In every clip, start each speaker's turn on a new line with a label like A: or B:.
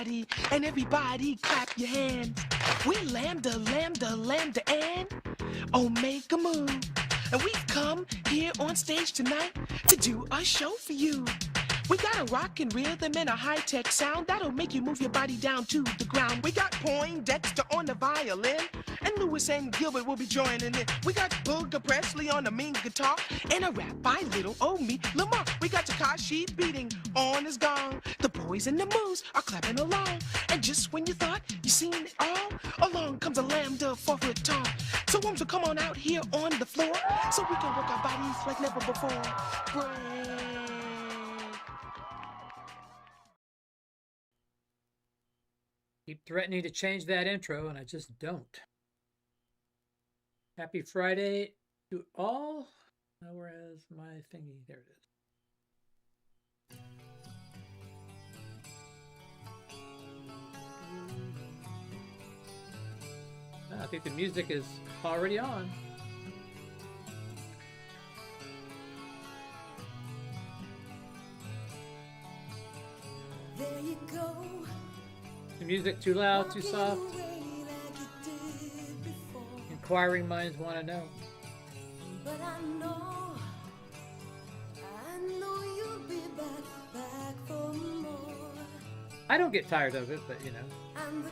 A: everybody, and everybody clap your hands. We lambda, lambda, lambda, and Omega move. And we've come here on stage tonight to do a show for you. We got a rockin' rhythm and a high-tech sound that'll make you move your body down to the ground. We got Poindexter on the violin, and Lewis and Gilbert will be joining in. We got Booger Presley on the mean guitar, and a rap by little old me, Lamar. We got Takashi beating on his gong. The boys and the moves are clapping along. And just when you thought you seen it all, along comes a lambda 4-foot tall. So Worms will come on out here on the floor, so we can work our bodies like never before. Break.
B: Keep threatening to change that intro, and I just don't. Happy Friday to all. Now, whereas my thingy, there it is. I think the music is already on.
C: There you go.
B: The music too loud, too soft? Inquiring minds want to know.
C: But I know you'll be back for more.
B: I don't get tired of it, but you know.
C: And the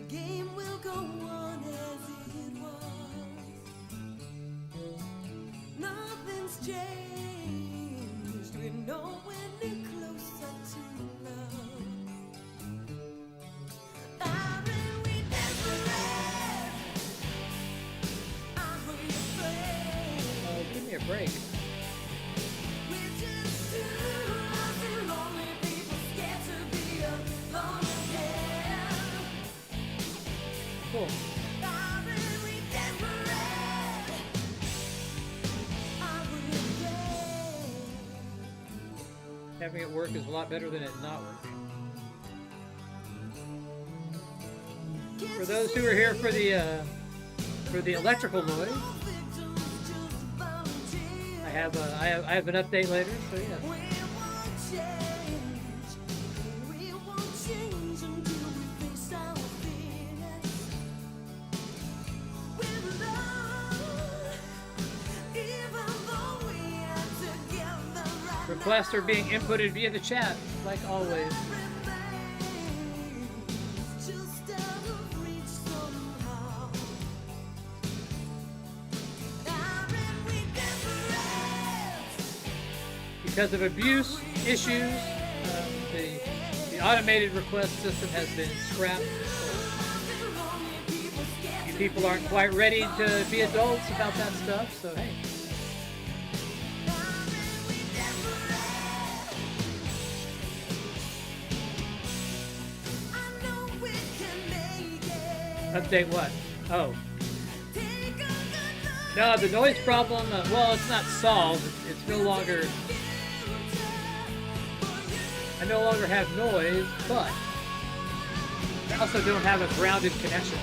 C: game will go on as it was. Nothing's changed. We know when we're closer to love.
B: Give me a break. Cool. Having it work is a lot better than it not working. For those who are here for the electrical noise, I have an update later, so yeah. Requests are being inputted via the chat, like always. Because of abuse issues, the automated request system has been scrapped. You people aren't quite ready to be adults about that stuff, so hey. Update what? Oh. No, the noise problem, well, it's not solved. It's no longer... I no longer have noise, but I also don't have a grounded connection.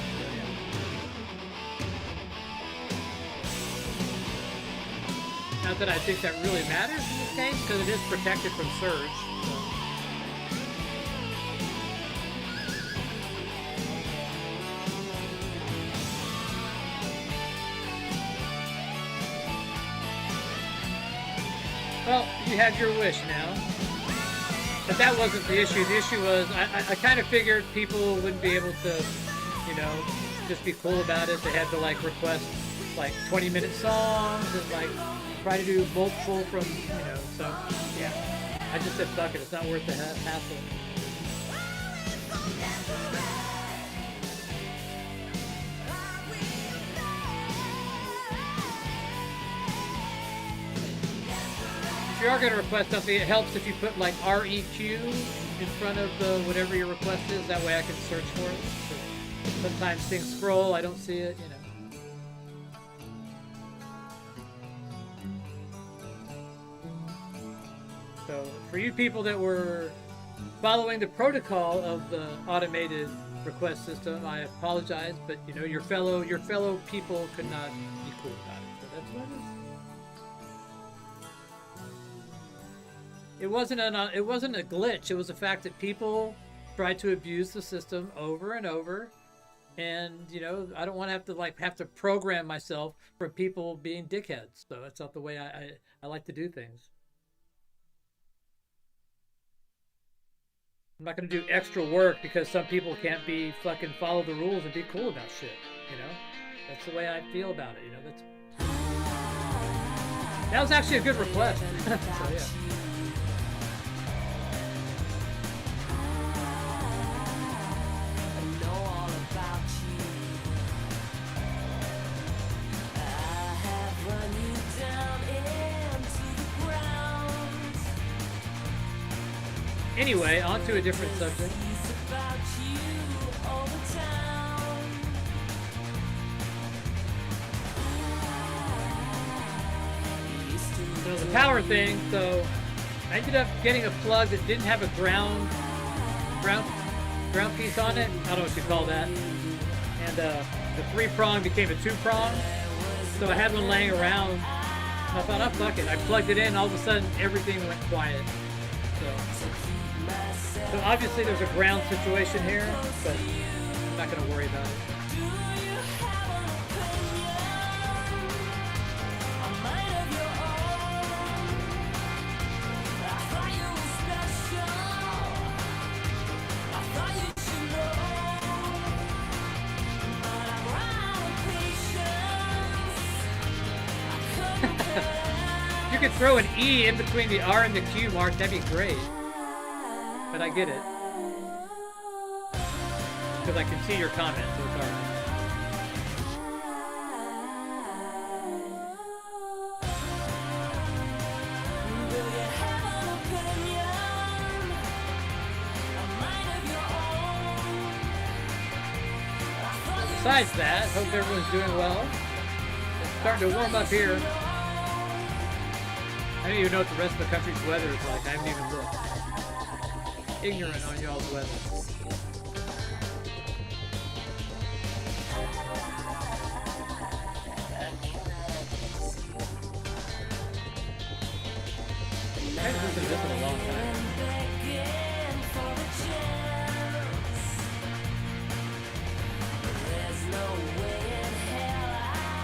B: Not that I think that really matters in this case, because it is protected from surge. Well, you had your wish now. But that wasn't the issue. The issue was I kind of figured people wouldn't be able to, you know, just be cool about it. They had to like request like 20-minute songs and like try to do multiple from, you know, so yeah. I just said fuck it, it's not worth the hassle. If you are going to request something, it helps if you put like REQ in front of the whatever your request is. That way I can search for it. So sometimes things scroll, I don't see it, you know. So for you people that were following the protocol of the automated request system, I apologize, but you know your fellow people could not be cool about it. So that's what it is. It wasn't a glitch. It was the fact that people tried to abuse the system over and over, and you know, I don't want to have to program myself for people being dickheads. So that's not the way I like to do things. I'm not going to do extra work because some people can't fucking follow the rules and be cool about shit, you know? That's the way I feel about it, you know? That was actually a good request. So, yeah. Anyway, on to a different subject. So the power thing, so I ended up getting a plug that didn't have a ground piece on it. I don't know what you call that. And the 3-prong became a 2-prong. So I had one laying around. And I thought, oh, fuck it. I plugged it in, all of a sudden everything went quiet. So obviously there's a ground situation here, but I'm not going to worry about it. You could throw an E in between the R and the Q mark, that'd be great. But I get it. Because I can see your comment, so it's hard. Besides that, hope everyone's doing well. It's starting to warm up here. I don't even know what the rest of the country's weather is like. I haven't even looked. Ignorant on y'all's weather. I haven't listened to this in a long time.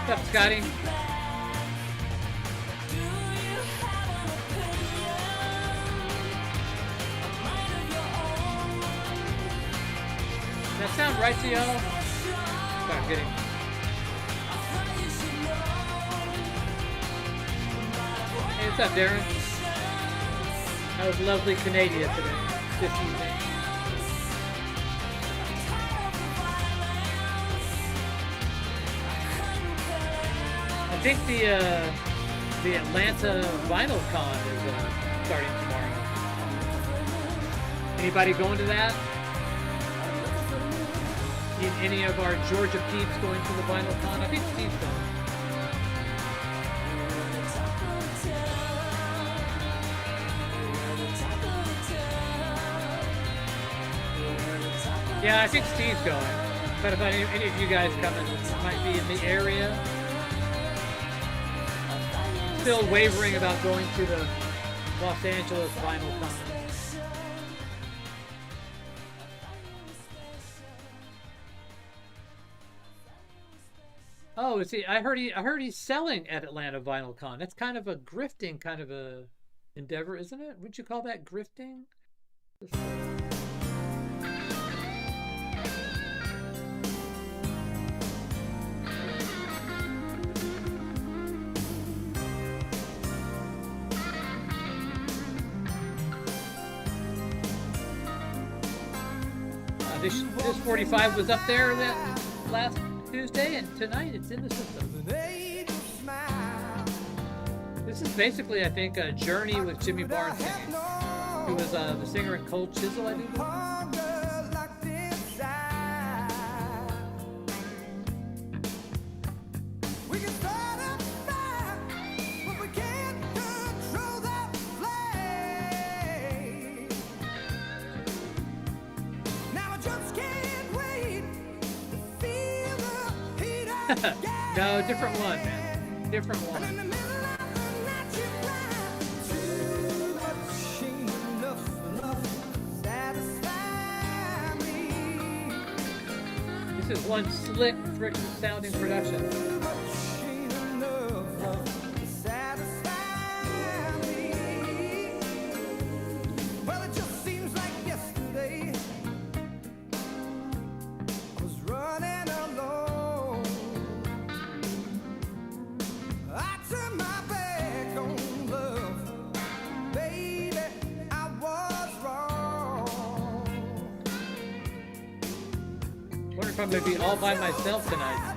B: What's up, Scotty? Does that sound right to y'all? Start getting. Hey, what's up, Darren? How was lovely Canada today? This evening. I think the Atlanta Vinyl Con is starting tomorrow. Anybody going to that? Any of our Georgia peeps going to the Vinyl Con? I think Steve's going. Yeah, I think Steve's going. But if any of you guys coming, might be in the area. Still wavering about going to the Los Angeles Vinyl Con. Oh, see, I heard he's selling at Atlanta Vinyl Con. That's kind of a grifting kind of a endeavor, isn't it? Would you call that grifting? This 45 was up there that last Tuesday, and tonight it's in the system. This is basically, I think, a journey with Jimmy Barnes singing, who was the singer in 𝐁𝐫𝐴𝐽, I think. No, different one, man. Different one. is one slick, friction sounding production. I'm going to be all by myself tonight.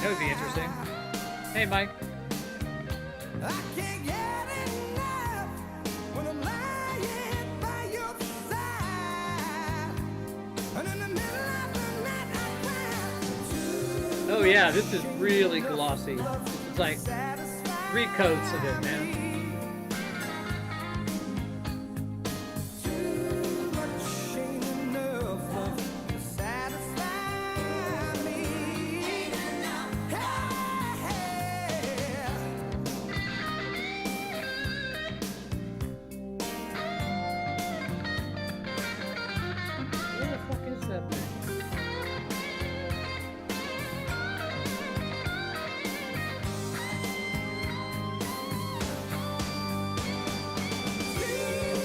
B: That would be interesting. Hey, Mike. I can't get enough when I'm lying by your side. And in the middle of the night I cry. Oh yeah, this is really glossy. It's like 3 coats of it, man.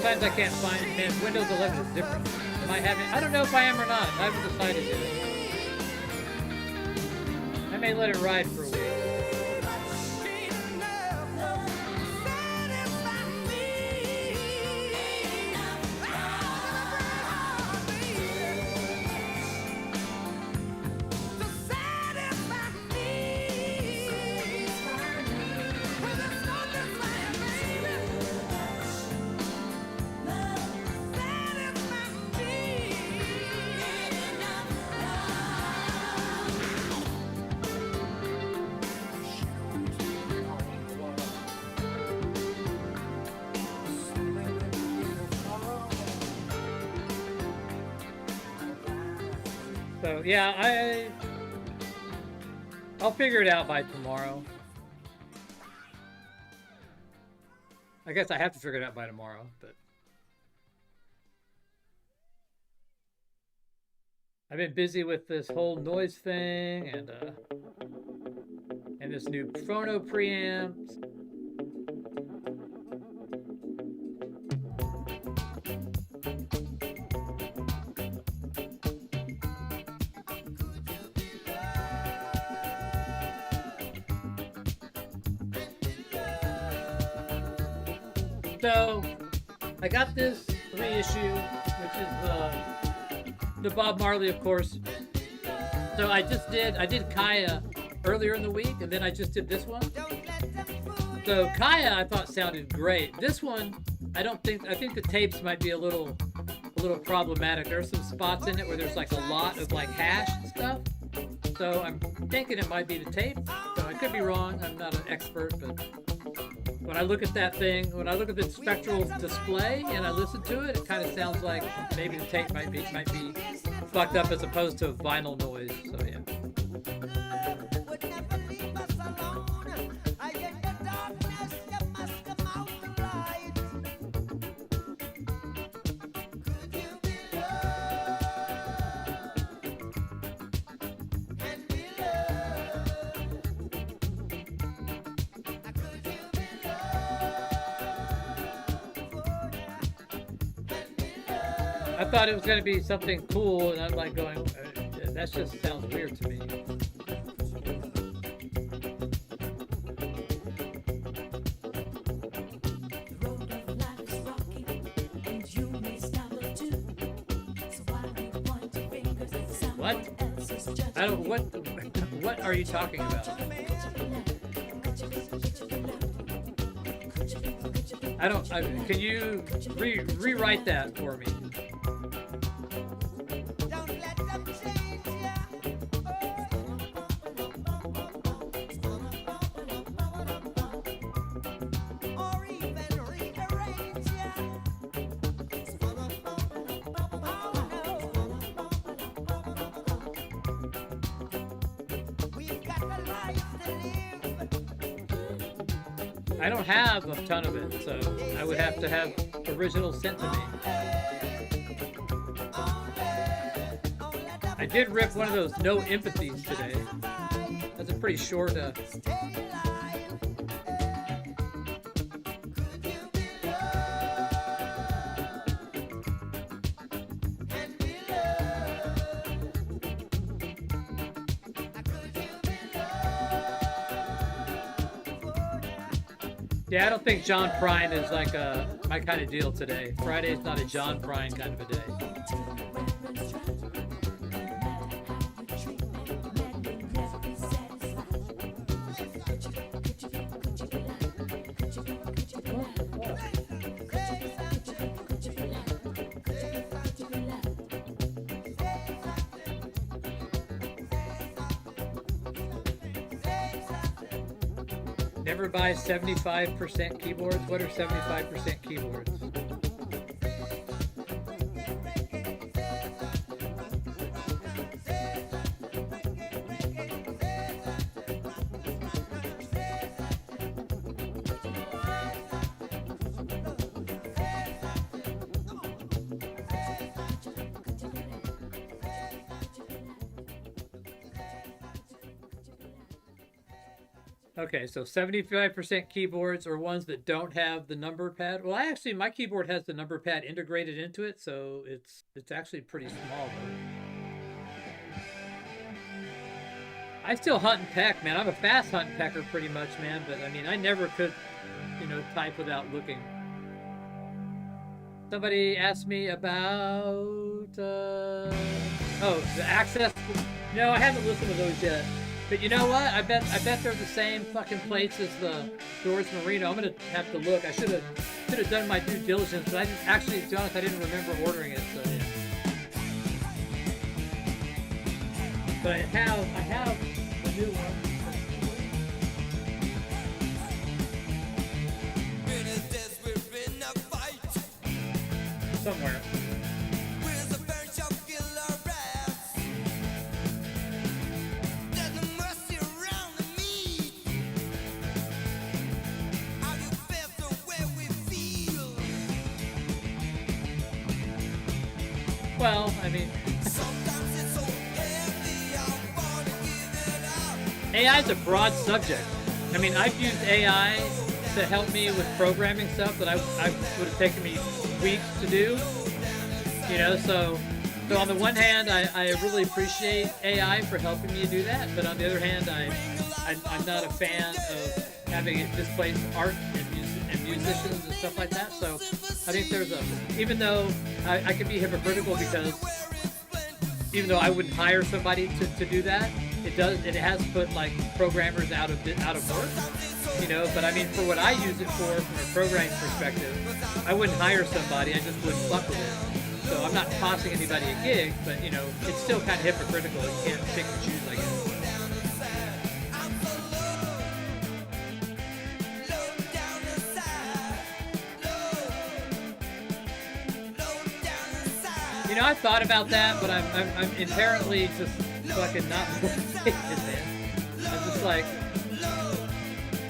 B: Sometimes I can't find, man, Windows 11 is different. Am I having, I don't know if I am or not. I haven't decided yet. I may let it ride for a week. So yeah, I'll figure it out by tomorrow. I guess I have to figure it out by tomorrow, but I've been busy with this whole noise thing and this new phono preamp. So I got this reissue, which is the Bob Marley, of course. So I did 𝐸𝐴 earlier in the week, and then I just did this one. So 𝐸𝐴 I thought sounded great. This one, I think the tapes might be a little problematic. There's some spots in it where there's like a lot of like hash and stuff. So I'm thinking it might be the tape. So I could be wrong. I'm not an expert, but when I look at that thing, when I look at the spectral display and I listen to it, it kind of sounds like maybe the tape might be fucked up as opposed to vinyl noise. So yeah. I thought it was going to be something cool, and I'm like going, that just sounds weird to me. What? I don't. What are you talking about? I don't. Can you rewrite that for me? I don't have a ton of it, so I would have to have original sent to me. I did rip one of those no empathies today. That's a pretty short. Yeah, I don't think John Prine is like my kind of deal today. Friday's not a John Prine kind of a day. Never buy 75% keyboards. What are 75% keyboards? Okay, so 75% keyboards are ones that don't have the number pad. Well, actually, my keyboard has the number pad integrated into it, so it's actually pretty small, though. I still hunt and peck, man. I'm a fast hunt and pecker pretty much, man. But, I mean, I never could, type without looking. Somebody asked me about, the access. No, I haven't listened to those yet. But you know what? I bet they're the same fucking plates as the Doors Merino. I'm gonna have to look. I should have done my due diligence, but I didn't actually, to be honest, I didn't remember ordering it. So yeah. But I have a new one. Somewhere. Well, I mean, AI is a broad subject. I mean, I've used AI to help me with programming stuff that I would have taken me weeks to do. So on the one hand, I really appreciate AI for helping me do that, but on the other hand, I'm not a fan of having it displace art and musicians and stuff like that. So I think even though I can be hypocritical because even though I wouldn't hire somebody to do that, it has put like programmers out of work, but I mean, for what I use it for from a programming perspective, I wouldn't hire somebody, I just wouldn't fuck with it. So I'm not costing anybody a gig, but it's still kind of hypocritical. You can't pick and choose, I guess. I thought about that, but I'm inherently just fucking not motivated, man. I'm just like,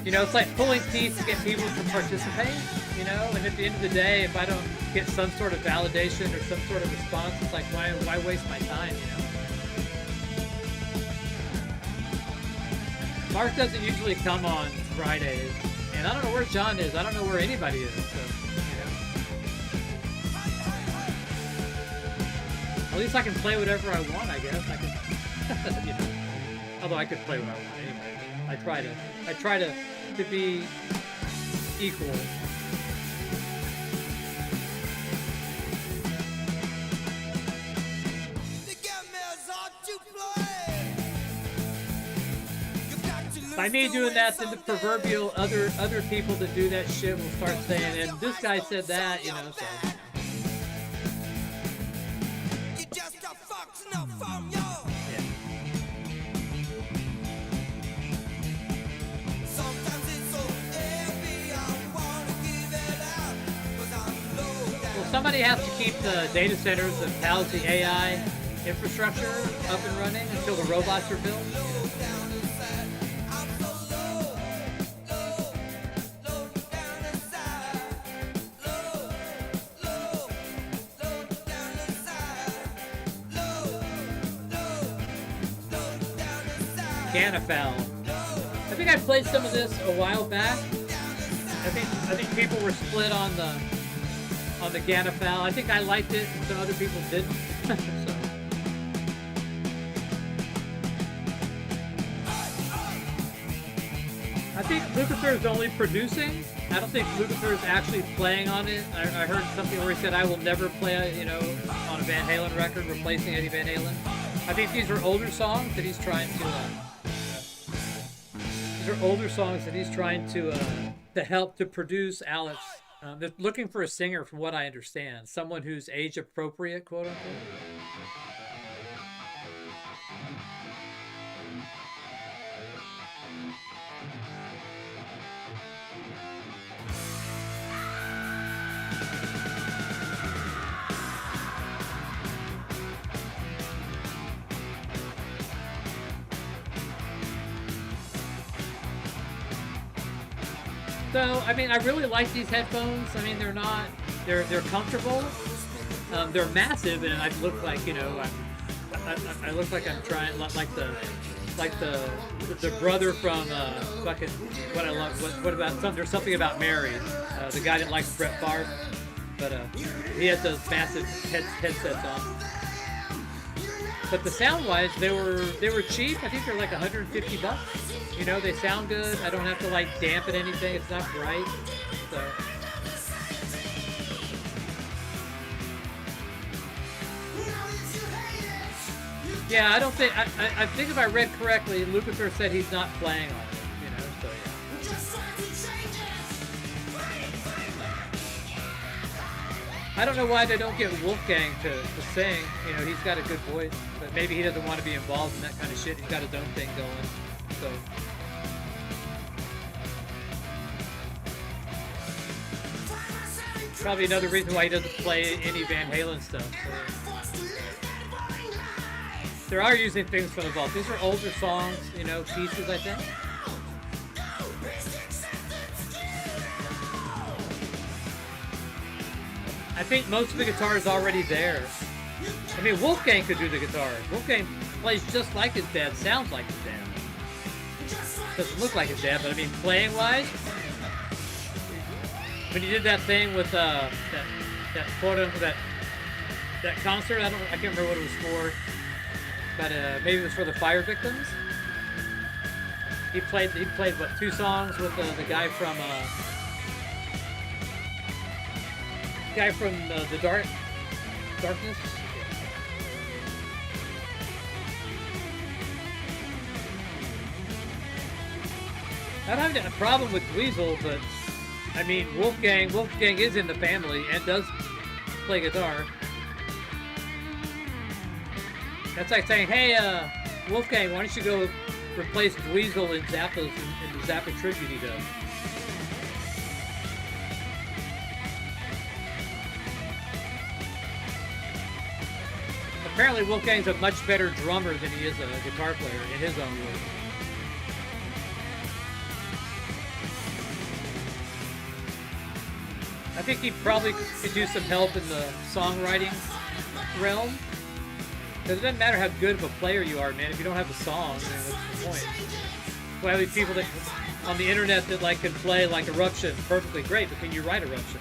B: it's like pulling teeth to get people to participate, and at the end of the day, if I don't get some sort of validation or some sort of response, it's like, why waste my time, Mark doesn't usually come on Fridays, and I don't know where John is. I don't know where anybody is, so. At least I can play whatever I want, I guess. I can, although I could play what I want anyway. I try to be equal. By me doing that, then the proverbial other people that do that shit will start saying, and this guy said that, so. Somebody has to keep the data centers of 𝐾𝐽 AI infrastructure up and running until the robots are built. 𝐶𝐚𝐫𝐫𝐲'𝐬. I think I played some of this a while back. I think people were split on the 𝐶𝐚𝐫𝐫𝐲'𝐬. I think I liked it, and some other people didn't. So. I think 𝐿𝐿𝐼 is only producing. I don't think 𝐿𝐿𝐼 is actually playing on it. I heard something where he said, "I will never play, you know, on a Van Halen record, replacing Eddie Van Halen." I think these are older songs that he's trying to. These are older songs that he's trying to help to produce. Alex, they're looking for a singer, from what I understand, someone who's age appropriate, quote unquote. So, I mean, I really like these headphones. I mean, they're comfortable. They're massive, and I look like, you know, I look like I'm trying, like the brother from fucking what I love. What about there's something about Mary? The guy that likes Brett Favre, but he had those massive headsets on. But the sound-wise, they were cheap. I think they're like $150. You know, they sound good. I don't have to like dampen anything. It's not bright. So. Yeah, I don't think. I think if I read correctly, 𝐿𝐿𝐼 said he's not playing on it. You know, so yeah. I don't know why they don't get Wolfgang to sing. You know, he's got a good voice, but maybe he doesn't want to be involved in that kind of shit. He's got his own thing going. So. Probably another reason why he doesn't play any Van Halen stuff. So. They are using things from the vault. These are older songs, you know, pieces, I think. I think most of the guitar is already there. I mean, Wolfgang could do the guitar. Wolfgang plays just like his dad, sounds like his dad. Doesn't look like his dad, but I mean, playing-wise, when he did that thing with that concert, I can't remember what it was for, but maybe it was for the fire victims. He played what, 2 songs with the guy from the Darkness. I don't have a problem with 𝐁𝐫𝐲, but I mean, Wolfgang is in the family and does play guitar. That's like saying, hey, Wolfgang, why don't you go replace 𝐁𝐫𝐲 in the Zappa tribute he does? Apparently, Wolfgang's a much better drummer than he is a guitar player, in his own words. I think he probably could use some help in the songwriting realm. Because it doesn't matter how good of a player you are, man. If you don't have a song, then what's the point? Well, these people that on the internet that like can play like Eruption perfectly great, but can you write Eruption?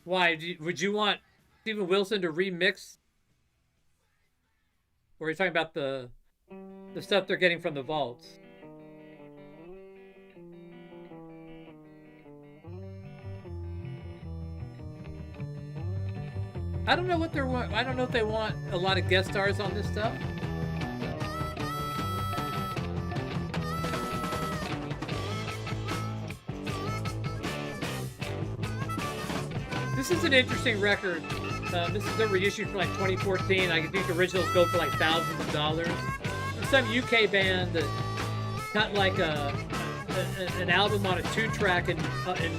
B: Why? Would you want Steven Wilson to remix? Or are you talking about the stuff they're getting from the vaults? I don't know what they're. I don't know if they want a lot of guest stars on this stuff. This is an interesting record. This is a reissue from like 2014. I think the originals go for like thousands of dollars. There's some UK band that got like an album on a 2-track in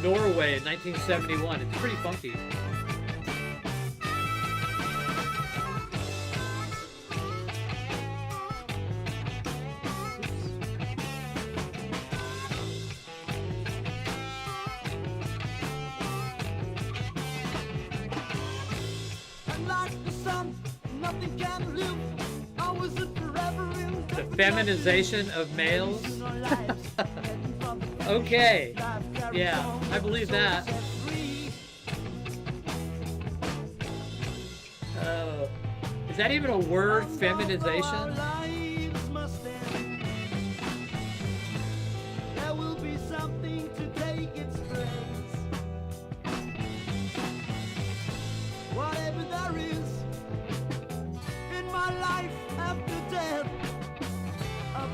B: Norway in 1971. It's pretty funky. The feminization of males? Okay. Yeah, I believe that. Is that even a word, feminization?
C: Whatever there is in my life after death, up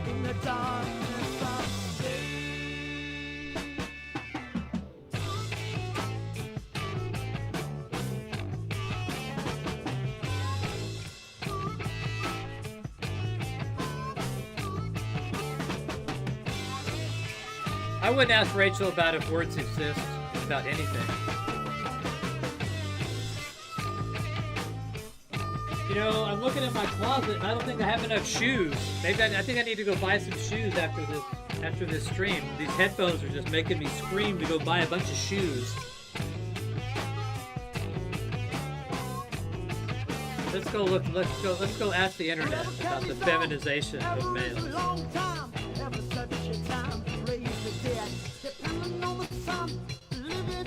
C: in the darkness of
B: I wouldn't ask Rachel about if words exist, about anything. You know, I'm looking at my closet and I don't think I have enough shoes. Maybe I think I need to go buy some shoes after this stream. These headphones are just making me scream to go buy a bunch of shoes. Let's go ask the internet about the feminization of males.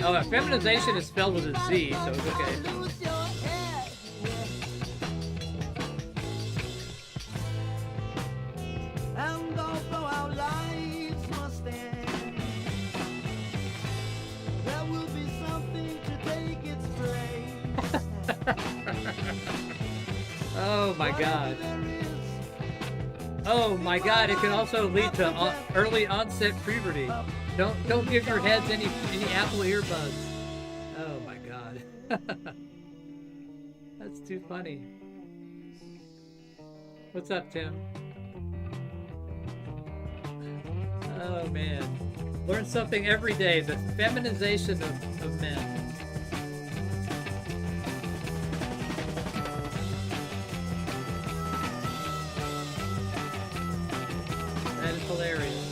B: Oh, feminization is spelled with a Z, so it's okay.
C: and although our lives must end, there will be something to take its place.
B: Oh my God. Oh my God, it can also lead to early onset puberty. Don't give your heads any Apple earbuds. Oh my God. That's too funny. What's up, Tim? Oh man. Learn something every day. The feminization of men. That is hilarious.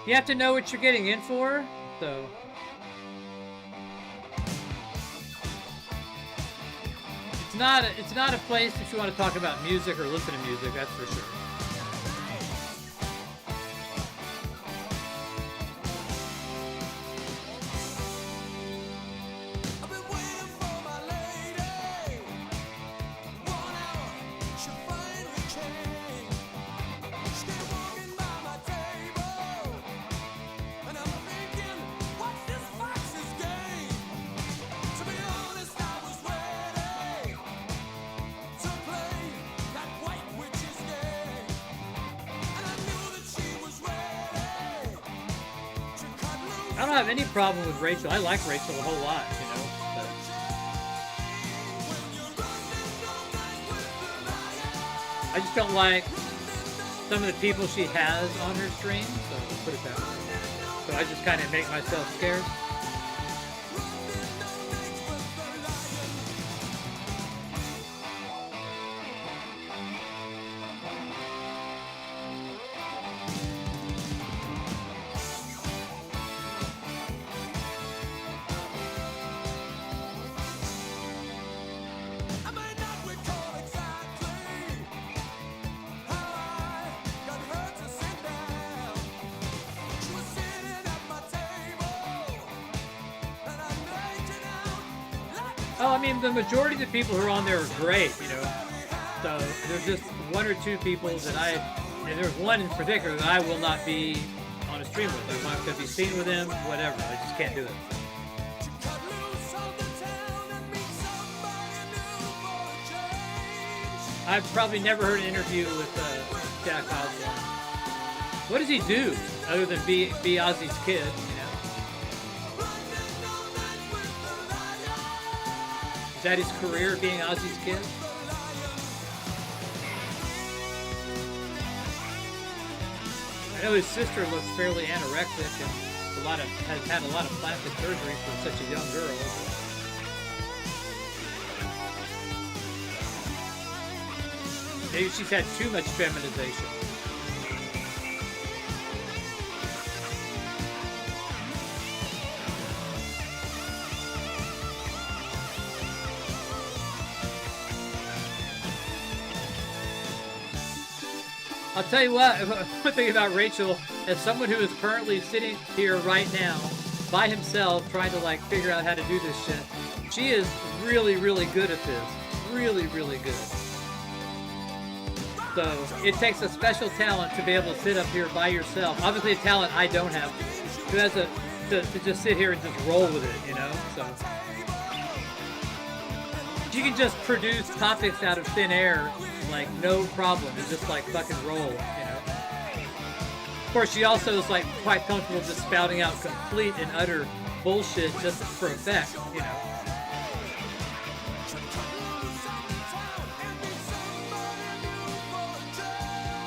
B: You have to know what you're getting in for, so. It's not a place if you want to talk about music or listen to music, that's for sure. I don't have any problem with Rachel. I like Rachel a whole lot, you know. But I just don't like some of the people she has on her stream, so let's put it that way. So I just kind of make myself scared. Oh, I mean, the majority of the people who are on there are great, you know. So there's just one or two people that and there's one in particular that I will not be on a stream with. I'm not going to be seen with him, whatever. I just can't do it. I've probably never heard an interview with Jack Osborne. What does he do other than be Ozzy's kid, you know? Is that his career, being Ozzy's kid? I know his sister looks fairly anorexic, and has had a lot of plastic surgery for such a young girl. Maybe she's had too much feminization. I'll tell you what, one thing about Rachel, as someone who is currently sitting here right now by himself trying to like figure out how to do this shit, she is really, really good at this. Really, really good. So it takes a special talent to be able to sit up here by yourself. Obviously a talent I don't have. Who has to just sit here and just roll with it, you know? So you can just produce topics out of thin air, like no problem. It's just like fucking roll, you know? Of course, she also is like quite comfortable just spouting out complete and utter bullshit just for effect, you know?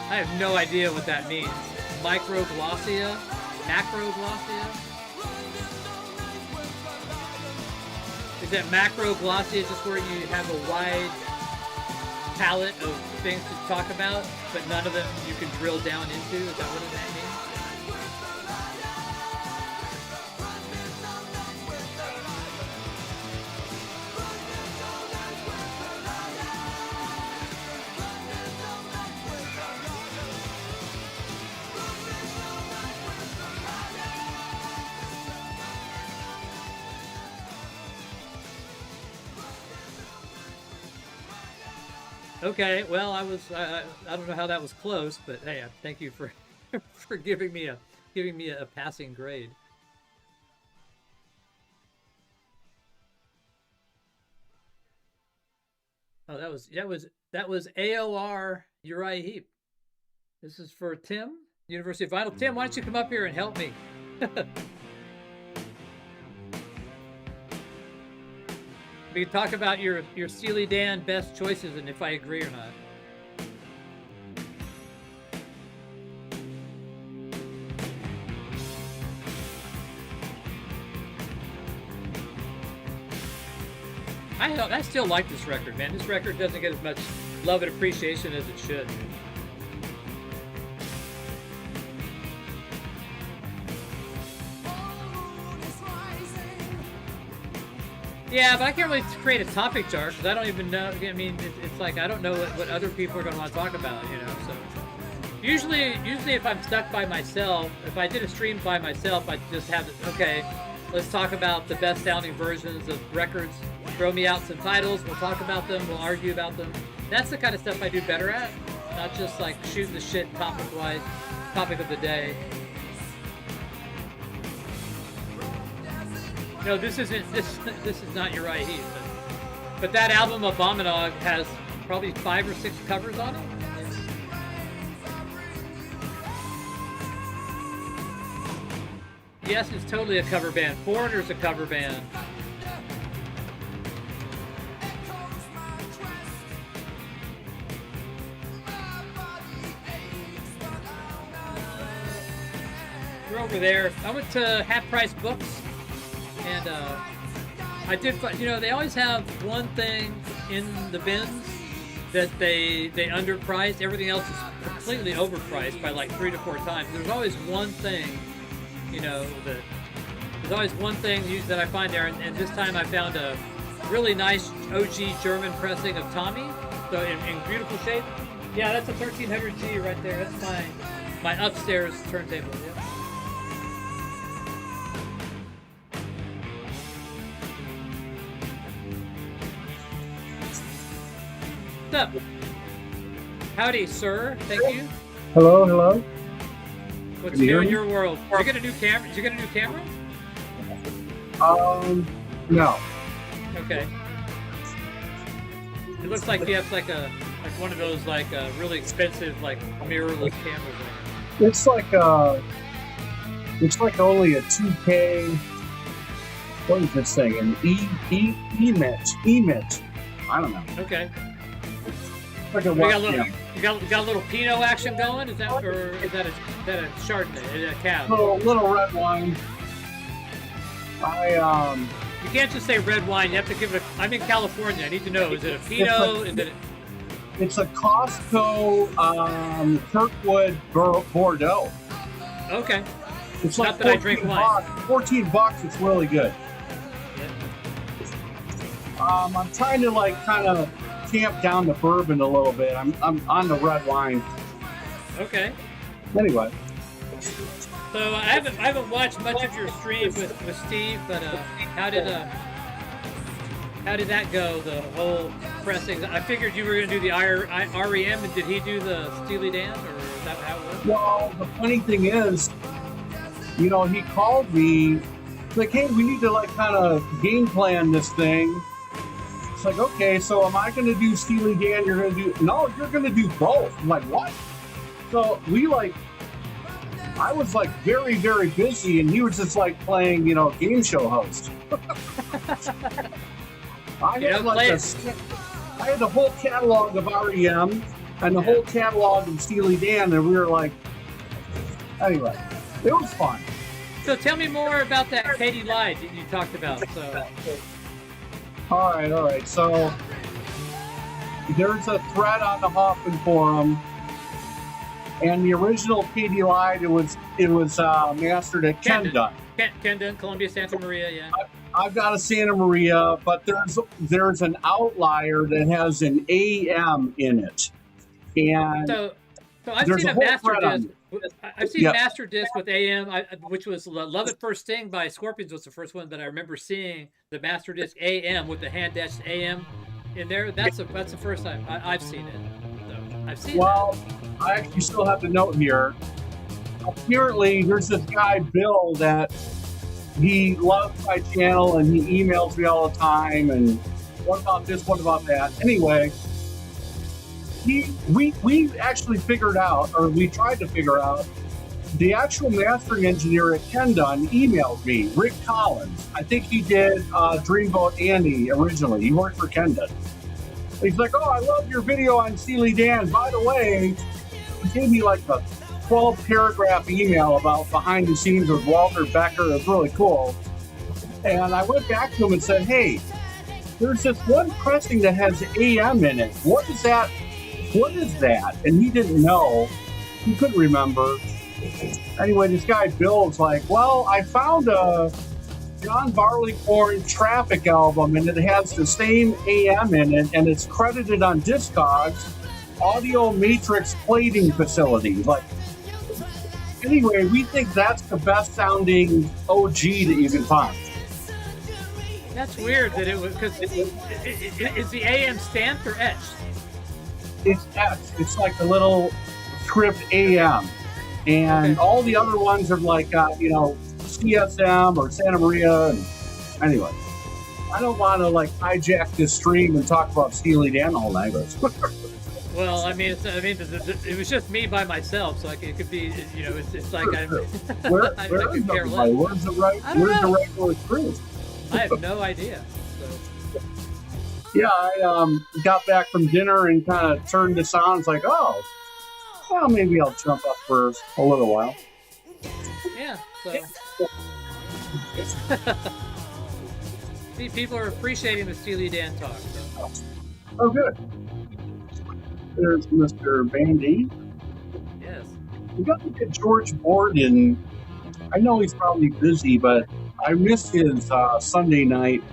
B: I have no idea what that means. Microglossia? Macroglossia? Is that macroglossia just where you have a wide palette of things to talk about, but none of them you can drill down into? Is that what that means? Okay, well, I don't know how that was close, but hey, thank you for for giving me a passing grade. Oh, that was AOR Uriah Heep. This is for Tim, University of Vinyl. Tim, why don't you come up here and help me? We can talk about your Steely Dan best choices and if I agree or not. I still like this record, man. This record doesn't get as much love and appreciation as it should. Yeah, but I can't really create a topic chart because I don't even know. I mean, it's like I don't know what other people are going to want to talk about, you know. So usually if I'm stuck by myself, if I did a stream by myself, I'd just have okay, let's talk about the best sounding versions of records. Throw me out some titles. We'll talk about them. We'll argue about them. That's the kind of stuff I do better at, not just like shooting the shit topic-wise, topic of the day. No, this is not Uriah Heep, but that album Abominog has probably 5 or 6 covers on it. Yes, it's totally a cover band. Foreigner's a cover band. We're over there. I went to Half Price Books. And I did, you know, they always have one thing in the bins that they underpriced. Everything else is completely overpriced by like 3 to 4 times. There's always one thing, you know, there's always one thing that I find there. And this time I found a really nice OG German pressing of Tommy, so in beautiful shape. Yeah, that's a 1300G right there. That's my upstairs turntable. Yeah. What's up? Howdy, sir. Thank you.
D: Hello, hello.
B: What's new in your world? Did you get a new camera? Did you get a new camera?
D: No.
B: Okay. It looks like you have like one of those like really expensive like mirrorless cameras.
D: It's like only a 2K. What is this thing? An 𝐸. I don't know.
B: Okay.
D: Like
B: you got a little Pinot action going? Is that a Chardonnay? A cab?
D: Little red wine.
B: You can't just say red wine. You have to give it a... I'm in California. I need to know. Is it a Pinot?
D: It's a Costco Kirkwood Bordeaux.
B: Okay.
D: It's
B: Not
D: like
B: that I drink wine.
D: $14. It's really good. I'm trying to like kind of tamp down the bourbon a little bit. I'm on the red wine.
B: Okay.
D: Anyway.
B: So I haven't watched much of your stream with Steve, but how did that go? The whole pressing. I figured you were going to do the REM, and did he do the Steely Dan, or is that how it worked?
D: Well, the funny thing is, you know, he called me like, "Hey, we need to like kind of game plan this thing." It's like, okay, so am I going to do Steely Dan? You're going to do no, you're going to do both. I'm like, what? So we like. I was like very, very busy, and he was just like playing, you know, game show host. I had the whole catalog of REM and the whole catalog of Steely Dan, and we were like, anyway, it was fun.
B: So tell me more about that Katie Lied that you talked about. So.
D: All right. So there's a thread on the Hoffman forum. And the original Katie Lied, it was mastered at Ken Dunn.
B: Ken Dunn, Columbia, Santa Maria, yeah.
D: I've got a Santa Maria, but there's an outlier that has an AM in it. And
B: so I've seen a master disc. I've seen master disc with AM, which was Love at First Sting by Scorpions was the first one that I remember seeing the master disc AM with the hand dashed AM in there. That's the first time I've seen it. So I've seen that.
D: I actually still have the note here. Apparently, there's this guy, Bill, that he loves my channel and he emails me all the time. And what about this? What about that? Anyway, we actually figured out, or we tried to figure out, the actual mastering engineer at Ken Dunn emailed me, Rick Collins. I think he did Dreamboat Andy originally. He worked for Ken Dunn. He's like, oh, I love your video on Steely Dan. By the way, he gave me like a 12-paragraph email about behind the scenes with Walter Becker. It was really cool. And I went back to him and said, hey, there's this one pressing that has AM in it. What is that? What is that? And he didn't know. He couldn't remember. Anyway, this guy Bill was like, well, I found a John Barleycorn Traffic album, and it has the same AM in it, and it's credited on Discogs, Audio Matrix Plating Facility. Like, anyway, we think that's the best sounding OG that you can find.
B: That's weird that it was, because is the AM stamped or etched?
D: It's etched. It's like a little script AM. And all the other ones are like, CSM or Santa Maria. And anyway, I don't want to like hijack this stream and talk about Steely Dan all night.
B: Well, it was just me by myself, so it could be, it's like I'm.
D: Where's the regular crew?
B: I have no idea. So.
D: Yeah, I got back from dinner and kind of turned this on. It's like, oh, well, maybe I'll jump up for a little while.
B: Yeah. So. See, people are appreciating the Steely Dan talk. So.
D: Oh, good. There's Mr. Bandy.
B: Yes.
D: We got to get George Borden. I know he's probably busy, but I missed his Sunday night.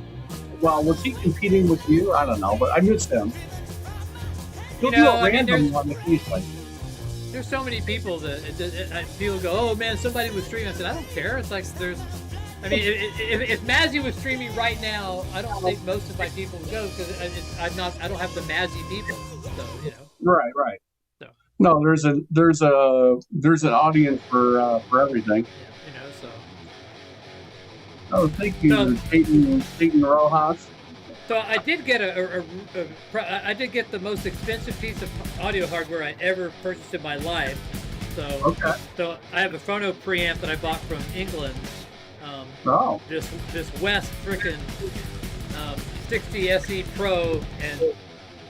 D: Well, was he competing with you? I don't know, but I missed him. He'll do a random one occasionally.
B: There's so many people that people go, oh man, somebody was streaming. I said, I don't care. It's like if Mazzy was streaming right now, I don't think most of my people would go because I don't have the Mazzy people. So
D: Right.
B: So.
D: No, there's an audience for everything.
B: Yeah, so.
D: Oh, thank you, Peyton Rojas.
B: So I did get I did get the most expensive piece of audio hardware I ever purchased in my life. So So I have a phono preamp that I bought from England. This West frickin' 60 SE Pro, and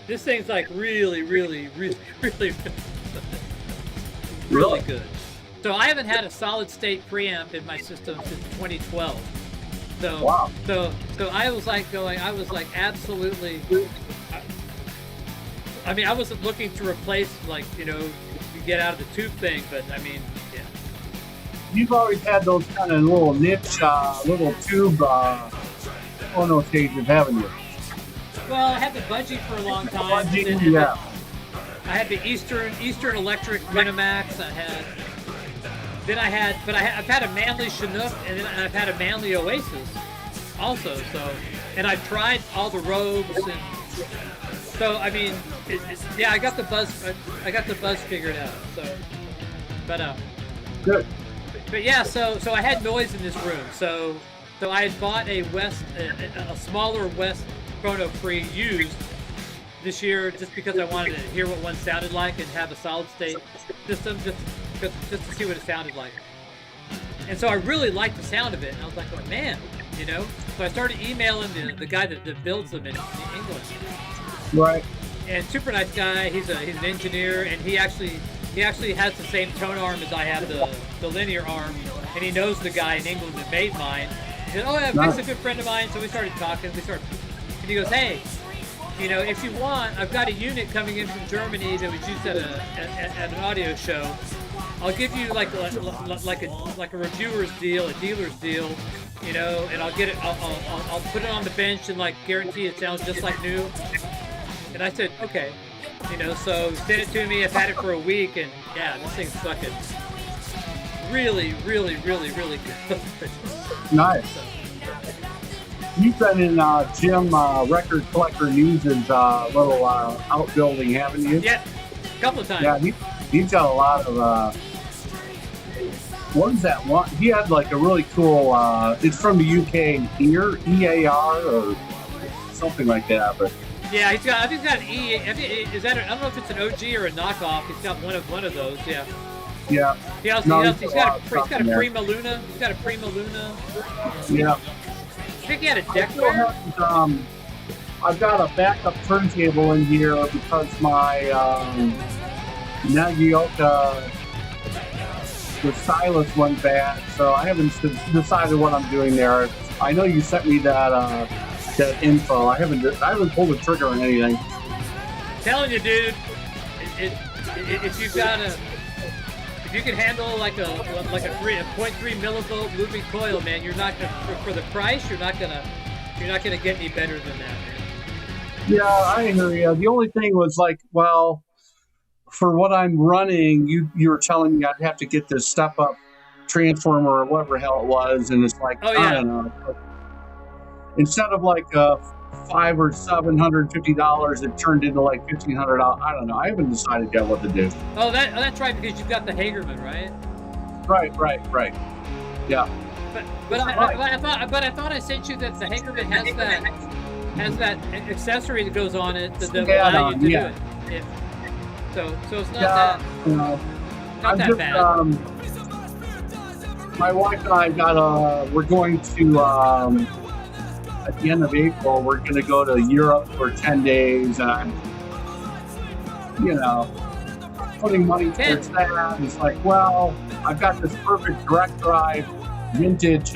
B: this thing's like really good. So I haven't had a solid state preamp in my system since 2012. So,
D: Wow.
B: so I was like absolutely. I mean, I wasn't looking to replace like you get out of the tube thing, but I mean, yeah.
D: You've always had those kind of little niche, little tube phono stages, haven't you?
B: Well, I had the budgie for a long time.
D: Budgie,
B: and
D: yeah.
B: I had the Eastern Electric Minimax. I've had a Manley Chinook, and then I've had a Manley Oasis, also. So, and I've tried all the Robes, and so I mean, I got the buzz. I got the buzz figured out. So, but
D: Good.
B: But yeah, so I had noise in this room. So I had bought a smaller West Chrono Free used this year just because I wanted to hear what one sounded like and have a solid state system just to see what it sounded like. And so I really liked the sound of it, and I was like, oh man, So I started emailing the guy that builds them in England.
D: Right.
B: And super nice guy. He's an engineer, and he actually has the same tone arm as I have the linear arm, and he knows the guy in England that made mine. He said, oh yeah, Vic's a good friend of mine. So we started talking. And he goes, hey, if you want, I've got a unit coming in from Germany that was used at an audio show. I'll give you like a reviewer's deal, a dealer's deal, and I'll get it. I'll put it on the bench and like guarantee it sounds just like new. And I said, okay, so send it to me. I've had it for a week, and yeah, this thing's fucking really, really, really, really good.
D: Nice. You've been in Jim Record Collector News' little outbuilding, haven't you?
B: Yeah, a couple of times.
D: Yeah, he's got a lot of. What is that one? He had like a really cool. It's from the UK, EAR or something like that, but.
B: Yeah, I think he's got an E. I don't know if it's an OG or a knockoff. He's got one of those. Yeah.
D: Yeah.
B: He's got a Prima Luna. He's got a Prima Luna.
D: Yeah.
B: I think he had a deck player.
D: I've got a backup turntable in here because my Nagioka, the stylus went bad, so I haven't decided what I'm doing there. I know you sent me that info. I haven't pulled the trigger on anything.
B: Telling you, dude, if you can handle like a 0.3 millivolt looping coil, man, you're not gonna, for the price, you're not gonna get any better than that, man.
D: Yeah, I hear you. The only thing was like, well, for what I'm running, you were telling me I'd have to get this step up transformer or whatever the hell it was, and it's like,
B: oh, yeah.
D: I don't know. Instead of like $500 or $750, it turned into like $1,500. I don't know. I haven't decided yet what to do.
B: Oh, that's right, because you've got the Hagerman, right?
D: Right. Yeah.
B: But I thought I sent you that the Hagerman has that accessory that goes on it that allow you to do it. Yeah. So it's not that bad.
D: My wife and I we're going to. At the end of April, we're going to go to Europe for 10 days, and putting money towards that. It's like, well, I've got this perfect direct drive vintage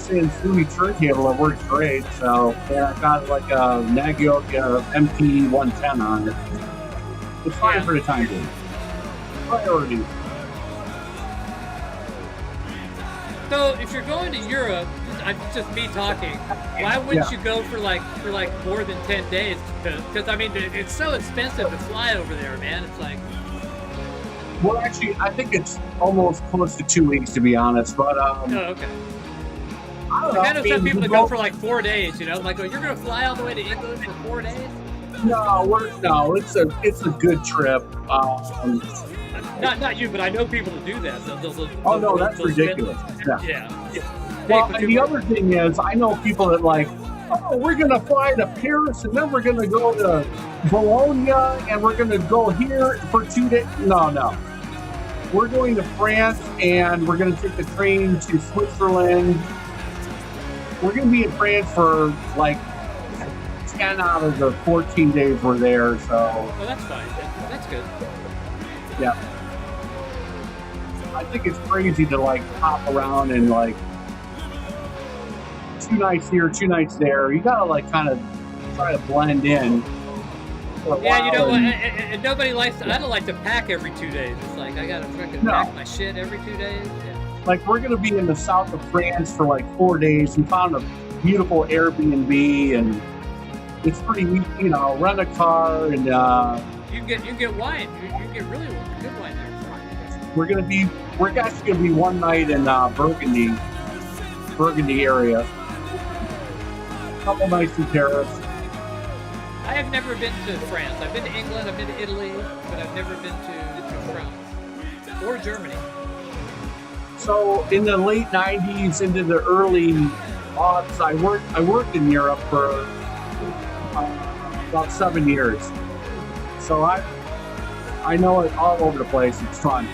D: Sansui turntable that works great. So I've got like a Nagioka MP110 on it. It's fine for the time being. Priorities.
B: So if you're going to Europe, just me talking, why wouldn't you go for like more than 10 days? Because I mean, it's so expensive to fly over there, man. It's like.
D: Well, actually, I think it's almost close to 2 weeks, to be honest. But
B: oh, okay. I know some people that go for like 4 days. Like, you're gonna fly all the way to England for 4 days?
D: No, it's a good trip.
B: Not you, but I know people that do that.
D: No, that's ridiculous.
B: Yeah.
D: Well, and the other thing is, I know people that like, we're going to fly to Paris, and then we're going to go to Bologna, and we're going to go here for 2 days. No. We're going to France, and we're going to take the train to Switzerland. We're going to be in France for like 10 out of the 14 days we're there. So.
B: Oh, that's fine. That's good.
D: Yeah. I think it's crazy to like hop around and like 2 nights here, 2 nights there. You gotta like kind of try to blend in.
B: Yeah, you know what? And nobody likes to, I don't like to pack every 2 days. It's like I gotta freaking pack my shit every 2 days. Yeah.
D: Like we're gonna be in the south of France for like 4 days. We found a beautiful Airbnb, and it's pretty, you know, rent a car, and
B: you get wine. You get really good wine there.
D: we're actually gonna be 1 night in Burgundy area. A couple nights in Paris.
B: I have never been to France. I've been to England, I've been to Italy, but I've never been to France or Germany.
D: So in the late 90s into the early aughts, I worked in Europe for about 7 years. So I know it all over the place. It's fun.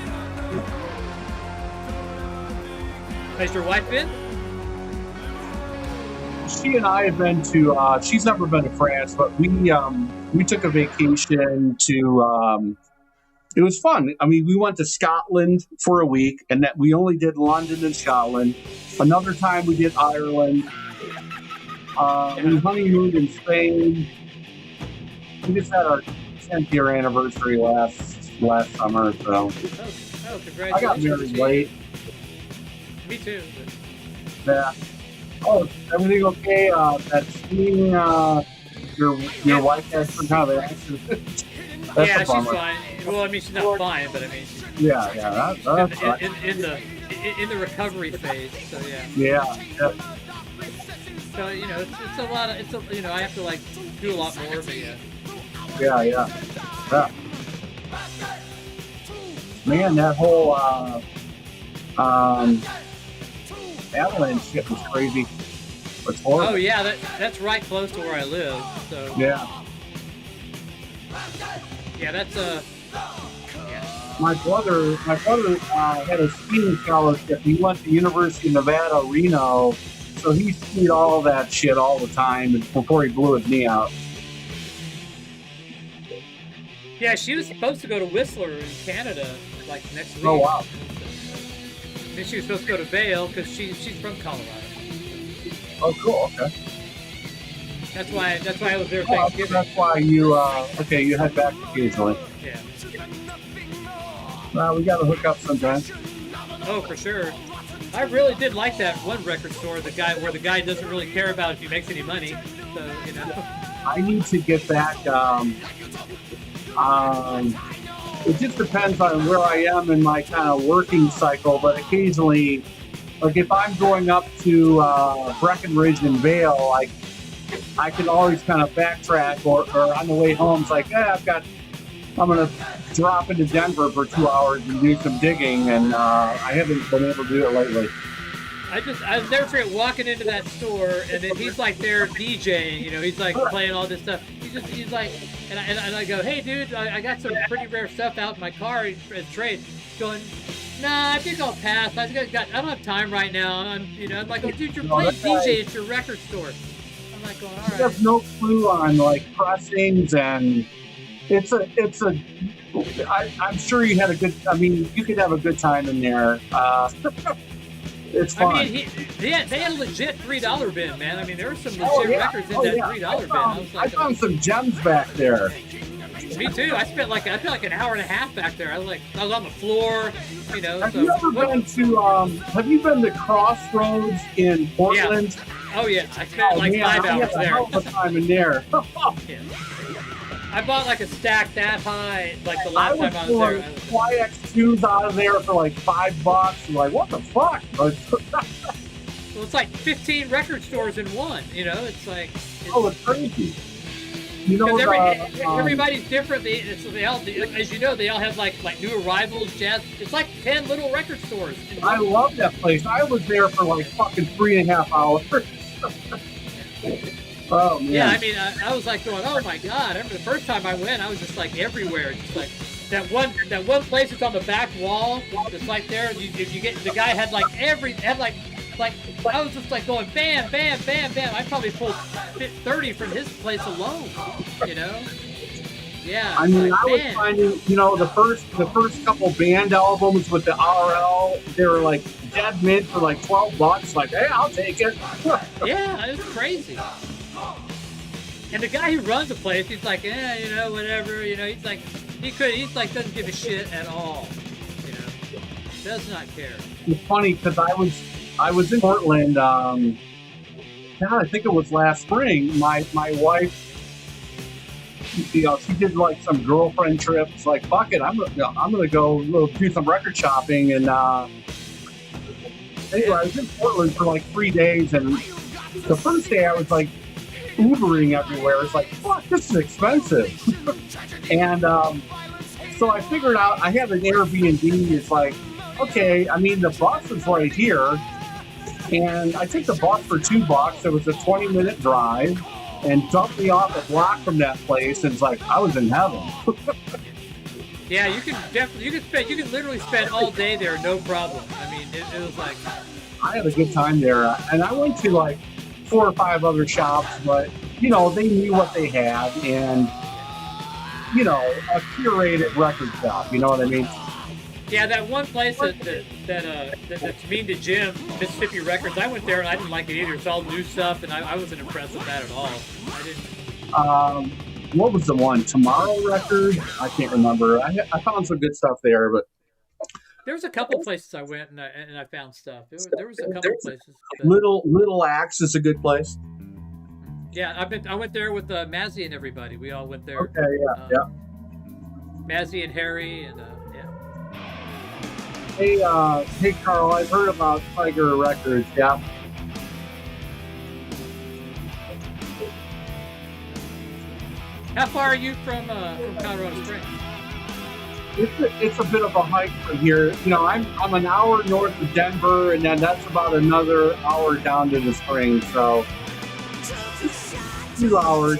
B: Has your wife been?
D: She and I have been to. She's never been to France, but we took a vacation to. It was fun. I mean, we went to Scotland for a week, and that we only did London and Scotland. Another time we did Ireland. We honeymooned in Spain. We just had our 10th year anniversary last summer. So
B: Congratulations!
D: I got married late.
B: Me too.
D: Yeah. Oh, everything okay? That skiing, your wife had some kind of accident.
B: Yeah, she's fine. Well, I mean, she's not fine, but I mean,
D: yeah, that's fine.
B: in the recovery phase. So yeah.
D: Yeah.
B: So you know, it's a lot of you know, I have to like do a lot more, but yeah.
D: Yeah. Man, that whole avalanche shit was crazy. It's horrible.
B: Oh yeah, that's right close to where I live. So
D: yeah.
B: Yeah, that's
D: My brother had a skiing scholarship. He went to University of Nevada, Reno, so he skied all that shit all the time before he blew his knee out.
B: Yeah, she was supposed to go to Whistler in Canada like next week.
D: Oh wow.
B: Then she was supposed to go to Vail because she's from Colorado.
D: Oh cool. Okay.
B: That's why I was there Thanksgiving.
D: That's why you you head back occasionally.
B: Yeah.
D: We got to hook up sometime.
B: Oh, for sure. I really did like that one record store, where the guy doesn't really care about if he makes any money. So you know.
D: I need to get back. It just depends on where I am in my kind of working cycle, but occasionally, like if I'm going up to Breckenridge and Vail, I can always kind of backtrack, or on the way home, it's like, I'm going to drop into Denver for 2 hours and do some digging, and I haven't been able to do it lately.
B: I was never forget walking into that store, and then he's like there DJing, you know, he's like playing all this stuff. He's like, and I go, hey dude, I got some pretty rare stuff out in my car as trade. Going, nah, I think I'll pass. I don't have time right now. I'm like, oh dude, you're playing DJ at your record store. I'm like going, all right.
D: He has no clue on like pressings, and I'm sure you had a good. I mean, you could have a good time in there. It's fun.
B: I mean, they had a legit $3 bin, man. I mean, there were some legit records in that $3 bin.
D: I found some gems back there.
B: Me too. I spent like an hour and a half back there. I was on the floor, you know.
D: Have you been to Crossroads in Portland?
B: Yeah. Oh yeah, I spent 5 hours there.
D: Hell of a time in there.
B: Yeah. I bought like a stack that high, like the last time I was there.
D: YX2s out of there for like $5. I'm like, what the fuck?
B: Well, it's like 15 record stores in one. You know, it's like.
D: It's crazy. You know,
B: everybody's different. They all, as you know, they all have like new arrivals, jazz. It's like 10 little record stores.
D: I love that place. I was there for like fucking 3.5 hours. Oh man.
B: Yeah, I mean, I was like going, oh my god! I remember the first time I went, I was just like everywhere, just like that one place that's on the back wall, just like there. If you get the guy had like I was just like going bam, bam, bam, bam. I probably pulled 30 from his place alone, you know. Yeah.
D: I mean,
B: like,
D: I was
B: man.
D: finding, you know, the first couple band albums with the RL, they were like dead mint for like $12. Like, hey, I'll take it.
B: Yeah, it's crazy. And the guy who runs the place, he's like, you know, whatever, you know, he's like, he's like, doesn't give a shit at all, you know, does not care.
D: It's funny because I was in Portland. God, I think it was last spring. My wife, you know, she did like some girlfriend trips. Like, fuck it, I'm gonna go do some record shopping. And anyway, I was in Portland for like 3 days, and the first day I was like Ubering everywhere. It's like, fuck, this is expensive. And so I figured out I had an Airbnb. It's like, okay, I mean, the bus is right here, and I took the bus for $2. It was a 20-minute drive, and dumped me off a block from that place. And it's like I was in heaven.
B: Yeah, you can literally spend all day there, no problem. I mean, it was like,
D: I had a good time there, and I went to like 4 or 5 other shops, but you know, they knew what they had, and you know, a curated record shop. You know what I mean?
B: yeah, that one place that's mean to Jim, Mississippi Records. I went there and I didn't like it either. It's all new stuff, and I wasn't impressed with that at all. I didn't.
D: What was the one? Tomorrow Record? I can't remember. I found some good stuff there, but
B: There was a couple places I went and I found stuff. There was a couple places.
D: Little Axe is a good place.
B: Yeah, I went there with Mazzy and everybody. We all went there.
D: Okay, yeah.
B: Mazzy and Harry and yeah.
D: Hey, Carl. I've heard about Tiger Records. Yeah.
B: How far are you from Colorado Springs?
D: It's a bit of a hike from here. You know, I'm an hour north of Denver, and then that's about another hour down to the Springs. So 2 hours.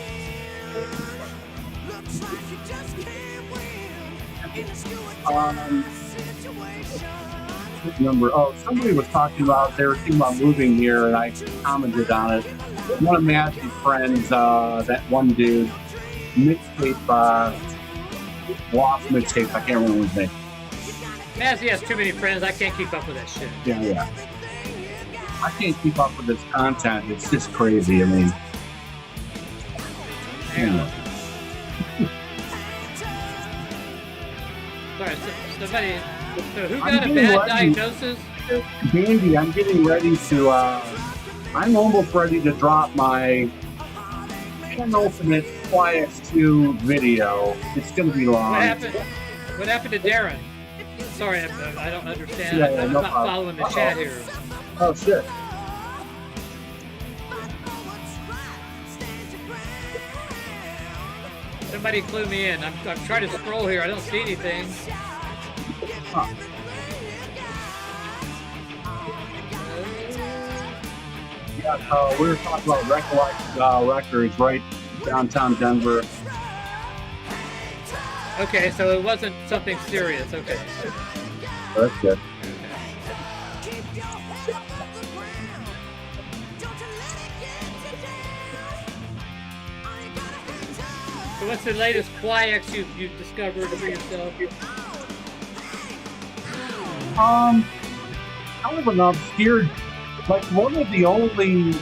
D: Number. Oh, somebody was talking about they were thinking about moving here, and I commented on it. One of Matthew's friends, that one dude, mixtape, lost mixtape. I can't remember his name.
B: Mazzy has too many friends. I can't keep up with that shit.
D: Yeah. I can't keep up with his content. It's just crazy. I mean,
B: Hang on. Sorry, somebody. So who got a bad diagnosis?
D: Bandy, I'm getting ready to. I'm almost ready to drop my penultimate 𝐿X2 video. It's going to be long.
B: What happened to Darren? Sorry, I don't understand.
D: Yeah,
B: I'm
D: no
B: not
D: problem.
B: following the chat here.
D: Oh shit.
B: Somebody clue me in. I'm trying to scroll here. I don't see anything.
D: Huh. Yeah, we were talking about Recollect Records right downtown Denver.
B: Okay, so it wasn't something serious. Okay.
D: That's good.
B: So what's the latest 𝐿X you've discovered for yourself?
D: Kind of an obscure, like one of the only.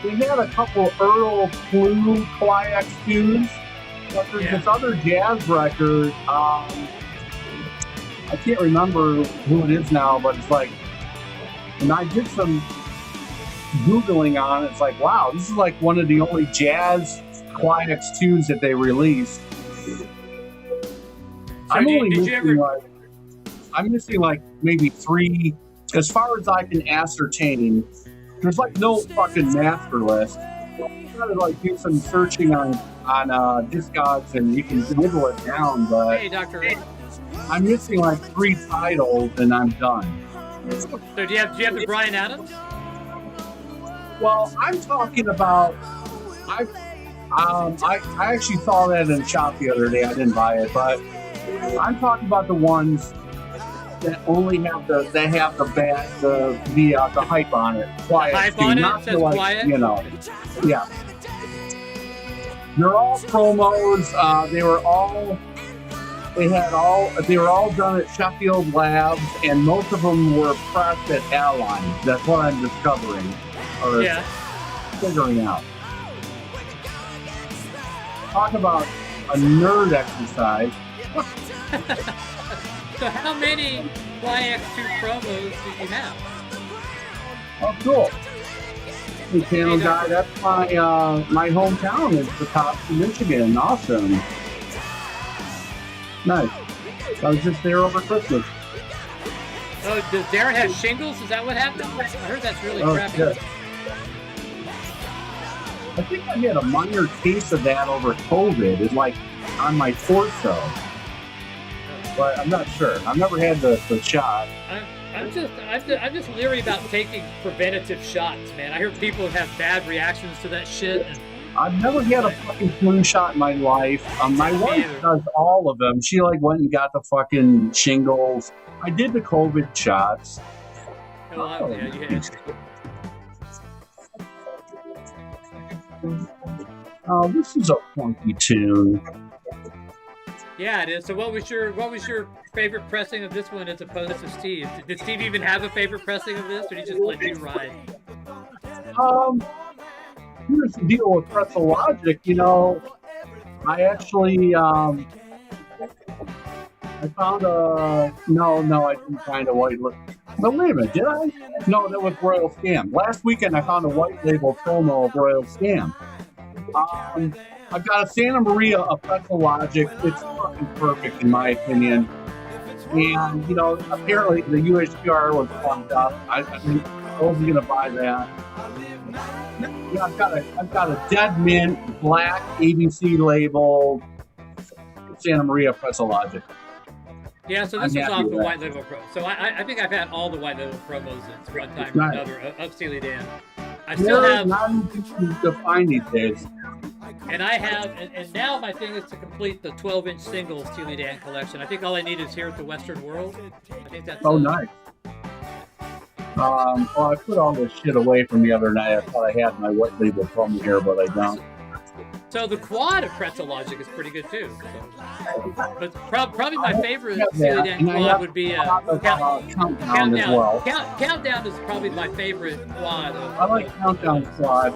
D: We had a couple Earl Clue 𝐿X2s, but there's this other jazz record. I can't remember who it is now, but it's like, and I did some Googling on it. It's like, wow, this is like one of the only jazz 𝐿X2s that they released.
B: So
D: I'm missing like maybe 3, as far as I can ascertain. There's like no fucking master list. I'm trying to like do some searching on Discogs, and you can whittle it down, but
B: Hey, Dr. A.
D: I'm missing like 3 titles and I'm done.
B: So do you have the Bryan Adams?
D: Well, I'm talking about I actually saw that in the shop the other day. I didn't buy it, but I'm talking about the ones that only have the hype on it. Quiet,
B: hype on it?
D: not
B: It says
D: like,
B: quiet?
D: you know. Yeah. They're all promos. They were all done at Sheffield Labs, and most of them were pressed at Airlines. That's what I'm discovering, or figuring out. Talk about a nerd exercise.
B: So how many YX2 promos did you have?
D: Oh, cool. Hey, Channel Guy, that's my hometown is the top in Michigan. Awesome. Nice. I was just there over Christmas.
B: Oh, does Darren have shingles? Is that what happened? I heard that's really crappy.
D: Shit. I think I had a minor case of that over COVID. It's like on my torso. But I'm not sure. I've never had the shot.
B: I'm just leery about taking preventative shots, man. I hear people have bad reactions to that shit.
D: I've never had a fucking flu shot in my life. My wife does all of them. She like went and got the fucking shingles. I did the COVID shots.
B: Oh, yeah, you had.
D: Oh, this is a funky tune.
B: Yeah, it is. So what was your favorite pressing of this one as opposed to Steve? Did Steve even have a favorite pressing of this, or did he just let you ride?
D: Here's the deal with Pretzel Logic. You know, I actually I found a no, I didn't find a white label. No, wait a minute, did I? No, that was Royal Scam. Last weekend I found a white label promo of Royal Scam. I've got a Santa Maria of Pretzel Logic. It's fucking perfect in my opinion. And you know, apparently the UHPR was pumped up. I think I wasn't gonna buy that. Yeah, I've got a Dead Mint black ABC label Santa Maria Pretzel Logic.
B: Yeah, so this was off the white label pro. So I think I've had all the white label promos at one time or another of Steely Dan. I still have
D: not easy to find these days.
B: And I have, and now my thing is to complete the 12-inch single Steely Dan collection. I think all I need is Here at the Western World. I think that's
D: nice. Well, I put all this shit away from the other night. I thought I had my white label promo here, but I don't.
B: So the quad of Pretzel Logic is pretty good too. So. But probably my favorite Steely Dan quad would be Countdown
D: as well.
B: Countdown is probably my favorite quad.
D: I like Countdown quad.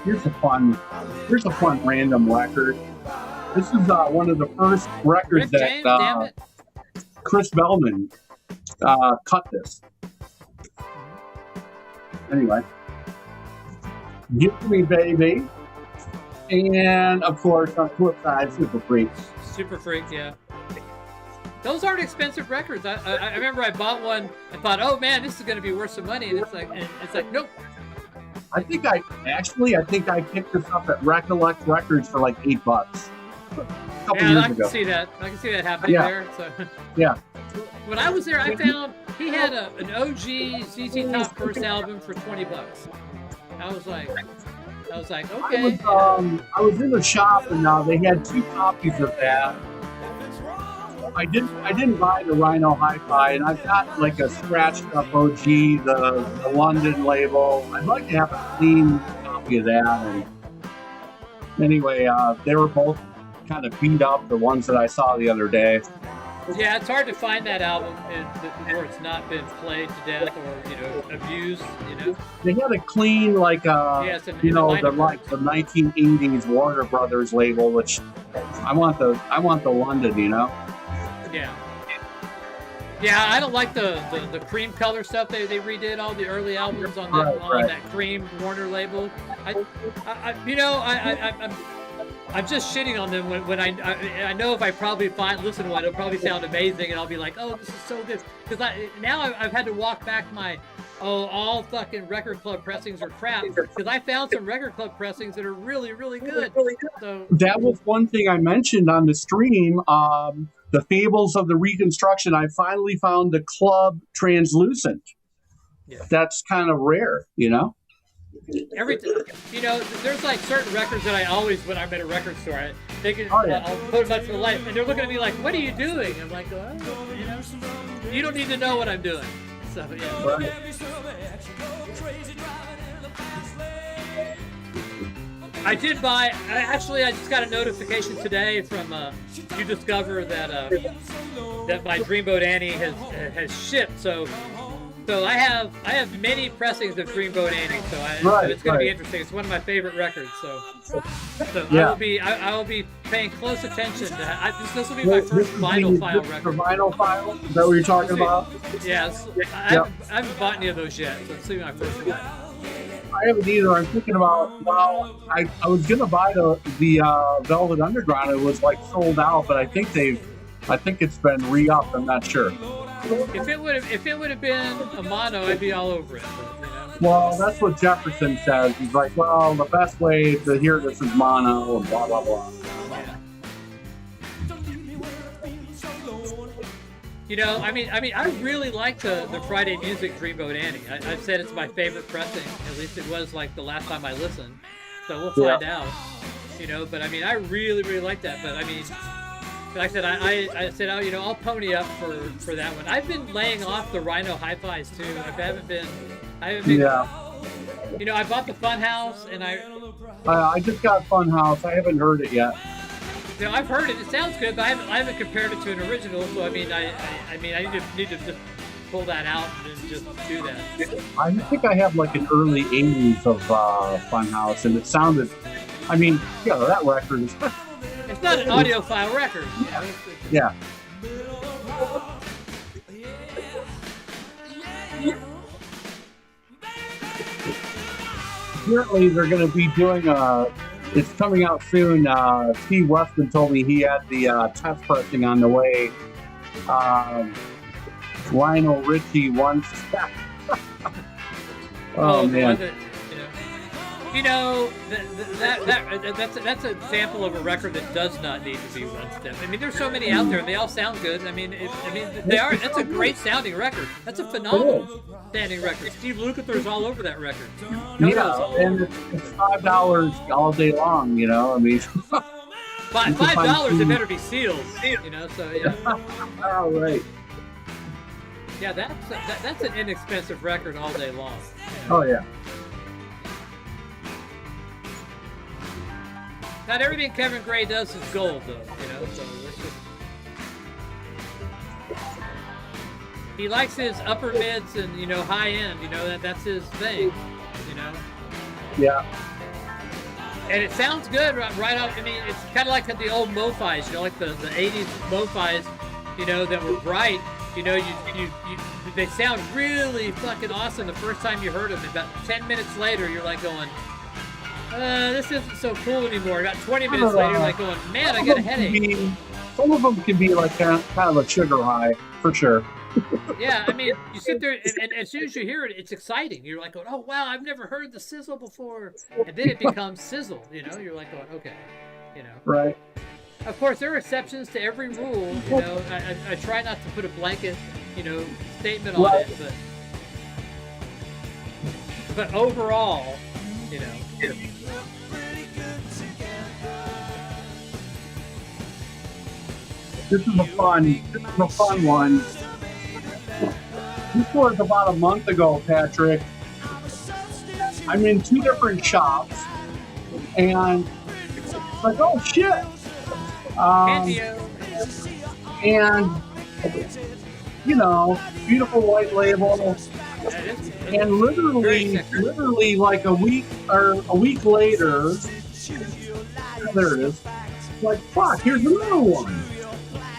D: Here's a fun random record. This is one of the first records that Chris Bellman cut this. Anyway. Give to Me Baby, and of course on the flip side, Super Freak.
B: Super Freak, yeah. Those aren't expensive records. I remember I bought one and thought, oh man, this is going to be worth some money, and it's like nope.
D: I think I picked this up at Recollect Records for like $8 a couple years ago.
B: I can see that happening there. So
D: yeah.
B: When I was there, I found he had an OG ZZ Top first album for $20. I was like, okay.
D: I was in the shop and they had 2 copies of that. I didn't buy the Rhino Hi-Fi, and I've got like a scratched up OG, the London label. I'd like to have a clean copy of that. And anyway, they were both kind of beat up, the ones that I saw the other day.
B: Yeah, it's hard to find that album where it's not been played to death or abused.
D: They had a clean the 1980s Warner Brothers label, which I want the London.
B: Yeah. Yeah, I don't like the cream color stuff. They redid all the early albums on that cream Warner label. I'm just shitting on them when I know if I probably listen to one, it'll probably sound amazing, and I'll be like, oh, this is so good. Because I've had to walk back all fucking record club pressings are crap. Because I found some record club pressings that are really, really good. So
D: that was one thing I mentioned on the stream. The Fables of the Reconstruction. I finally found the club translucent.
B: Yeah.
D: That's kind of rare,
B: there's like certain records that I always, when I'm at a record store, I'll put them up to the light, and they're looking at me like, "What are you doing?" I'm like, you don't need to know what I'm doing. So yeah.
D: Right.
B: I did buy. Actually, I just got a notification today from you discover that that my Dreamboat Annie has shipped. So I have many pressings of Dreamboat Annie. So it's going to be interesting. It's one of my favorite records. So
D: Yeah.
B: I will be paying close attention to. This will be my first vinyl file record.
D: The vinyl file? Is that what you're talking about?
B: Yes. I haven't bought any of those yet. So this will be my first one.
D: I haven't either. I'm thinking about, well, I was gonna buy the Velvet Underground. It was like sold out, but I think it's been re-upped. I'm not sure.
B: If it would have been a mono, I'd be all over it. But,
D: Well, that's what Jefferson says. He's like, well, the best way to hear this is mono, and blah blah blah.
B: I really like the Friday Music Dreamboat Annie. I've said it's my favorite pressing. At least it was like the last time I listened. So we'll find out. But I really, really like that. But like I said, I said, I'll pony up for that one. I've been laying off the Rhino hi-fis too. I haven't been.
D: Yeah.
B: I bought the Funhouse and
D: I just got Funhouse. I haven't heard it yet.
B: I've heard it. It sounds good, but I haven't compared it to an original. So I need to just pull that out and just do that.
D: I think I have like an early '80s of Funhouse, and it sounded. That record is.
B: It's not an audiophile record.
D: Yeah. Apparently, they're going to be doing it's coming out soon. Steve Westman told me he had the test pressing on the way. Lionel Richie once. Oh man. That's an example of a record that does not need to be one step. There's so many out there, and they all sound good. They are. That's a great sounding record. That's a phenomenal sounding record. Steve Lukather's all over that record. And it's $5 all day long.
B: $5, it better be sealed. So yeah.
D: All right.
B: Yeah, that's an inexpensive record all day long.
D: Oh yeah.
B: Not everything Kevin Gray does is gold, though. So it's just... He likes his upper mids and high end. That's his thing.
D: Yeah.
B: And it sounds good right out. It's kind of like the old MoFis. Like the '80s MoFis. That were bright. They sound really fucking awesome the first time you heard them. About 10 minutes later, you're like going. This isn't so cool anymore. About 20 minutes later, you're like going, man, I got a headache.
D: Some of them can be like kind of a sugar high, for sure.
B: Yeah, you sit there, and as soon as you hear it, it's exciting. You're like going, oh, wow, I've never heard the sizzle before. And then it becomes sizzle, You're like going, okay,
D: Right.
B: Of course, there are exceptions to every rule, I try not to put a blanket, statement on it, but overall,
D: This is a fun one. This was about a month ago, Patrick. I'm in two different shops, and it's like, oh shit. And beautiful white label. And literally like a week later, there it is. Like, fuck, here's another one.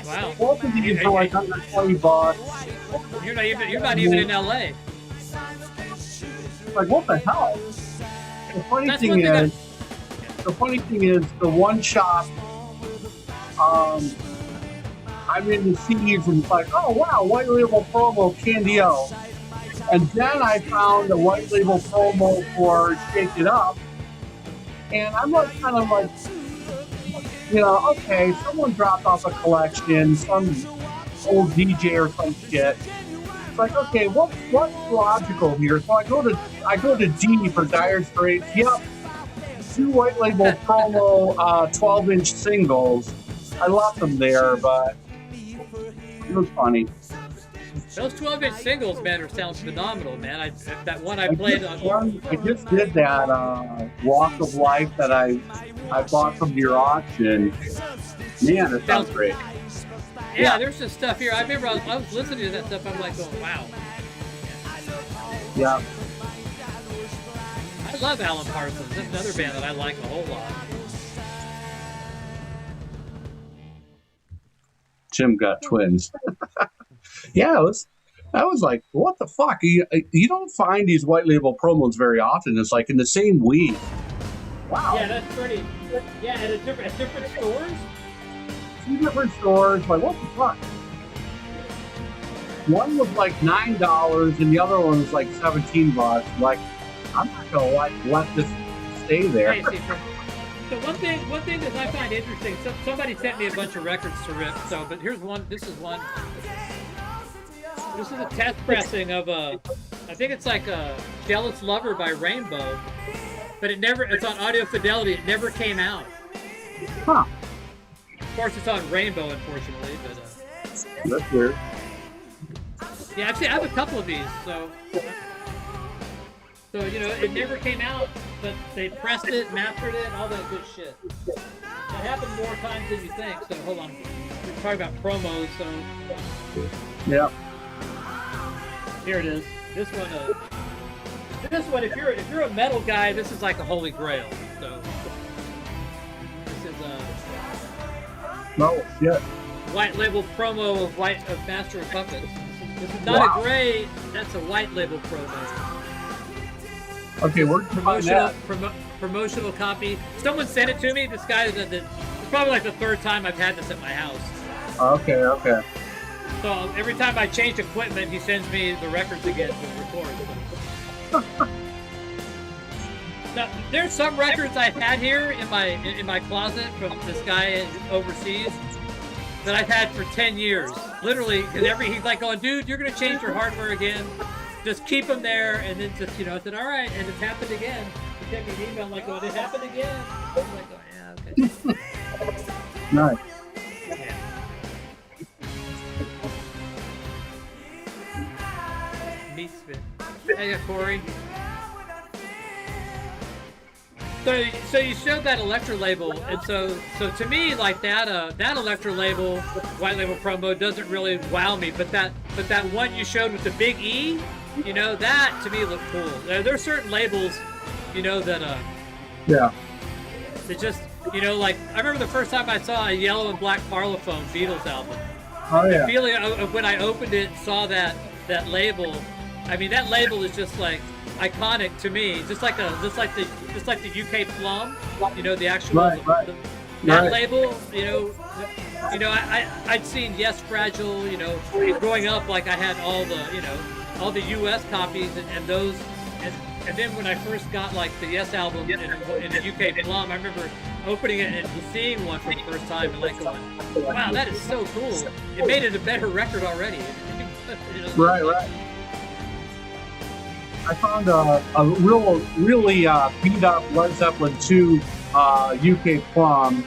B: Wow.
D: Both of these are like under $20.
B: You're not even in LA.
D: Like, what the hell? The funny thing is, the one shop, I'm in the CDs and it's like, oh wow, white label promo Candio. And then I found a white label promo for Shake It Up. And I'm like, kind of like, okay, someone dropped off a collection, some old DJ or some shit. It's like, okay, what's logical here? So I go to D for Dire Straits. Yep, 2 white label promo 12-inch singles. I left them there, but it was funny.
B: Those 12-inch singles, man, sounds phenomenal, man. That one I played on.
D: I just did that Walk of Life that I bought from your auction. Man, it sounds great.
B: Yeah, there's some stuff here. I remember I was listening to that stuff. I'm like, going, wow.
D: Yeah.
B: I love Alan Parsons. That's another band that I like a whole lot.
D: Jim got twins. Yeah, I was like, what the fuck? You don't find these white label promos very often. It's like in the same week. Wow.
B: Yeah, that's pretty. Yeah, at different stores.
D: 2 different stores. Like, what the fuck? One was like $9 and the other one was like $17. Like, I'm not gonna let this stay there.
B: Hey, so one thing that I find interesting. Somebody sent me a bunch of records to rip. So, but here's one. This is one. This is a test pressing of a. I think it's like a Jealous Lover by Rainbow, but it's on Audio Fidelity. It never came out.
D: Huh.
B: Of course, it's on Rainbow, unfortunately, but.
D: That's weird.
B: Yeah, actually, I have a couple of these, so you know, it never came out, but they pressed it, mastered it, all that good shit. That happened more times than you think. So hold on, we're talking about promos. So
D: yeah,
B: here it is. This one, if you're a metal guy, this is like a holy grail. So this is
D: no shit.
B: White label promo of Master of Puppets. This is not a gray. That's a white label promo.
D: Okay, we're
B: promotional copy. Someone sent it to me. This guy it's probably like the third time I've had this at my house.
D: Okay.
B: So every time I change equipment, he sends me the records again to record. Now, there's some records I've had here in my closet from this guy overseas that I've had for 10 years. Literally, because he's like going, dude, you're gonna change your hardware again. Just keep them there, and then just, you know, I said, all right, and it's happened again. He sent me an email like, oh, it happened again. I'm like, oh, yeah, okay.
D: Nice.
B: Yeah. Meat spit. Hey, Corey. So you showed that Electra label, and so to me, like that Electra label, white label promo doesn't really wow me, but that one you showed with the big E, you know, that to me looked cool. There are certain labels, you know, that
D: yeah,
B: that just, you know, like I remember the first time I saw a Yellow and Black Parlophone Beatles album.
D: Oh yeah.
B: The feeling of when I opened it and saw that label, I mean, that label is just like iconic to me, just like the UK Plum, you know, the actual that label, you know, I'd seen Yes Fragile, you know, growing up, like I had all the US copies and those, and then when I first got like the Yes album in the UK Plum, I remember opening it and seeing one for the first time and like going, wow, that is so cool. It made it a better record already. You know,
D: right. I found a really beat up Led Zeppelin 2 UK Plum,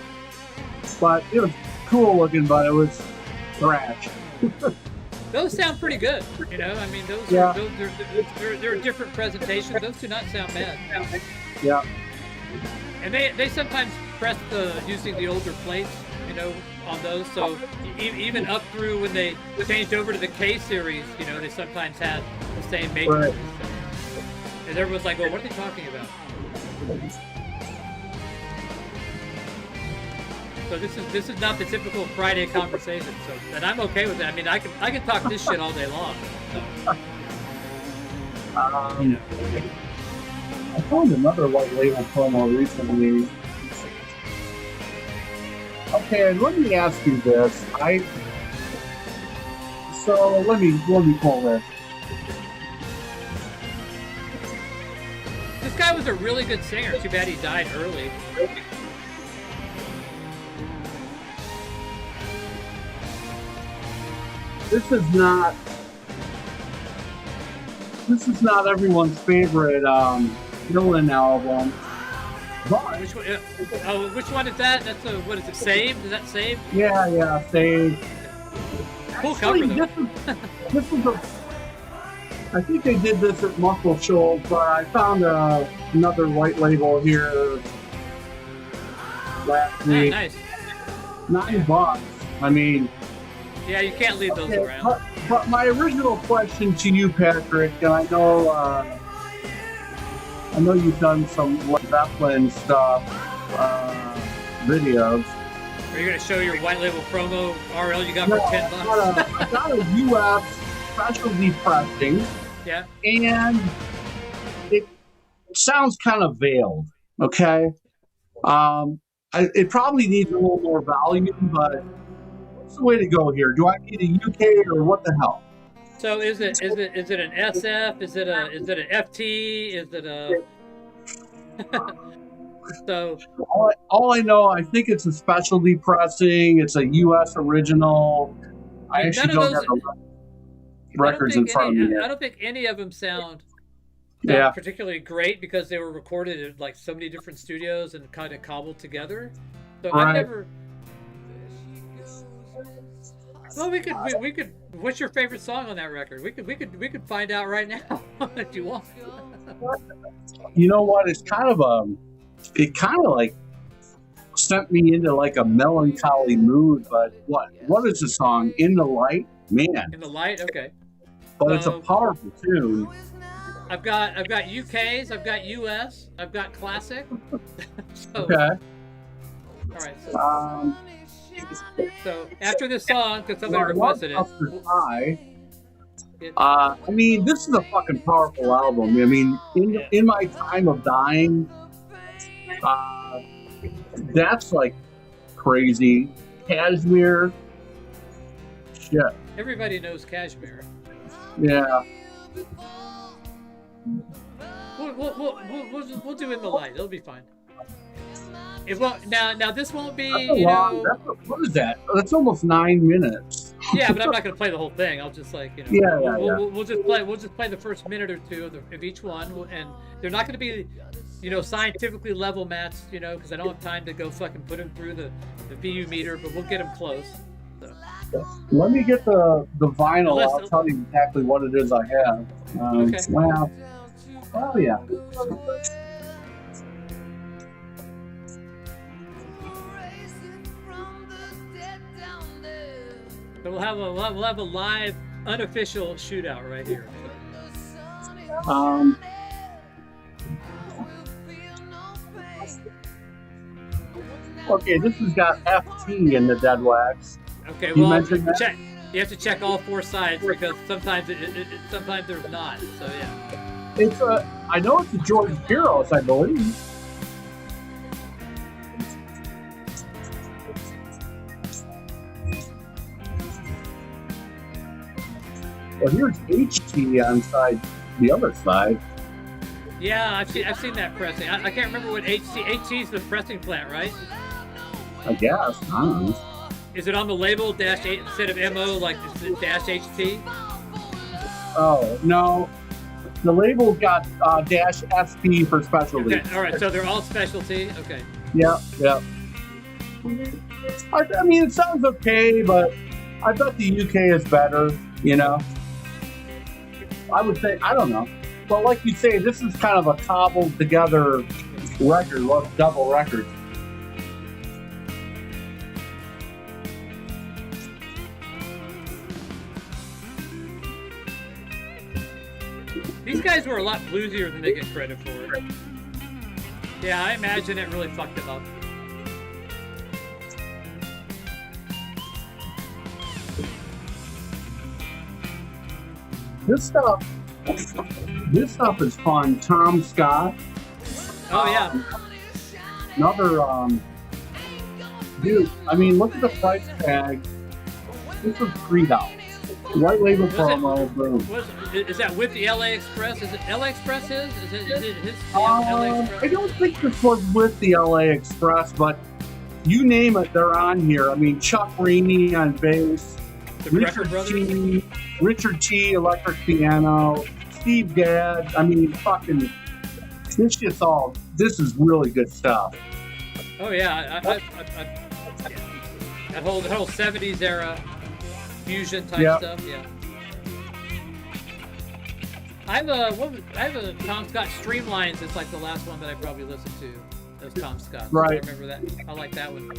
D: but it was cool looking, but it was trash.
B: Those sound pretty good, you know. I mean, they're a different presentation. Those do not sound bad.
D: Yeah.
B: And they sometimes press using the older plates, you know, on those. So even up through when they changed over to the K series, you know, they sometimes had the same matrix.
D: Right.
B: And everyone's like, well, what are they talking about? So this is not the typical Friday conversation. So, and I'm okay with that. I mean, I can talk this shit all day long. So, you know.
D: I found another white label promo recently. Okay, let me ask you this. So let me pull this.
B: This guy was a really good singer. Too bad he died early.
D: This is not everyone's favorite Dylan album. But
B: Which one is that? That's what is it? Saved? Is that Saved?
D: Yeah, Saved.
B: cool
D: Actually,
B: cover though.
D: this is a. I think they did this at Muscle Shoals, but I found another white label here last
B: Ah,
D: week.
B: nice.
D: $9. I mean,
B: Yeah, you can't leave those
D: okay,
B: around.
D: but my original question to you, Patrick, and I know you've done some Zeppelin stuff, videos.
B: Are you going to show your white label promo RL you got
D: No,
B: for $10?
D: I got a US specialty pressing,
B: Yeah.
D: and it sounds kind of veiled. Okay, it probably needs a little more volume, but what's the way to go here? Do I need a UK or what the hell?
B: So is it an SF? Is it an FT? Is it a so
D: All I know, I think it's a specialty pressing. It's a US original. I
B: none
D: actually
B: of
D: don't
B: those-
D: have the records in front of me.
B: I don't think any of them sound
D: Yeah.
B: particularly great because they were recorded in like so many different studios and kind of cobbled together. So
D: Right.
B: I've never. Well, we could. What's your favorite song on that record? We could find out right now if you want.
D: You know what? It's kind of it kind of like sent me into like a melancholy mood. But what is the song? In the Light, man.
B: In the Light, okay.
D: But it's a powerful tune.
B: I've got UKs, I've got US, I've got classic. So,
D: Okay.
B: all right. So after this song, because somebody requested it.
D: I mean, this is a fucking powerful album. I mean, in my time of dying, that's like crazy. Cashmere, shit.
B: Everybody knows Cashmere.
D: Yeah.
B: We'll do In the Light. It'll be fine. It won't now. This won't be
D: What is that? That's almost 9 minutes.
B: Yeah, but I'm not going to play the whole thing. I'll just like we'll just play the first minute or two of each one, and they're not going to be scientifically level matched, because I don't have time to go fucking put them through the VU meter, but we'll get them close. So.
D: Let me get the vinyl. I'll tell you exactly what it is I have.
B: Okay.
D: Well, yeah.
B: So we'll have a live, unofficial shootout right here.
D: Okay, this has got FT in the dead wax.
B: Okay,
D: You
B: well,
D: mentioned that?
B: check. You have to check all four sides because sometimes sometimes there's not. So yeah.
D: I know it's a George Piros, I believe. Well, here's HT on the other side.
B: Yeah, I've seen that pressing. I can't remember what HT is the pressing plant, right?
D: I guess. I don't know.
B: Is it on the label -8 instead of MO, like is it -HT?
D: Oh, no. The label's got -SP for specialty.
B: Okay, all right, so they're all specialty. Okay.
D: Yep. I mean, it sounds okay, but I bet the UK is better, I would say, I don't know. But like you say, this is kind of a cobbled together record, double record.
B: These guys were a lot bluesier than they get credit for. Yeah, I imagine it really fucked them up.
D: This stuff is fun. Tom Scott.
B: Oh yeah.
D: Another dude. I mean, look at the price tag. This was $3. White label promo. Boom.
B: Is that with the LA Express? Is it LA Express his? Is it his LA Express?
D: I don't think this was with the LA Express, but you name it, they're on here. I mean, Chuck Rainey on bass, Richard T, electric piano, Steve Gadd. I mean, fucking, this is really good stuff.
B: Oh yeah, that whole 70s era. fusion type
D: Yeah.
B: stuff. Yeah. I have a Tom Scott Streamlines. It's like the last one that I probably listened to. That was Tom Scott.
D: Right.
B: I remember that. I like that one.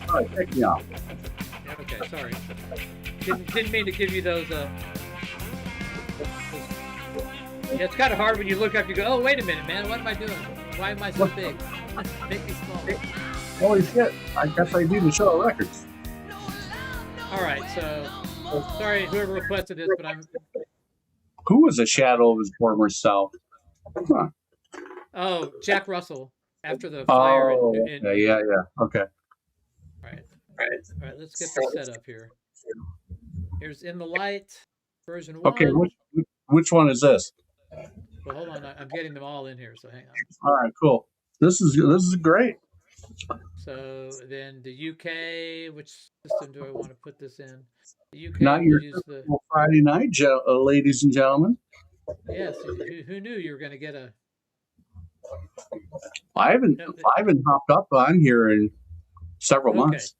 D: All right, take me out.
B: Yeah, okay, sorry. Didn't mean to give you those. Yeah, it's kind of hard when you look up. You go, oh, wait a minute, man. What am I doing? Why am I so big? Make me small.
D: Holy shit! I guess I need to show the records.
B: All right, so sorry whoever requested this, but I'm.
D: Who was a shadow of his former self? Huh.
B: Oh, Jack Russell after the fire.
D: Oh, yeah. Okay.
B: All right. Let's get this set up here. Here's In the Light, version 1.
D: Okay, which one is this?
B: Well, hold on. I'm getting them all in here, so hang on.
D: All right, cool. This is great.
B: So then the UK, which system do I want to put this in? The UK.
D: Not your
B: use the.
D: typical Friday night, ladies and gentlemen.
B: Yes. Who knew you were going to get a?
D: I haven't hopped up on here in several months.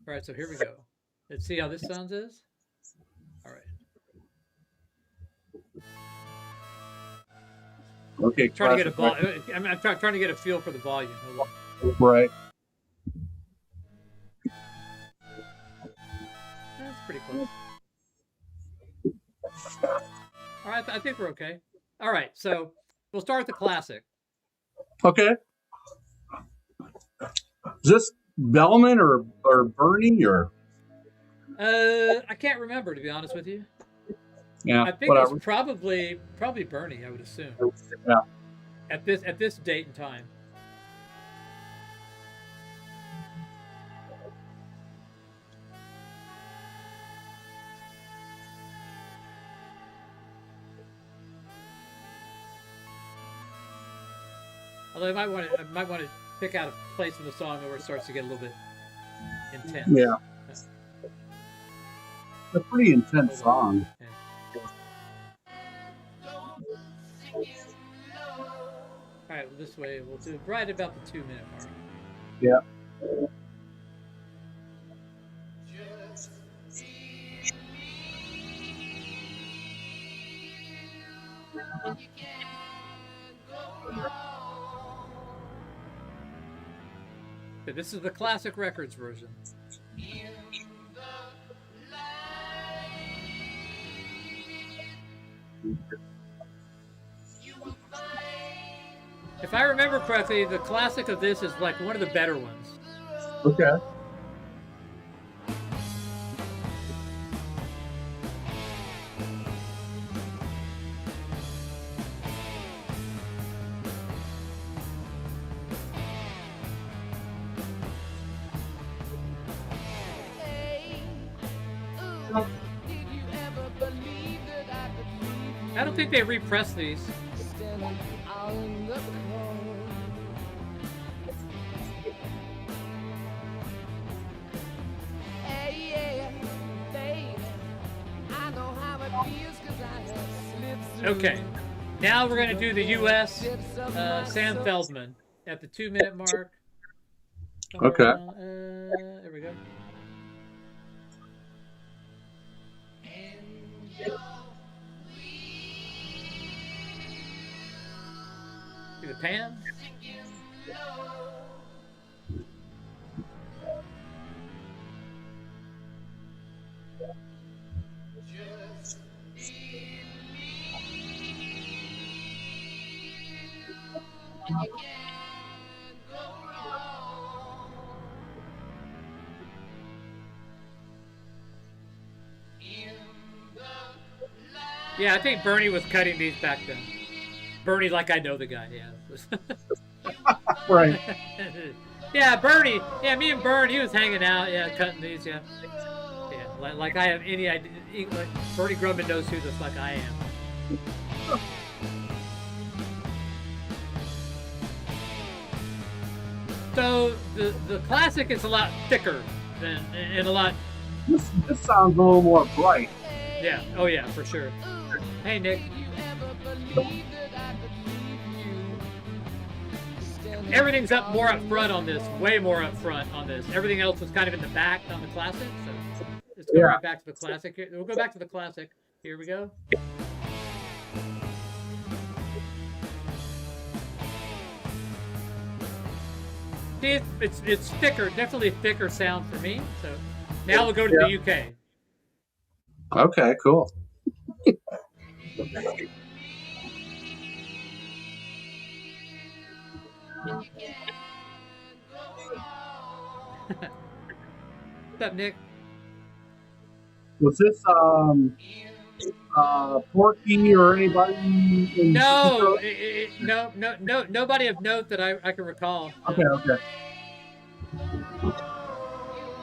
B: All right, so here we go. Let's see how this sounds is. All right.
D: Okay.
B: Trying to get I'm trying to get a feel for the volume. Hold on.
D: Right.
B: That's pretty close. All right, I think we're okay. All right, so we'll start with the classic.
D: Okay. Is this Bellman or Bernie or?
B: I can't remember, to be honest with you.
D: Yeah.
B: I think it's probably Bernie, I would assume.
D: Yeah.
B: At this date and time. Although I might want to pick out a place in the song where it starts to get a little bit intense.
D: Yeah. It's a pretty intense song.
B: Yeah. All right, well, this way we'll do right about the 2-minute mark.
D: Yeah.
B: Okay, this is the classic records version. If I remember correctly, the classic of this is like one of the better ones.
D: Okay.
B: I don't think they repressed these. Okay, now we're going to do the U.S. Sam Feldman at the 2-minute mark.
D: Okay.
B: There we go. See the pan? Yeah, I think Bernie was cutting these back then. Bernie, like I know the guy, yeah.
D: Right.
B: Yeah, Bernie. Yeah, me and Bern, he was hanging out, yeah, cutting these, yeah. Yeah, like I have any idea. Like Bernie Grumman knows who the fuck I am. So the classic is a lot thicker than and a lot.
D: This sounds a little more bright.
B: Yeah. Oh yeah, for sure. Hey Nick. everything's more up front on this, way more up front on this. Everything else was kind of in the back on the classic. So let's go right back to the classic here. We'll go back to the classic. Here we go. See, it's thicker, definitely a thicker sound for me. So now we'll go to the UK.
D: Okay, cool.
B: What's up, Nick?
D: Was this Porky or anybody?
B: No, no, nobody of note that I can recall.
D: Okay, okay.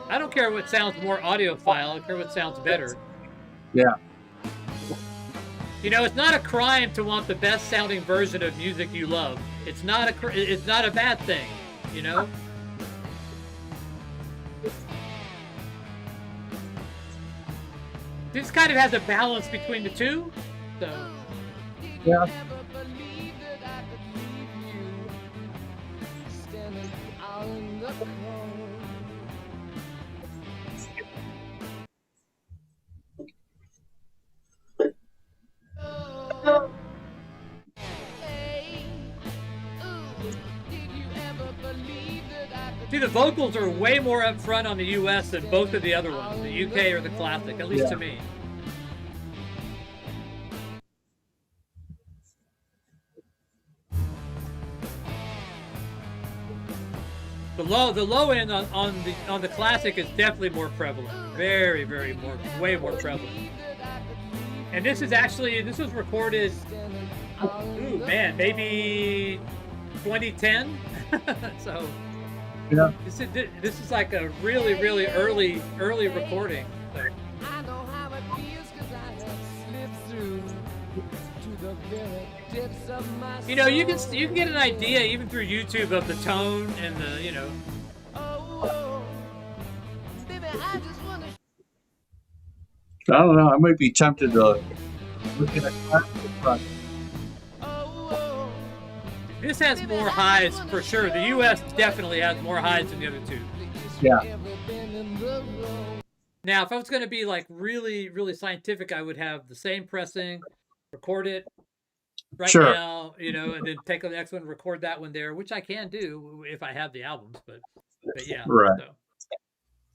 B: I don't care what sounds more audiophile. I care what sounds better.
D: Yeah.
B: You know, it's not a crime to want the best sounding version of music you love. It's not a bad thing, you know? This kind of has a balance between the two, so.
D: Yeah.
B: See, the vocals are way more up front on the US than both of the other ones, the UK or the classic, at least to me. The low end on the classic is definitely more prevalent, way more prevalent. And this was recorded, ooh man, maybe 2010. So
D: yeah,
B: this is like a really early recording. So.
C: I know how it feels 'cause I have slipped through to the very depths of my soul.
B: You know, you can get an idea even through YouTube of the tone and the, you know.
C: Oh, baby, I just wanna
D: I don't know. I might be tempted to look at a classic front.
B: This has more highs for sure. The US definitely has more highs than the other two.
D: Yeah.
B: Now, if I was going to be like really scientific, I would have the same pressing, record it right now, you know, and then take the next one, record that one there, which I can do if I have the albums. But yeah,
D: right.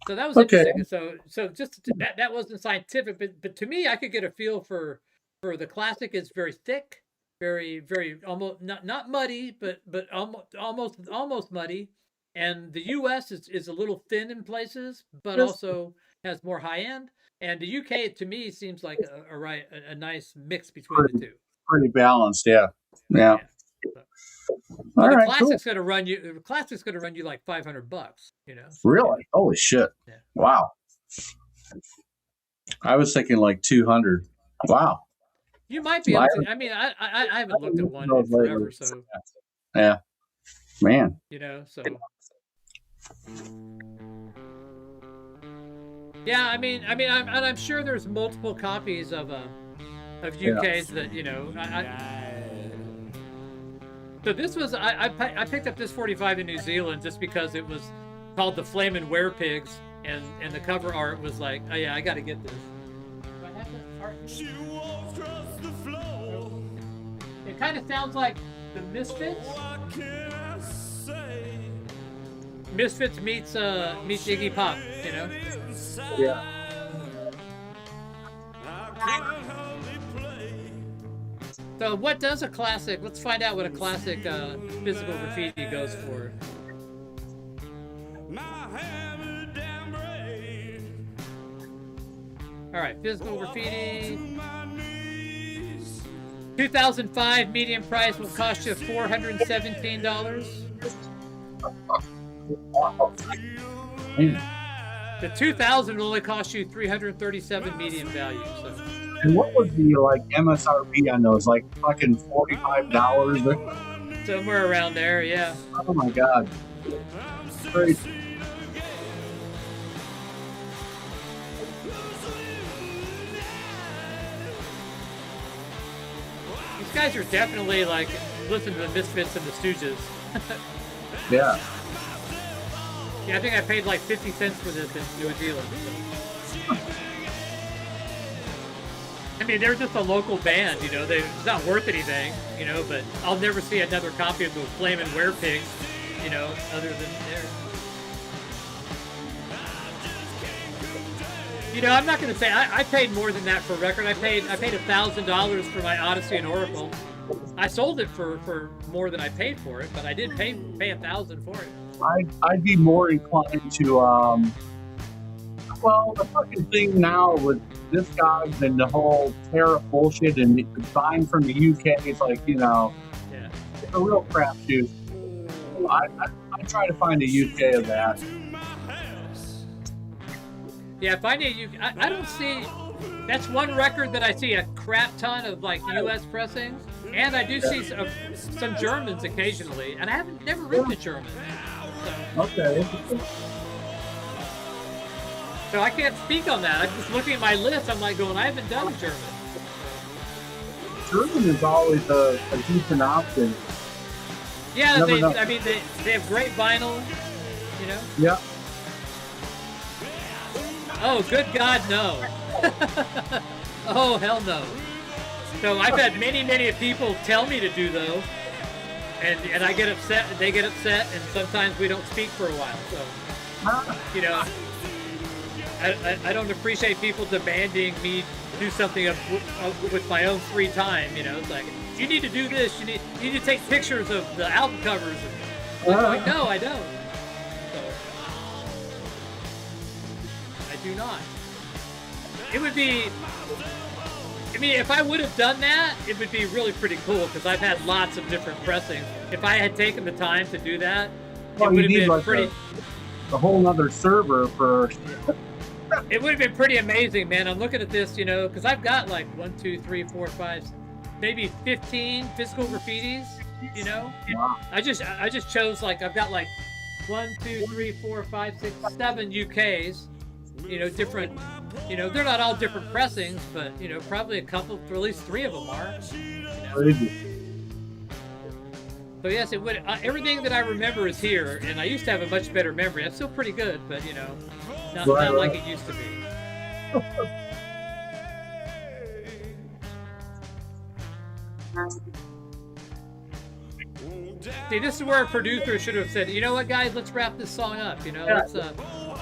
B: So that was interesting. So just that wasn't scientific, but to me, I could get a feel for the classic. It's very thick. Very almost not muddy, but almost muddy, and the U.S. is a little thin in places, but also has more high end. And the UK to me seems like a nice mix between the two.
D: Pretty balanced, yeah. So
B: All right, classic's gonna run you. Classic's gonna run you like $500, you know. So,
D: really? Holy shit! Yeah. Wow. I was thinking like 200. Wow.
B: You might be able to. I mean, I haven't looked at one in forever, so.
D: Yeah, man.
B: You know, so. Yeah, I mean, I'm sure there's multiple copies of UKs that you know. So this was I picked up this 45 in New Zealand just because it was called the Flamin' Werepigs, and the cover art was like, oh yeah, I got to get this. Do I have this art? It kind of sounds like the Misfits. Misfits meets Iggy Pop, you know?
D: Yeah.
B: So what does a classic? Let's find out what a classic Physical Graffiti goes for. All right, Physical Graffiti. 2005 medium price will cost you $417. The 2000 will only cost you $337 medium value. So.
D: And what was the like MSRP on those? Like fucking $45?
B: Somewhere around there, yeah.
D: Oh my god. Crazy.
B: These guys are definitely like listen to the Misfits and the Stooges.
D: Yeah.
B: Yeah, I think I paid like 50 cents for this in New Zealand. So. I mean, they're just a local band, you know. It's not worth anything, you know. But I'll never see another copy of the Flamin' Werepigs, you know, other than theirs. You know, I'm not going to say I paid more than that for a record. I paid $1,000 for my Odyssey and Oracle. I sold it for more than I paid for it, but I did pay $1,000 for it.
D: I'd be more inclined to well, the fucking thing now with this guy and the whole tariff bullshit and buying from the UK, it's like, you know,
B: yeah,
D: it's a real crapshoot. I try to find a UK of that.
B: Yeah, if I need I don't see. That's one record that I see a crap ton of like U.S. pressings, and I do see some Germans occasionally, and I haven't never written a German. So.
D: Okay.
B: So I can't speak on that. I'm just looking at my list. I'm like going, I haven't done German.
D: German is always a decent option.
B: Yeah, I mean, they have great vinyl, you know?
D: Yeah.
B: Oh, good God, no. Oh, hell no. So I've had many people tell me to do those, and I get upset, and they get upset, and sometimes we don't speak for a while. So, you know, I don't appreciate people demanding me do something with my own free time. You know, it's like, you need to do this. You need to take pictures of the album covers. And I'm like, no, I don't. So, I do not. It would be. I mean, if I would have done that, it would be really pretty cool because I've had lots of different pressings. If I had taken the time to do that, it would have been like pretty.
D: A whole nother server for.
B: It would have been pretty amazing, man. I'm looking at this, you know, because I've got like 1, 2, 3, 4, 5, maybe 15 physical graffitis, you know.
D: Wow.
B: I just chose like I've got like 1, 2, 3, 4, 5, 6, 7 UKs, you know, different. You know, they're not all different pressings, but you know, probably a couple, or at least 3 of them are. You know?
D: Crazy.
B: So yes, it would. Everything that I remember is here, and I used to have a much better memory. I'm still pretty good, but you know, not like it used to be. See, this is where a producer should have said, you know what, guys, let's wrap this song up. You know, let's,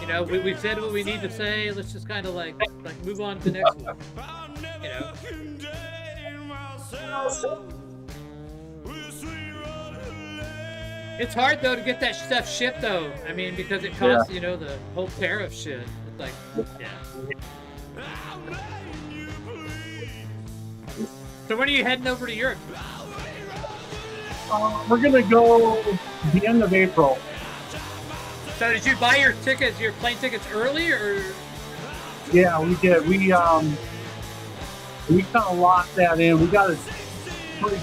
B: you know, we've said what we need to say. Let's just kind of like move on to the next one. You know. It's hard though to get that stuff shipped though. I mean, because it costs, you know, the whole tariff shit. It's like, yeah. So when are you heading over to Europe?
D: We're gonna go the end of April.
B: So did you buy your tickets, your plane tickets early, or?
D: Yeah, we did. We kind of locked that in. We got a pretty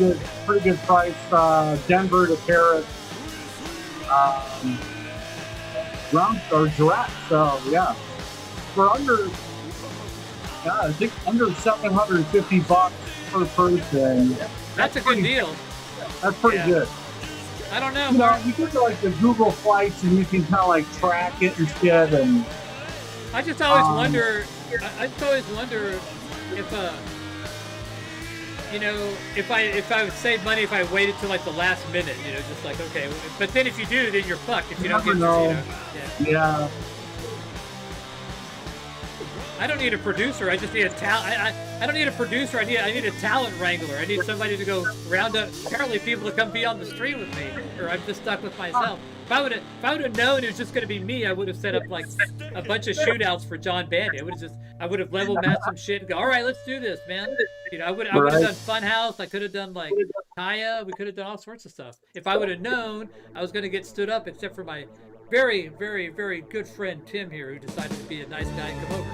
D: good price. Denver to Paris. Round or direct, so yeah, for under, I think under $750 per person.
B: That's a good deal.
D: That's pretty good.
B: I don't know.
D: You know, you get to like the Google flights and you can kind of like track it and shit. And
B: I just always wonder. I just always wonder if you know, if I would save money if I waited till like the last minute, you know, just like, okay, but then if you do, then you're fucked if you don't get
D: know.
B: You know,
D: yeah.
B: I don't need a producer. I just need a talent. I don't need a producer. I need a talent wrangler. I need somebody to go round up. Apparently, people to come be on the street with me, or I'm just stuck with myself. If I would have known it was just going to be me, I would have set up like a bunch of shootouts for John Bandy. I would have level matched some shit and go, all right, let's do this, man. You know, I would have done Funhouse. I could have done like Kaya. We could have done all sorts of stuff. If I would have known I was going to get stood up, except for my very, very, very good friend Tim here, who decided to be a nice guy and come over.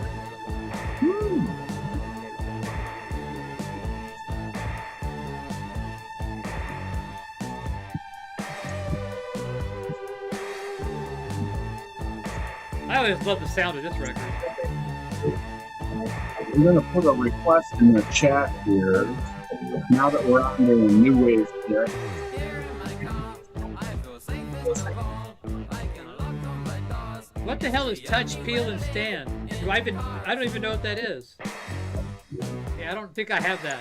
B: I always love the sound of this record.
D: I'm going to put a request in the chat here. Now that we're on the new wave here.
B: What the hell is touch, peel, and stand? I don't even know what that is. Yeah, I don't think I have that.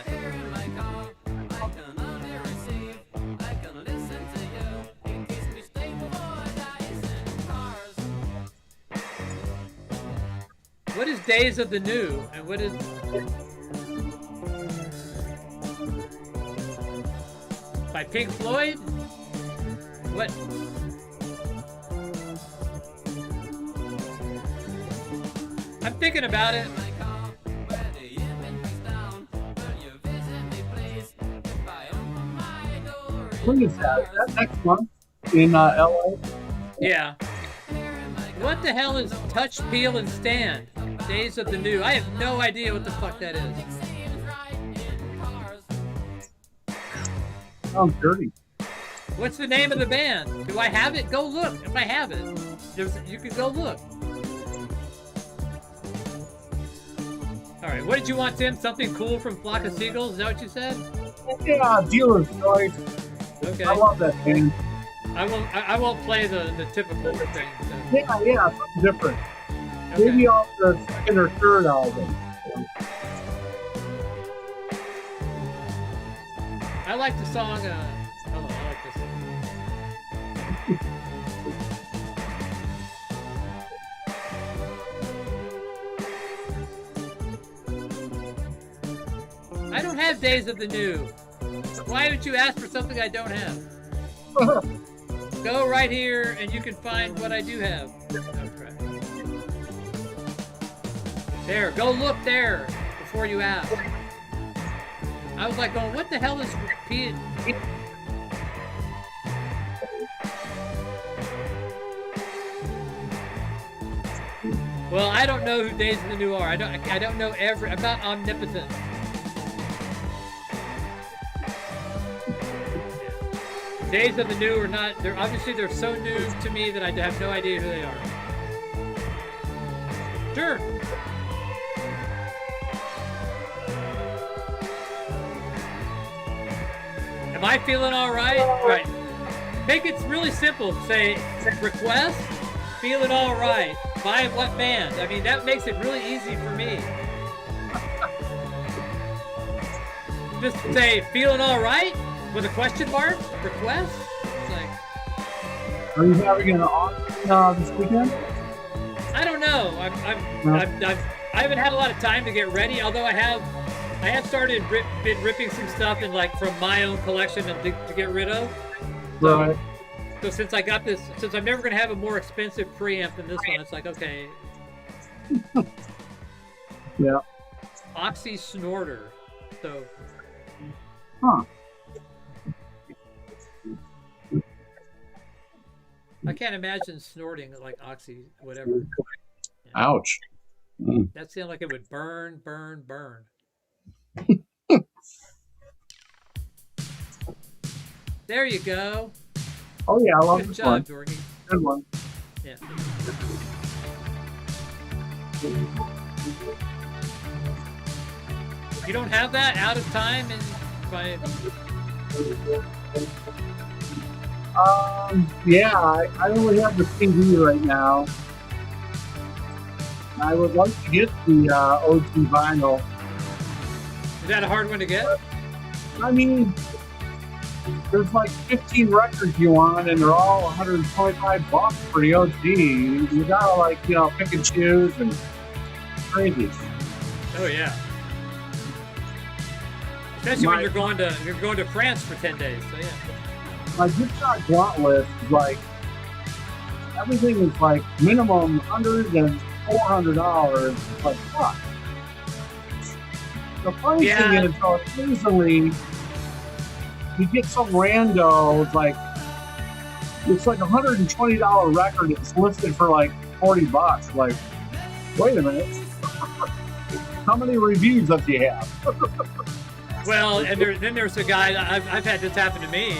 B: What is Days of the New? And what is... by Pink Floyd? What? I'm thinking about it.
D: When is that? Is that next month in LA?
B: Yeah. What the hell is touch, peel, and stand? Days of the New. I have no idea what the fuck that is.
D: Sounds dirty.
B: What's the name of the band? Do I have it? Go look. If I have it, you can go look. All right. What did you want, Tim? Something cool from Flock of Seagulls? Is that what you said?
D: Yeah, Dealer's Choice.
B: Okay.
D: I love that band.
B: I won't play the typical thing. So.
D: Yeah, something different.
B: Okay.
D: Maybe off the second or third album.
B: I like the song. Hold on, I like this song. I don't have Days of the New. Why would you ask for something I don't have? Go right here and you can find what I do have. Oh, crap. There, go look there before you ask. I was like going, what the hell is repeat? Well, I don't know who Days of the New are. I don't know I'm not omnipotent. Days of the New are not, they're so new to me that I have no idea who they are. Sure. Am I feeling all right? Right. Make it really simple. Say, request, feeling all right. By what band? I mean, that makes it really easy for me. Just say, feeling all right? With a question mark? Request? It's like...
D: Are you having an auction this weekend?
B: I don't know. I haven't had a lot of time to get ready, although I have started been ripping some stuff in from my own collection to get rid of. So,
D: right.
B: So since I got this, since I'm never going to have a more expensive preamp than this one, it's like, okay.
D: Yeah.
B: Oxy Snorter. So.
D: Huh.
B: I can't imagine snorting like Oxy, whatever. Yeah.
D: Ouch. Mm.
B: That sounded like it would burn. There you go.
D: Oh yeah, I love
B: Good
D: this
B: job,
D: one.
B: Dorky.
D: Good one.
B: Yeah. You don't have that out of time and by.
D: Yeah, I only have the CD right now. I would like to get the OG vinyl.
B: Is that a hard one to get?
D: I mean, there's like 15 records you want, and they're all $125 for the OG. You gotta pick and choose, and crazy.
B: Oh yeah. Especially when you're going to France for 10 days. So yeah.
D: My guitar gauntlet is everything is minimum $100 and $400. It's like, fuck. The funny thing is, occasionally you get some rando, it's like $120 record. It's listed for $40. Like, wait a minute. How many reviews does he have?
B: Well, and then there's a guy, I've had this happen to me,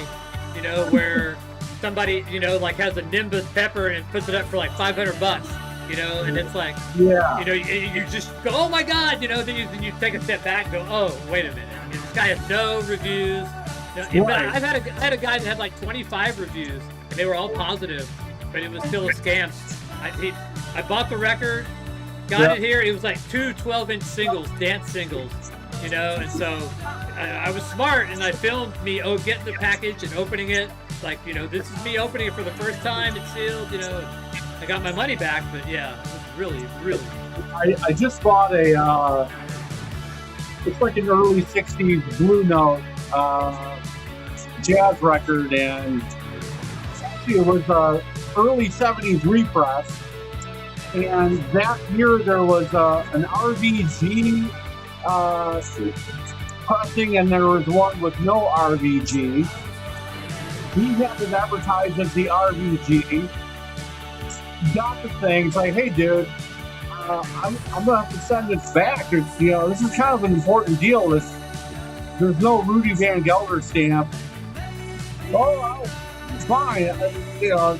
B: where somebody, has a Nimbus Pepper and puts it up for $500, and it's like,
D: yeah,
B: you just go, oh my God, then you take a step back and go, oh, wait a minute, this guy has no reviews. But I had a guy that had 25 reviews, and they were all positive, but it was still a scam. I bought the record, got it here. It was like two 12-inch singles, dance singles, you know. And so I was smart, and I filmed me getting the package and opening it. Like, you know, this is me opening it for the first time. It's sealed, you know. I got my money back, but yeah, it was really, really.
D: I just bought a. It's like an early '60s Blue Note jazz record, and actually it was a early '70s repress. And that year there was an RVG pressing, and there was one with no RVG. He had it advertised as the RVG. Got the thing. It's like, hey, dude, I'm gonna have to send this back. You know, this is kind of an important deal. There's no Rudy Van Gelder stamp. Oh, it's fine. You know,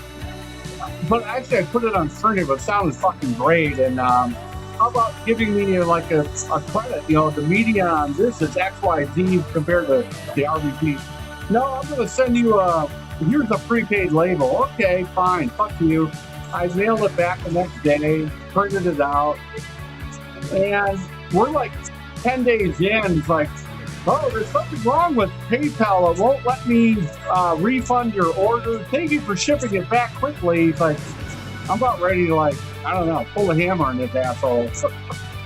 D: but actually, I put it on Cerny, but it sounded fucking great. And how about giving me like a credit? You know, the media on this is XYZ compared to the RVP. No, I'm gonna send you here's a prepaid label. Okay, fine. Fuck you. I mailed it back the next day, printed it out, and we're like 10 days in. It's like, oh, there's something wrong with PayPal. It won't let me refund your order. Thank you for shipping it back quickly. It's like, I'm about ready to, like, I don't know, pull a hammer on this asshole.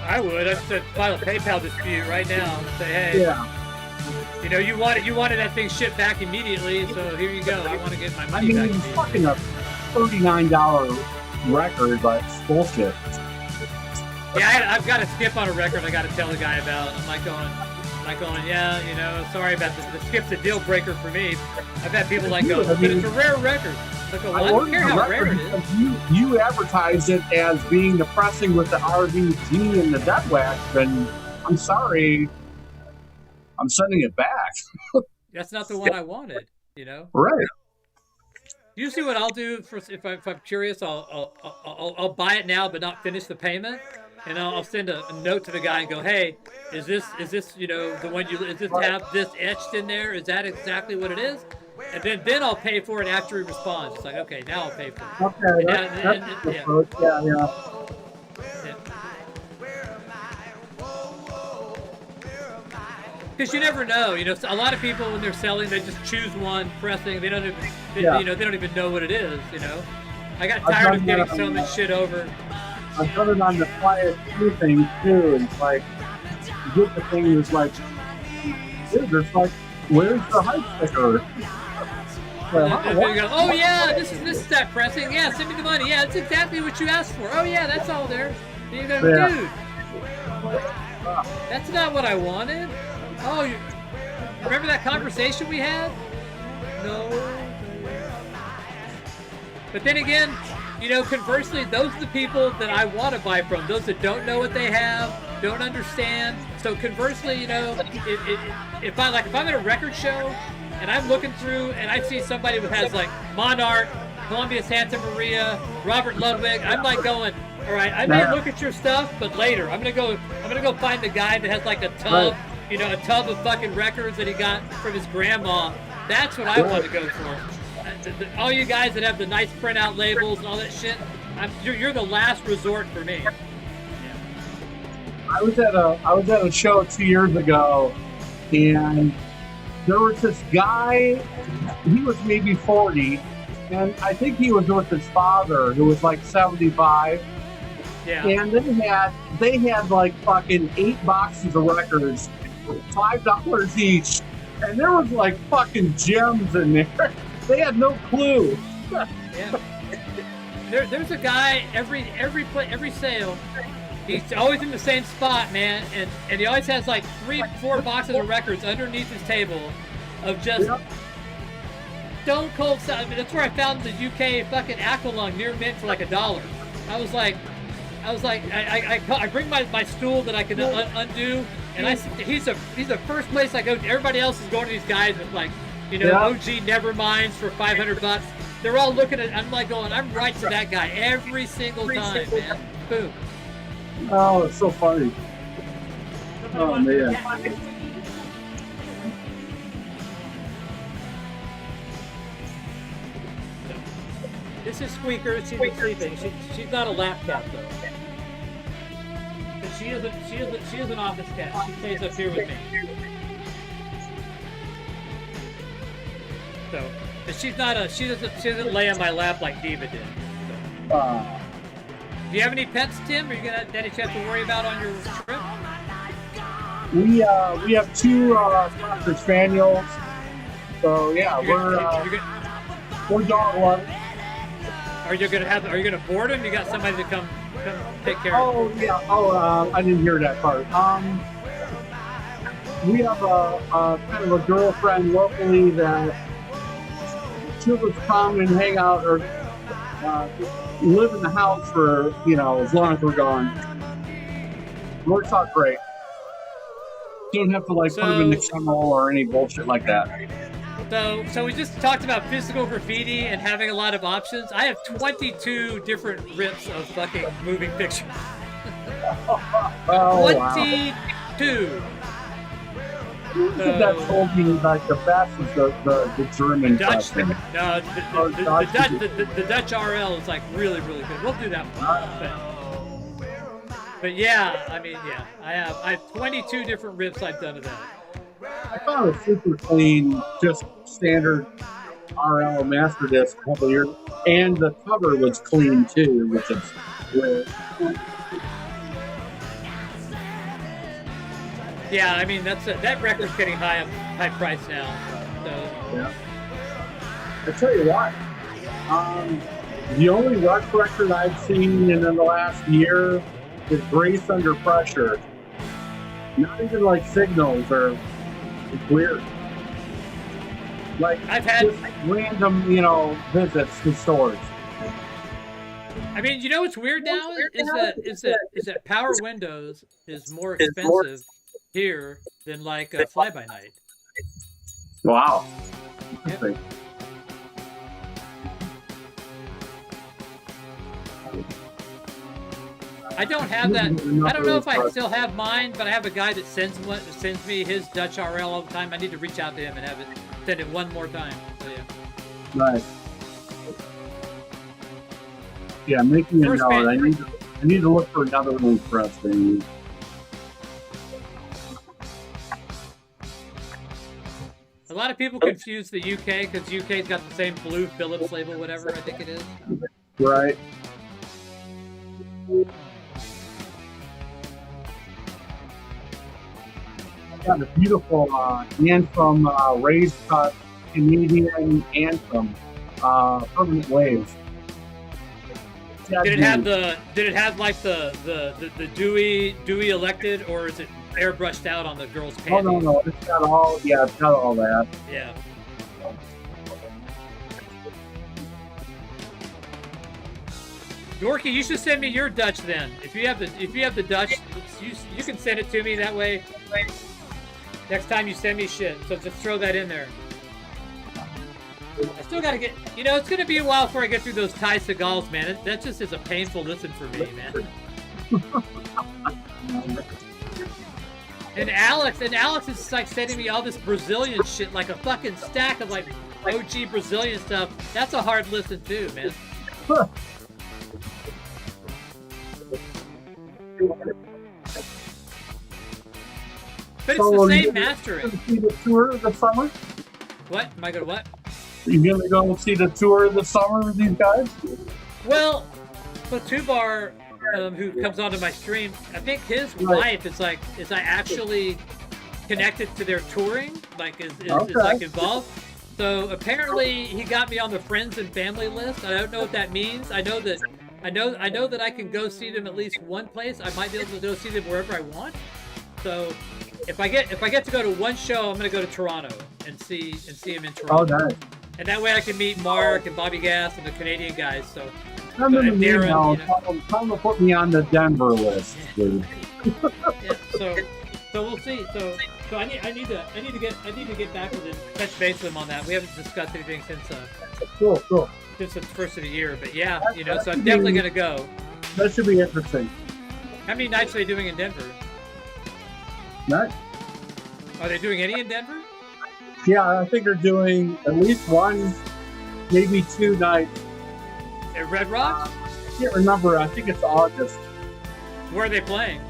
B: I would. I'd file a PayPal dispute right now and say, hey,
D: yeah,
B: you know, you wanted that thing shipped back immediately, so here you go. I want to get my
D: I
B: money
D: mean,
B: back.
D: it's fucking a $39 record, but it's bullshit.
B: Yeah, I've got a skip on a record I got to tell the guy about. I'm like going, yeah, you know, sorry about this. The skip's a deal breaker for me. I've had people like go, but it's a rare record. Like, well, I don't care how rare it is.
D: You advertised it as being the pressing with the RVG and the dead wax, and I'm sorry, I'm sending it back.
B: That's not the one I wanted, you know?
D: Right.
B: Usually what I'll do if I'm curious, I'll buy it now but not finish the payment, and I'll send a note to the guy and go, hey, is this you know the one is this have this etched in there? Is that exactly what it is? And then I'll pay for it after he responds. It's like, okay, now I'll pay for it.
D: Okay, that's yeah.
B: Because you never know, you know. A lot of people when they're selling, they just choose one pressing. They don't even, you know, they don't even know what it is. You know, I got tired of getting so much shit over.
D: I've done it on the Quiet 2 thing too. And it's like, you get the thing that's like, dude, it's like, where's the hype sticker?
B: And then you go, oh yeah, this is that pressing. Yeah, send me the money. Yeah, that's exactly what you asked for. Oh yeah, that's all there. And you go, dude, that's not what I wanted. Oh, you remember that conversation we had? No. But then again, you know, conversely, those are the people that I want to buy from. Those that don't know what they have, don't understand. So conversely, you know, if I'm at a record show and I'm looking through and I see somebody who has like Monarch, Columbia Santa Maria, Robert Ludwig, I'm like going, all right, I may look at your stuff, but later I'm gonna go find the guy that has like a tub. You know, a tub of fucking records that he got from his grandma. That's what I want to go for. All you guys that have the nice printout labels and all that shit, you're the last resort for me. Yeah.
D: I was at a show 2 years ago, and there was this guy. He was maybe 40, and I think he was with his father, who was like 75.
B: Yeah.
D: And they had like fucking 8 boxes of records. $5 each, and there was like fucking gems in there. They had no clue.
B: Yeah. There's a guy every sale. He's always in the same spot, man, and he always has like 3-4 boxes of records underneath his table, of just stone cold. I mean, that's where I found the UK fucking Aqualung near mint for like $1. I was like, I bring my stool that I can undo. And he's the first place I go to. Everybody else is going to these guys with like, you know, OG Neverminds for $500. They're all looking at. I'm like going, I'm right to that guy every single time, man. Boom.
D: Oh, it's so funny. Oh man.
B: This is Squeaker. She's been sleeping. She's not a lap cat though. But she is an office cat. She stays up here with me. So, but she doesn't lay on my lap like Diva did. So. Do you have any pets, Tim? Are you gonna that you have to worry about on your trip?
D: We have 2 Cocker Spaniels. So yeah, we're dog lovers.
B: Are you gonna board them? You got somebody to come take care of?
D: Oh yeah. I didn't hear that part. We have a kind of a girlfriend locally that two of us come and hang out or live in the house for as long as we're gone. Works out great. You don't have to put them in the kennel or any bullshit like that.
B: So we just talked about physical graffiti and having a lot of options. I have 22 different rips of fucking moving pictures. 22.
D: That told me the best is the German
B: Dutch.
D: thing.
B: No, the Dutch RL is really really good. We'll do that one. But yeah, I mean I have 22 different rips I've done of that.
D: I found a super clean, just standard RL master disc a couple years, and the cover was clean too, which is weird.
B: Yeah, I mean that record's getting high price now. So
D: yeah. I tell you what, the only rock record I've seen in the last year is Grace Under Pressure. Not even signals or. It's weird.
B: I've had
D: just random, visits to stores.
B: I mean, what's weird now is that Power Windows is more expensive here than Fly By Night.
D: Wow.
B: Yep. I don't have that. I don't know if I still have mine, but I have a guy that sends me his Dutch RL all the time. I need to reach out to him and send it one more time. So yeah.
D: Nice. Yeah, make me a note. I need to look for another one for us to use.
B: A lot of people confuse the UK because UK's got the same blue Phillips label, whatever I think it is.
D: Right. Got a beautiful anthem, raised cut Canadian anthem, Permanent Waves.
B: Did it have the Dewey elected, or is it airbrushed out on the girl's panties?
D: Oh no, it's got all that.
B: Yeah. Dorky, you should send me your Dutch then. If you have the Dutch, you can send it to me that way. Next time you send me shit, so just throw that in there. I still gotta get, it's gonna be a while before I get through those 𝐿 man. That just is a painful listen for me, man. And Alex is sending me all this Brazilian shit, like a fucking stack of OG Brazilian stuff. That's a hard listen too, man. But it's the same mastering.
D: See the tour this summer?
B: What? Am I going to what?
D: Are you going to go see the tour this summer with these guys?
B: Well, Tubar, who comes onto my stream, I think his wife is actually connected to their touring, is involved. So apparently he got me on the friends and family list. I don't know what that means. I know that I can go see them at least one place. I might be able to go see them wherever I want. So if I get to go to one show, I'm gonna go to Toronto and see him in Toronto.
D: Oh, nice.
B: And that way I can meet Mark and Bobby Gass and the Canadian guys. So
D: I'm in the email. Tell them to put me on the Denver list, dude.
B: Yeah, so we'll see. So I need to get back with him, touch base with him on that. We haven't discussed anything since
D: Cool.
B: since the first of the year. But yeah, so I'm definitely gonna go.
D: That should be interesting.
B: How many nights are they doing in Denver?
D: Nice.
B: Are they doing any in Denver?
D: Yeah, I think they're doing at least one, maybe 2 nights.
B: At Red Rocks?
D: I can't remember. I think it's August.
B: Where are they playing?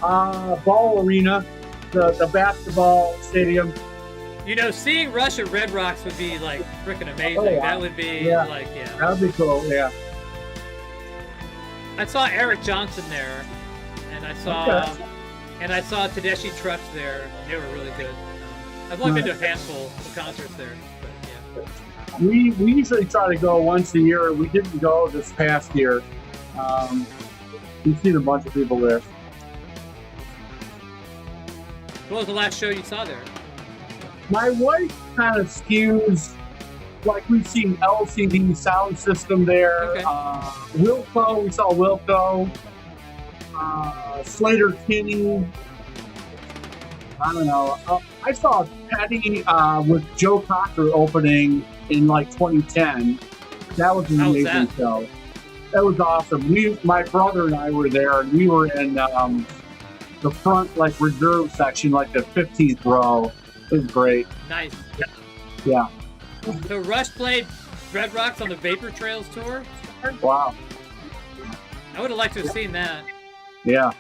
D: Ball Arena, the basketball stadium.
B: You know, seeing Rush at Red Rocks would be like freaking amazing.
D: Oh, yeah.
B: That would be like, yeah.
D: That would be cool, yeah.
B: I saw Eric Johnson there, and I saw Tedeschi Trucks there. They were really good. I've only been to a handful of concerts there, but yeah.
D: We usually try to go once a year. We didn't go this past year. We've seen a bunch of people there.
B: What was the last show you saw there?
D: My wife kind of skews, like we've seen LCD Sound System there.
B: Okay.
D: 𝐏𝐿CO, we saw 𝐏𝐿CO. Slater Kinney. I don't know. I saw Petty with Joe Cocker opening in like 2010. That was an amazing show. That was awesome. My brother and I were there, and we were in the front, like reserve section, like the 15th row. It was great.
B: Nice.
D: Yeah.
B: So Rush played Red Rocks on the Vapor Trails tour?
D: Wow.
B: I would have liked to have seen that.
D: Yeah.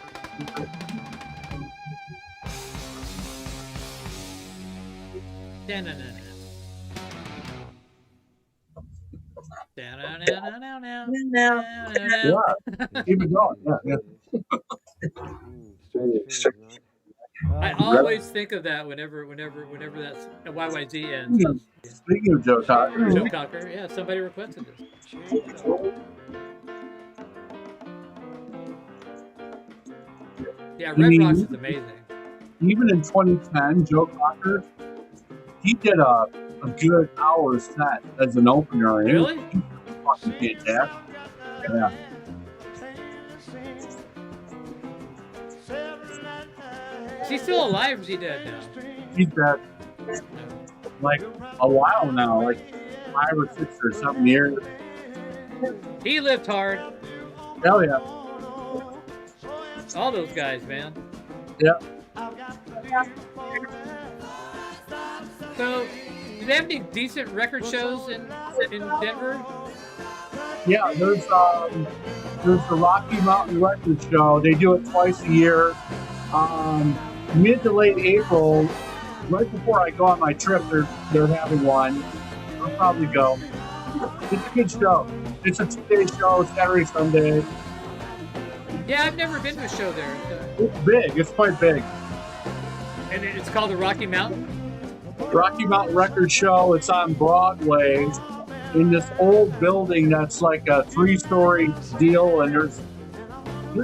D: Keep it going.
B: I always think of that whenever that's a YYZ ends.
D: Speaking of Joe Cocker.
B: Joe Cocker, yeah, somebody requested this. Yeah, Red Rocks is amazing. Even
D: in 2010, Joe Cocker, he did a good hour set as an opener.
B: Really?
D: It was fucking fantastic. Yeah.
B: Is he still alive or is he dead now?
D: He's dead. Like a while now, like 5 or 6 or 7 years.
B: He lived hard.
D: Hell yeah.
B: All those guys, man.
D: Yeah.
B: So, do they have any decent record shows in Denver?
D: Yeah, there's the Rocky Mountain Record Show. They do it twice a year. Mid to late April, right before I go on my trip, they're having one. I'll probably go. It's a good show. It's a 2-day show, Saturday, Sunday.
B: Yeah, I've never been to a show there.
D: It's big. It's quite big.
B: And it's called the Rocky Mountain?
D: Rocky Mountain Record Show. It's on Broadway in this old building that's like a 3-story deal, and there's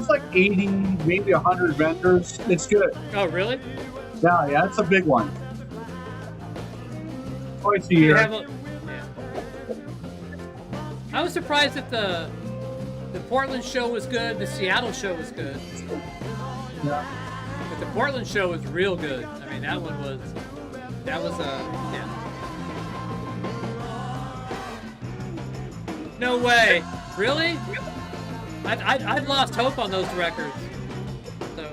D: like 80, maybe 100 vendors. It's good.
B: Oh, really?
D: Yeah, it's a big one. Twice a year.
B: I was surprised that the Portland show was good. The Seattle show was good.
D: Yeah.
B: But the Portland show was real good. I mean, that was yeah. No way. Really? I'd lost hope on those records. So,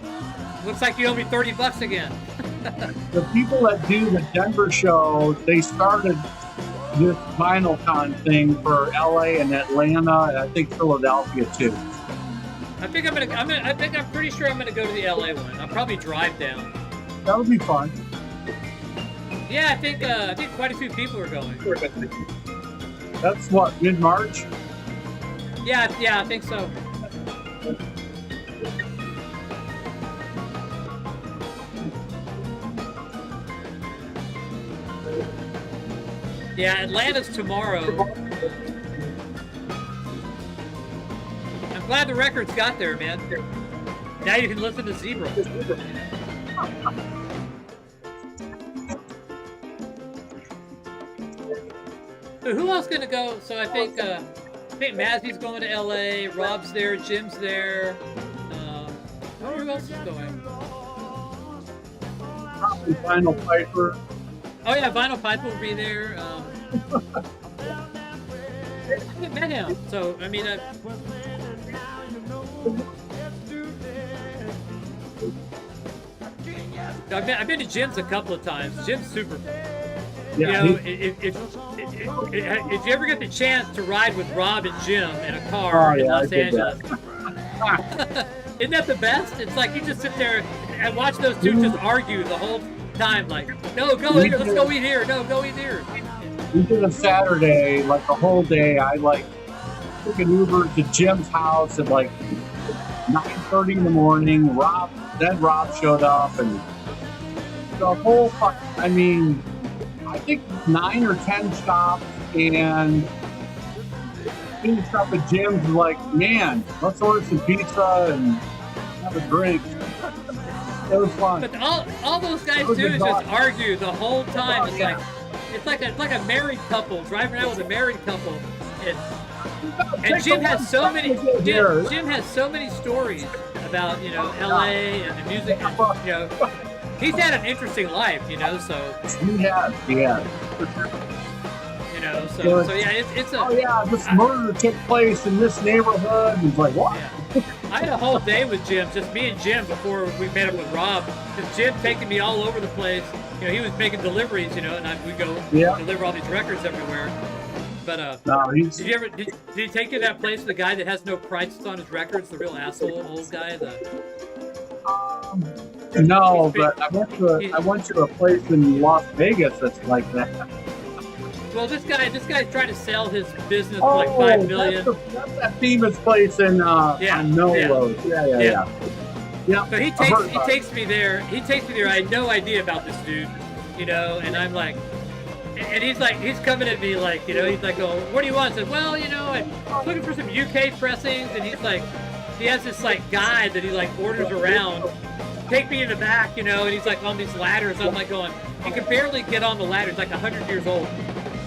B: looks like you owe me $30 again.
D: The people that do the Denver show, they started this VinylCon thing for LA and Atlanta, and I think Philadelphia too.
B: I'm pretty sure I'm gonna go to the LA one. I'll probably drive down.
D: That would be fun.
B: Yeah, I think quite a few people are going.
D: That's what, mid-March?
B: Yeah, I think so. Yeah, Atlanta's tomorrow. I'm glad the records got there, man. Now you can listen to Zebra. So who else gonna go? So I think Mazzy's going to LA, Rob's there, Jim's there. Who else is going?
D: Probably Vinyl Piper.
B: Oh yeah, Vinyl Piper will be there. I haven't met him, so I mean, I've been to Jim's a couple of times. Jim's super. You
D: Yeah,
B: know, if you ever get the chance to ride with Rob and Jim in a car in Los Angeles, isn't that the best? It's like you just sit there and watch those two just argue the whole time. Like, no, go here. Let's go eat here. No, go eat here.
D: We did a Saturday, like the whole day. I like took an Uber to Jim's house at like 9:30 in the morning. Then Rob showed up, and the whole I mean, I think 9 or 10 stops, and finished up at Jim's. Like, man, let's order some pizza and have a drink. It was fun.
B: But all those guys do is just argue the whole time. It's like a married couple driving around with a married couple. And Jim has so many. Jim has so many stories about, you know, L.A. and the music. And, you know, he's had an interesting life, you know. So
D: he has.
B: You know, so yeah, it's a.
D: Oh yeah, this murder took place in this neighborhood. And he's like, what?
B: Yeah. I had a whole day with Jim, just me and Jim, before we met up with Rob. Because Jim taking me all over the place. You know, he was making deliveries, you know, and we go deliver all these records everywhere. But
D: no,
B: did he take you to that place, the guy that has no prices on his records, the real asshole old guy?
D: No, but I went to a place in Las Vegas that's like that.
B: Well, this guy's trying to sell his business for like $5 million.
D: That's that famous place in Melrose. Yeah.
B: So he takes me there. I had no idea about this dude, you know, and I'm like, and he's coming at me like, you know, he's like, oh, what do you want? I said, well, you know, I'm looking for some UK pressings, and he's like, he has this like guide that he like orders around. Take me in the back, you know, and he's like on these ladders. I'm like going, he can barely get on the ladder. He's like 100 years old.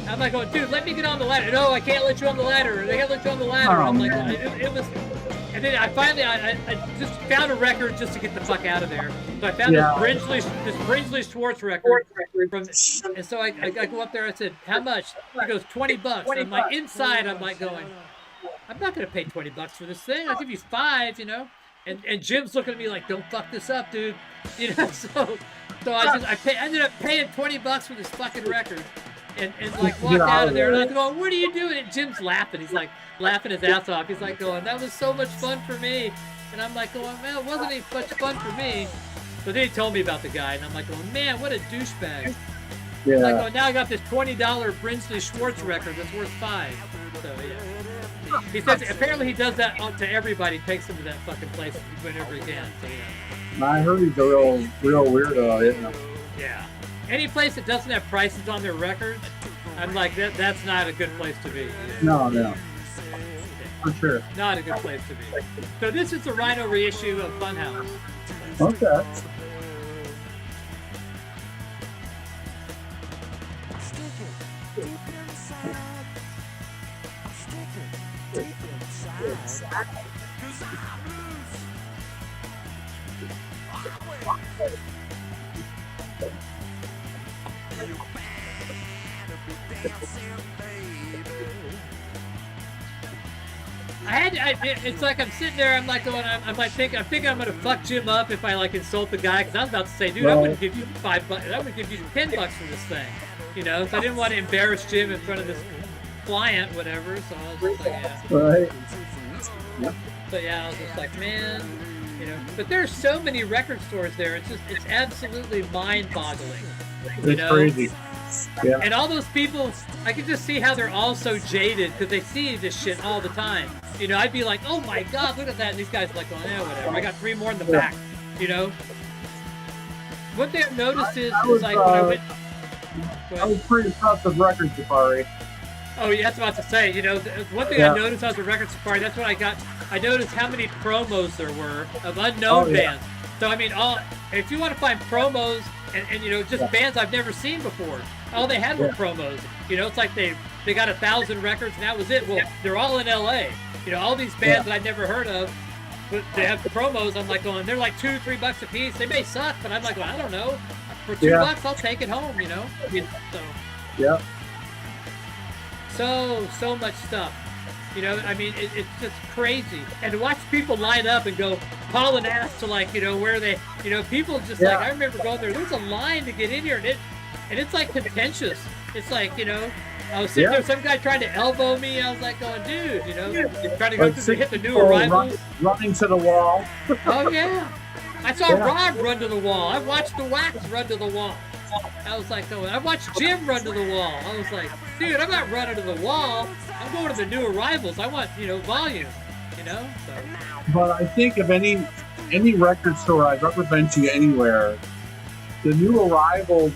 B: I'm like going, dude, let me get on the ladder. No, I can't let you on the ladder. They can't let you on the ladder. I'm like, it was, and then I finally just found a record just to get the fuck out of there. So I found this Brinsley Schwartz record. And so I go up there. I said, how much? He goes, $20. I'm like, inside, I'm like going, I'm not going to pay $20 for this thing. I'll give you $5, you know. And Jim's looking at me like, don't fuck this up, dude. You know, so I ended up paying $20 for this fucking record. And like walked out of there, and I'm going, what are you doing? And Jim's laughing. He's like laughing his ass off. He's like going, that was so much fun for me. And I'm like going, man, it wasn't any much fun for me. But then he told me about the guy, and I'm like going, man, what a douchebag. Yeah. Like, oh, now I got this $20 Brinsley Schwartz record that's worth $5. So yeah. He says apparently he does that to everybody. Takes them to that fucking place whenever he can. So yeah.
D: I heard he's a real weirdo.
B: Yeah. Any place that doesn't have prices on their records, I'm like, that's not a good place to be.
D: No. For sure.
B: Not a good place to be. So this is a Rhino reissue of Funhouse.
D: Okay.
B: It's like I'm sitting there. I'm like going. I'm thinking I'm gonna fuck Jim up if I like insult the guy, because I was about to say, dude, I wouldn't give you $5. I would give you $10 for this thing, you know. So I didn't want to embarrass Jim in front of this client, whatever. So I was just like, yeah.
D: Right.
B: So yeah, I was just like, man, you know. But there's so many record stores there. It's absolutely mind-boggling.
D: It's crazy. Yeah.
B: And all those people, I can just see how they're all so jaded because they see this shit all the time. You know, I'd be like, oh my God, look at that. And these guys are like, oh, yeah, whatever. I got 3 more in the back, you know? One thing I've noticed is like when I went...
D: I was pretty impressed with Record Safari.
B: Oh, yeah, that's what I was about to say. You know, one thing I noticed on the Record Safari, that's what I got. I noticed how many promos there were of unknown bands. So, I mean, if you want to find promos and you know, just bands I've never seen before, all they had were promos. You know, it's like they got 1,000 records and that was it. Well, they're all in L.A. You know, all these bands that I'd never heard of, but they have the promos. I'm like going, they're like $2-3 a piece. They may suck, but I'm like, well, I don't know. For $2, I'll take it home. You know. So much stuff. You know, I mean, it's just crazy. And to watch people line up and go hauling ass to, like, you know, where they, you know, people just like, I remember going there was a line to get in here, and and it's like contentious. It's like, you know, I was sitting there, some guy tried to elbow me. I was like going, dude, you know, trying to go through to hit the new arrivals.
D: Running to the wall.
B: Oh, yeah. I saw Rod run to the wall. I watched the Wax run to the wall. I was like, I watched Jim run to the wall. I was like, dude, I'm not running to the wall. I'm going to the new arrivals. I want, you know, volume, you know? So.
D: But I think of any record store I've ever been to anywhere, the new arrivals,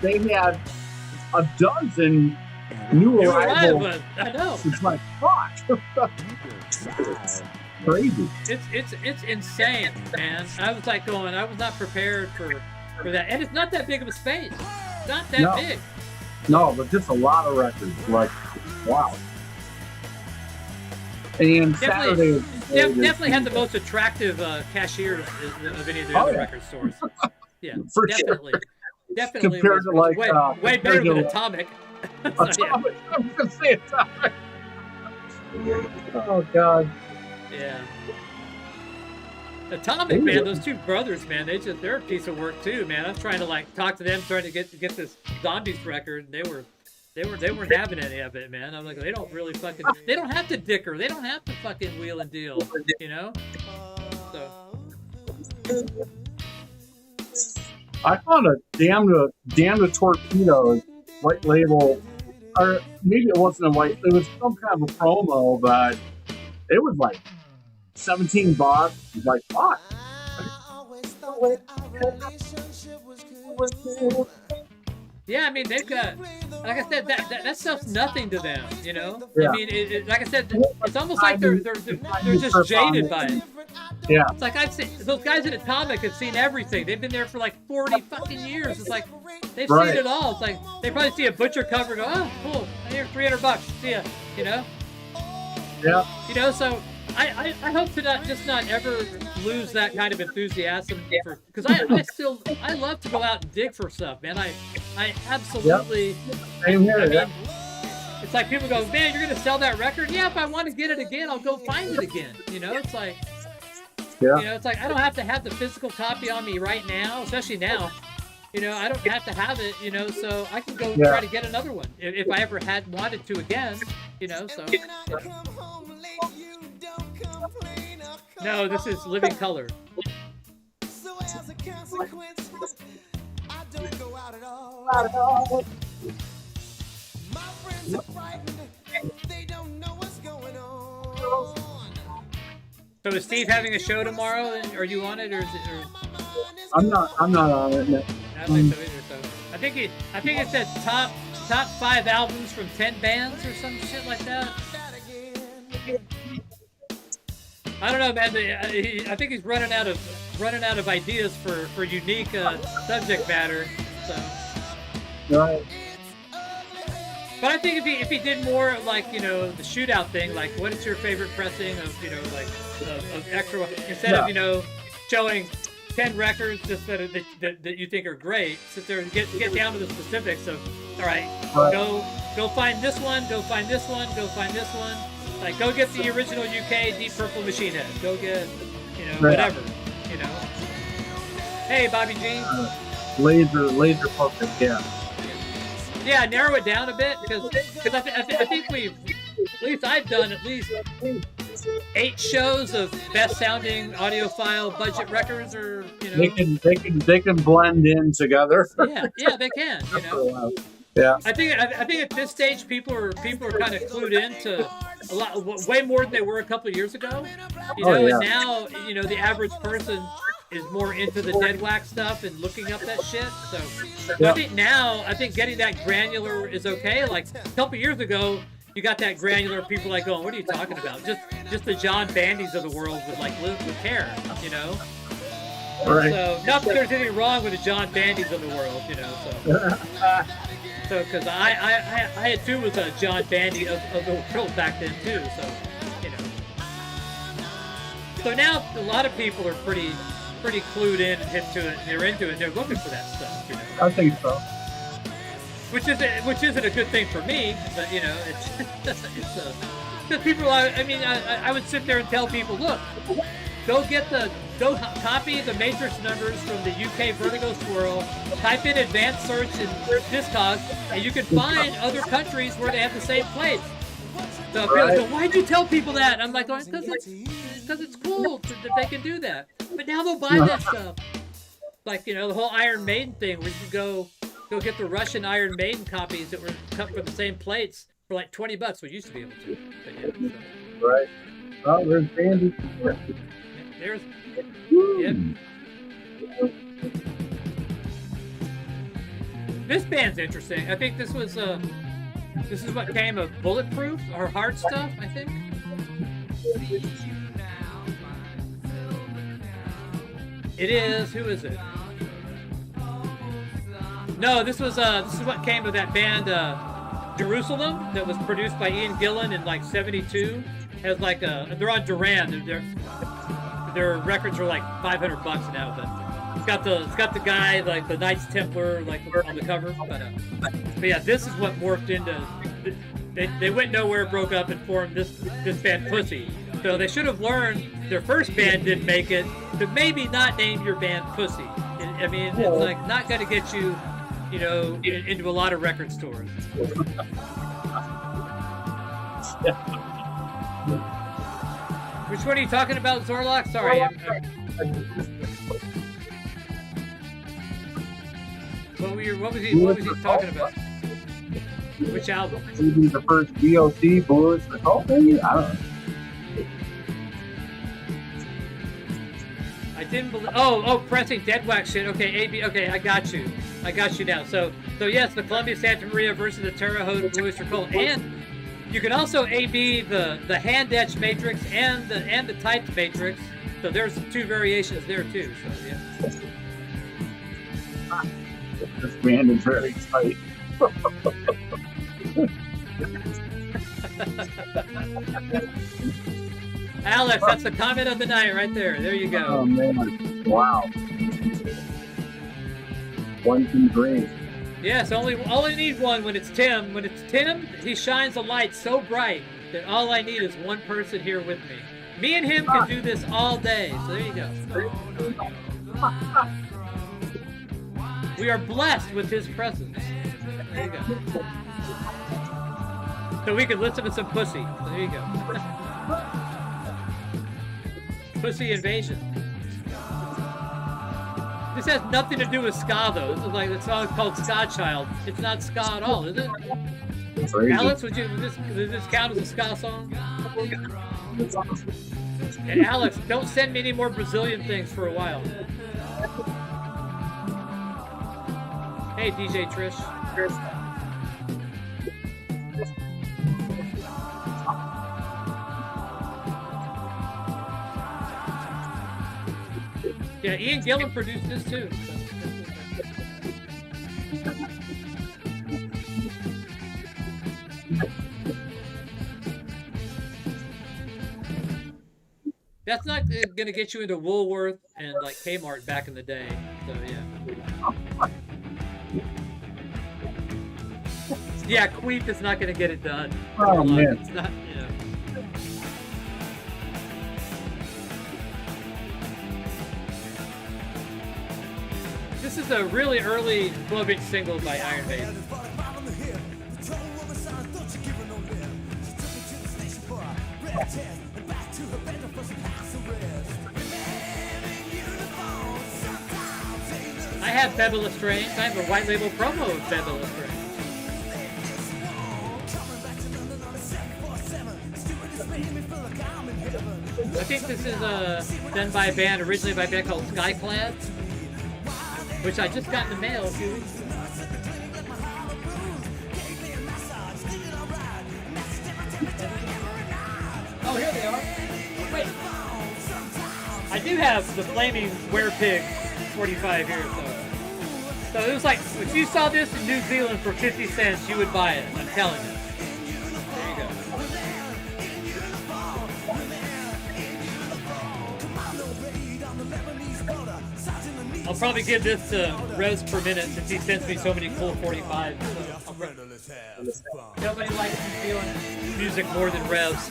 D: they had a dozen new arrivals.
B: I know.
D: It's like, fuck. Crazy.
B: It's insane, man. I was like going, I was not prepared for that. And it's not that big of a space. It's not that big.
D: No, but just a lot of records. Like, wow. And Saturday
B: definitely had the most attractive cashiers of any of the other record stores. Yeah,
D: for
B: definitely.
D: Sure.
B: Definitely
D: compared
B: was,
D: to like
B: way better than Atomic.
D: Atomic. I was gonna say Atomic. Oh God.
B: Yeah. Atomic, man, those two brothers, man, they're a piece of work too, man. I was trying to like talk to them, trying to get this Zombies record. They weren't having any of it, man. I'm like, they don't have to dicker. They don't have to fucking wheel and deal, you know? So.
D: I found a damn to torpedoes white label, or maybe it wasn't a white. It was some kind of a promo, but it was like $17. It's like, fuck.
B: Yeah, I mean, they've got, like I said, that stuff's nothing to them, you know?
D: Yeah.
B: I mean, like I said, it's almost like they're just jaded by it.
D: Yeah.
B: It's like I've seen, those guys at Atomic have seen everything. They've been there for like 40 fucking years. It's like, they've seen it all. It's like, they probably see a Butcher cover and go, oh, cool, here's $300, see ya, you know?
D: Yeah.
B: You know, so I hope to not ever lose that kind of enthusiasm because I love to go out and dig for stuff, man. I absolutely.
D: Same here.
B: I mean, it's like people go, man, you're gonna sell that record? Yeah, if I want to get it again, I'll go find it again. You know, it's like, you know, it's like I don't have to have the physical copy on me right now, especially now. You know, I don't have to have it. You know, so I can go try to get another one if I ever had wanted to again. You know, so. You know. No, this is Living Color.
C: So as a consequence, I don't go out at all. My friends are frightened. They don't know what's going on.
B: So is Steve having a show tomorrow? Are you on it, or is it? Or...
D: I'm not on it. No.
B: I don't think so either. So I think it said top 5 albums from 10 bands or some shit like that. I don't know, man. I think he's running out of ideas for unique subject matter. So.
D: Right.
B: But I think if he did more like, you know, the shootout thing, like what is your favorite pressing of, you know, like of extra, instead of, you know, showing 10 records just that you think are great, sit there and get down to the specifics of, all right, go find this one, go find this one, go find this one. Like, go get the original UK Deep Purple Machine Head. Go get, you know, whatever, you know. Hey, Bobby G.
D: Laser focus, yeah.
B: Yeah, narrow it down a bit because I think we've, at least I've done at least 8 shows of best sounding audiophile budget records, or you know.
D: They can blend in together.
B: Yeah, they can. You know.
D: Yeah.
B: I think at this stage people are kind of clued into a lot, way more than they were a couple of years ago. You know, and now, you know, the average person is more into the dead wax stuff and looking up that shit. So I think getting that granular is okay. Like a couple of years ago, you got that granular people like going, what are you talking about? Just the John Bandys of the world with like with hair, you know.
D: Right.
B: So not that there's anything wrong with the John Bandys of the world, you know. So. So, because I had too was a John Bandy of the world back then too. So, you know. So now a lot of people are pretty clued in and into it. They're into it. They're looking for that stuff. You know.
D: I think so.
B: Which isn't a good thing for me, but you know, it's because people. I mean, I would sit there and tell people, look, Go copy the matrix numbers from the UK Vertigo Swirl, type in advanced search in Discogs, and you can find other countries where they have the same plates. So people go, why'd you tell people that? I'm like, because it's cool that they can do that. But now they'll buy that stuff. Like, you know, the whole Iron Maiden thing, where you can go get the Russian Iron Maiden copies that were cut from the same plates for like $20. We used to be able to. But yeah, so.
D: Right. Oh, there's Bandy.
B: There's. Yep. This band's interesting. I think this is what came of Bulletproof or Hard Stuff, I think. It is. Who is it? No, this is what came of that band Jerusalem that was produced by Ian Gillan in like '72. Has like they're on Duran. Their records are like $500 now, but it's got the guy like the Knights Templar like on the cover. But yeah, this is what morphed into. They went nowhere, broke up, and formed this band Pussy. So they should have learned their first band didn't make it to maybe not name your band Pussy. I mean, it's like not going to get you, you know, into a lot of record stores. Which one are you talking about, Zorlock? Sorry. What was he talking about? Which album?
D: Maybe the first DOC Bullets or something? I don't know.
B: I didn't believe. Oh, pressing dead wax shit. Okay, AB. Okay, I got you now. So yes, the Columbia Santa Maria versus the Terre Haute Blue Oyster Cult, and you can also AB the hand etched matrix and the typed matrix. So there's two variations there too. So yeah.
D: This band is very tight.
B: Alex, that's the comment of the night right there. There you go.
D: Oh man! Wow. 1, 2, 3.
B: Yes, only need one when it's Tim. When it's Tim, he shines a light so bright that all I need is one person here with me. Me and him can do this all day. So there you go. We are blessed with his presence. There you go. So we can listen to some Pussy. So there you go. Pussy Invasion. This has nothing to do with ska, though. This is like the song called Ska Child. It's not ska at all, is it? Alex, would this count as a ska song? And Alex, don't send me any more Brazilian things for a while. Hey, DJ Trish. Yeah, Ian Gillan produced this too. That's not gonna get you into Woolworth and like Kmart back in the day. So yeah. Yeah, Queef is not gonna get it done.
D: Oh man.
B: It's not, you know. This is a really early 12-inch single by Iron Maiden. I have Bebe Lestrange. I have a white label promo of Bebe Lestrange. I think this is done by a band, originally by a band called Skyclad, which I just got in the mail a few weeks ago. Oh, here they are. Wait. I do have the Flaming Werepig 45 here, so it was like, if you saw this in New Zealand for 50 cents, you would buy it. I'm telling you. There you go. I'll probably give this to Revs per minute since he sends me so many cool 45s. Nobody likes New Zealand music more than Revs.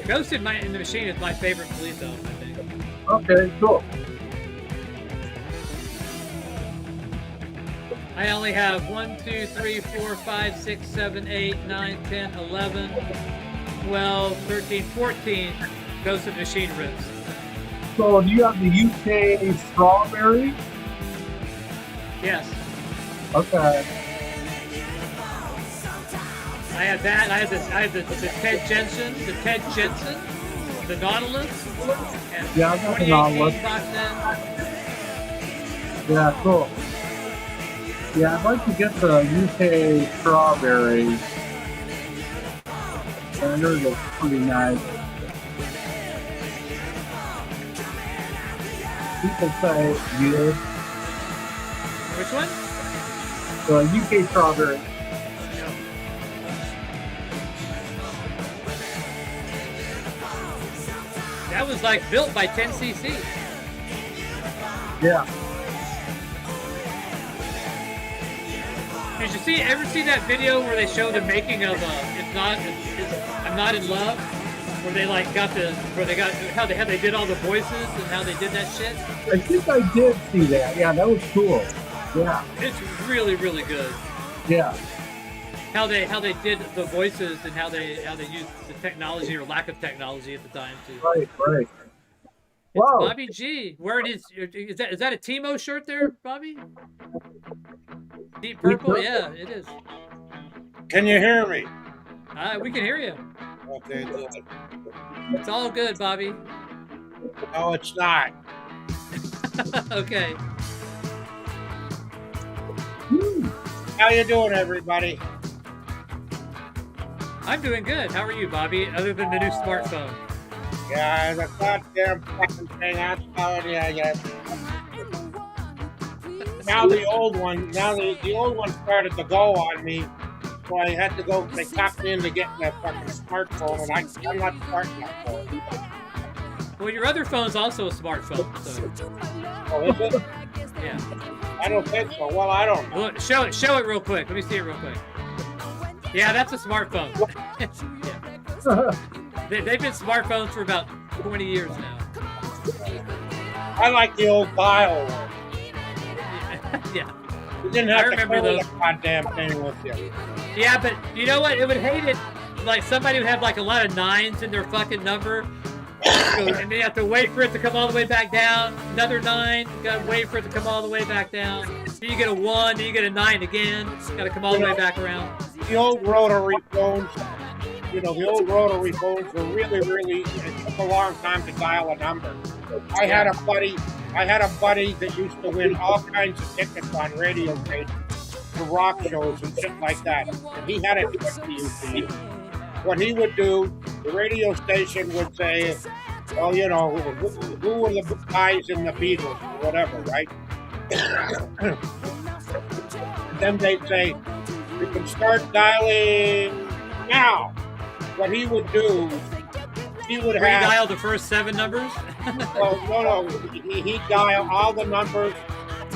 B: Ghost in the Machine is my favorite police album, I think.
D: Okay, cool.
B: I only have 1, 2, 3, 4, 5, 6, 7, 8, 9, 10, 11, 12, 13, 14 Ghost in the Machine rips.
D: So do you have the UK Strawberry?
B: Yes.
D: Okay.
B: I have that. I have the Ted Jensen, the Nautilus, and
D: Yeah, I got the Nautilus.
B: box set.
D: Yeah, cool. Yeah, I'd like to get the UK Strawberry. Standard looks pretty nice. People say good.
B: Which one?
D: The UK Strawberry.
B: That was like built by 10cc.
D: Yeah.
B: Did you ever see that video where they show the making of I'm Not in Love? Where they like how they did all the voices and how they did that shit?
D: I think I did see that. Yeah, that was cool. Yeah.
B: It's really, really good.
D: Yeah.
B: How they did the voices and how they used the technology or lack of technology at the time too.
D: Right.
B: It's
D: Wow.
B: Bobby G. Wearing is that a Timo shirt there, Bobby? Deep purple? Yeah, it is.
E: Can you hear me?
B: We can hear you.
E: Okay, good.
B: It's all good, Bobby.
E: No, it's not.
B: Okay.
E: How you doing, everybody?
B: I'm doing good. How are you, Bobby? Other than the new smartphone.
E: Yeah, the goddamn fucking thing. I'm telling you, now the old one started to go on me. So I had to go. They talked me into getting that fucking smartphone, and I'm not starting that phone.
B: Well, your other phone's also a smartphone. So.
E: Oh, is it?
B: Yeah.
E: I don't think so. Well, I don't know.
B: Well, show it real quick. Let me see it real quick. Yeah, that's a smartphone. Yeah. They've been smartphones for about 20 years now.
E: I like the old dial one.
B: Yeah.
E: You didn't have to
B: remember
E: carry
B: those.
E: the goddamn thing with you.
B: Yeah, but you know what? It would hate it. Like somebody would have like a lot of 9s in their fucking number. And then you have to wait for it to come all the way back down. Another 9. You gotta wait for it to come all the way back down. Then you get a 1, then you get a 9 again. Gotta come all the way back around.
E: The old rotary phones, the old rotary phones were really, it took a long time to dial a number. I had a buddy that used to win all kinds of tickets on radio stations for rock shows and shit like that. And he had a trick he used to use. What he would do, the radio station would say, well, who were the guys in the Beatles or whatever, right? And then they'd say, you can start dialing now. What he would do, he would have...
B: dial the first 7 numbers?
E: Well, no. He'd dial all the numbers.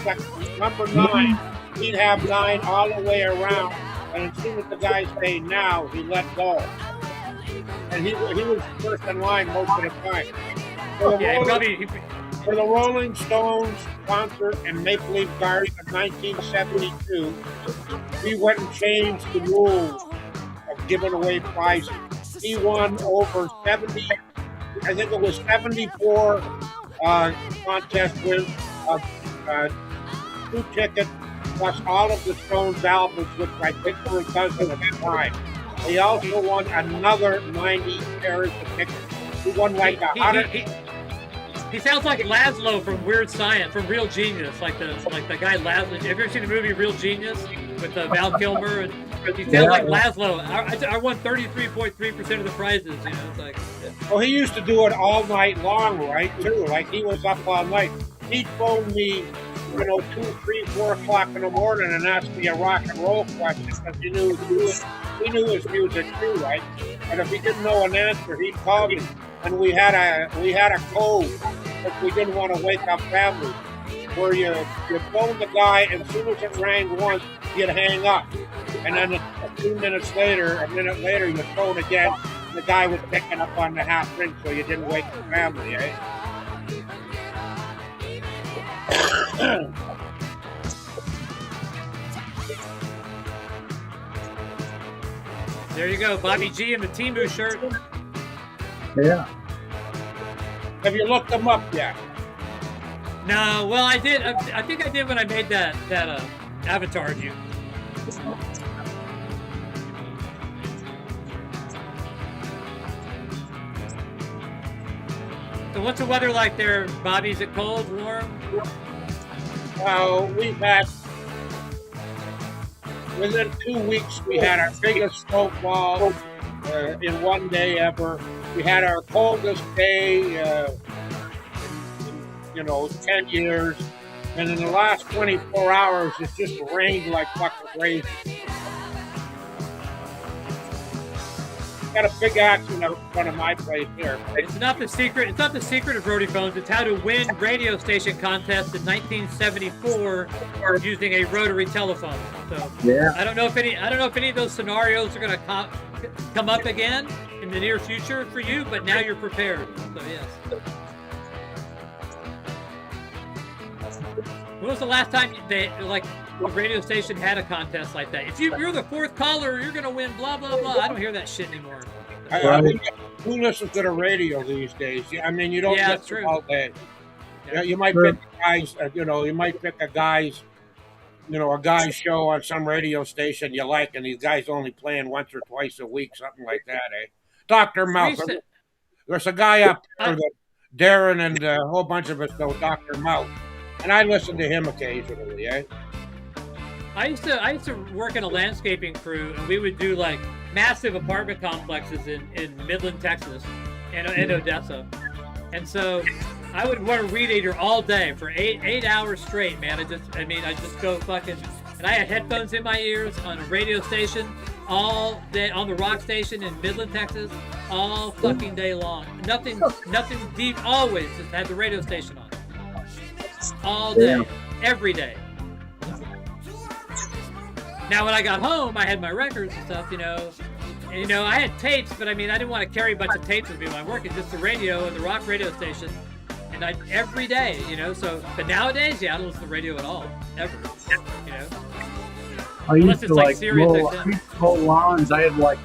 E: Like number 9, he'd have 9 all the way around. And as soon as the guy say now, he let go. And he was first in line most of the time. For the Rolling Stones concert in Maple Leaf Gardens in 1972, we went and changed the rules of giving away prizes. He won over 70, I think it was 74 contest wins, 2 tickets, plus all of the Stones albums, which I think were a dozen at the time. He also won another 90 pairs of tickets. He won like 100.
B: He sounds like Laszlo from Weird Science, from Real Genius, like the guy Laszlo. Have you ever seen the movie Real Genius with Val Kilmer? And he sounds like Laszlo. I won 33.3% of the prizes. It's like. Yeah.
E: Well, he used to do it all night long, right? Too, like he was up all night. He'd phone me, 2, 3, 4 o'clock in the morning and ask me a rock and roll question because he knew his music too, right? And if he didn't know an answer, he'd call me. And we had a code because we didn't want to wake up families, where you phone the guy, and as soon as it rang once, you'd hang up. And then a minute later, you phone again, the guy was picking up on the half ring so you didn't wake the family, eh?
B: There you go, Bobby G in the Temu shirt.
D: Yeah.
E: Have you looked them up yet?
B: No, well, I did. I think I did when I made that avatar of you. So what's the weather like there, Bobby? Is it cold, warm?
E: Well, we've had, within 2 weeks, we had our biggest snowfall in one day ever. We had our coldest day in 10 years. And in the last 24 hours, it just rained like fucking crazy. Got a big accident out in front of my place here.
B: It's not the secret. It's not the secret of Brody Phones. It's how to win radio station contest in 1974 using a rotary telephone. So
D: Yeah.
B: I don't know if any of those scenarios are going to come up again in the near future for you, but now you're prepared. So yes. When was the last time a radio station had a contest like that? If you're the fourth caller, you're gonna win. Blah blah blah. I don't hear that shit anymore.
E: I mean, who listens to the radio these days? I mean, you don't listen all day. Yeah, you might pick guys. You might pick a guy's show on some radio station you like, and these guys only playing once or twice a week, something like that, eh? Dr. Mouth. There's a guy up there that Darren and a whole bunch of us know, Dr. Mouth, and I listen to him occasionally, eh?
B: I used to work in a landscaping crew, and we would do like massive apartment complexes in Midland, Texas, and Odessa. And so I would wear a weed eater all day for eight hours straight, man. I just go fucking, and I had headphones in my ears on a radio station all day, on the rock station in Midland, Texas, all fucking day long. Nothing deep. Always just had the radio station on all day, every day. Now, when I got home, I had my records and stuff, And, I had tapes, but I didn't want to carry a bunch of tapes with me when I worked. It's just the radio and the rock radio station, and every day, So, but nowadays, I don't listen to the radio at all, ever,
D: I used to mow lawns. I had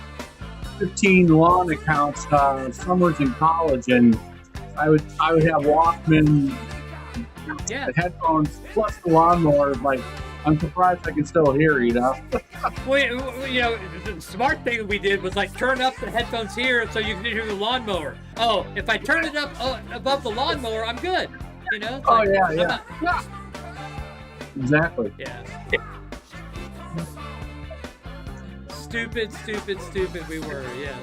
D: 15 lawn accounts, summers in college, and I would have Walkman, headphones, plus the lawnmower. I'm surprised I can still hear,
B: Well, the smart thing we did was turn up the headphones here so you can hear the lawnmower. Oh, if I turn it up above the lawnmower, I'm good.
D: Yeah. Exactly.
B: Yeah. Stupid we were. Yes.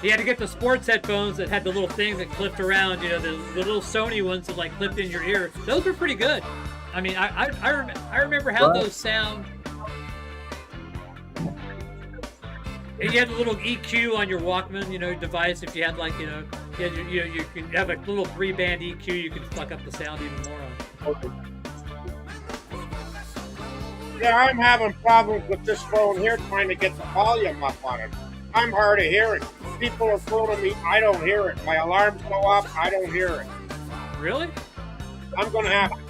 B: You had to get the sports headphones that had the little thing that clipped around, the little Sony ones that clipped in your ear. Those were pretty good. I remember how those sound. And you had the little EQ on your Walkman, device. If you had you can have a little 3-band EQ, you can fuck up the sound even more on.
E: Yeah, I'm having problems with this phone here trying to get the volume up on it. I'm hard of hearing. People are phoning me, I don't hear it. My alarms go off, I don't hear it.
B: Really?
E: I'm going to have to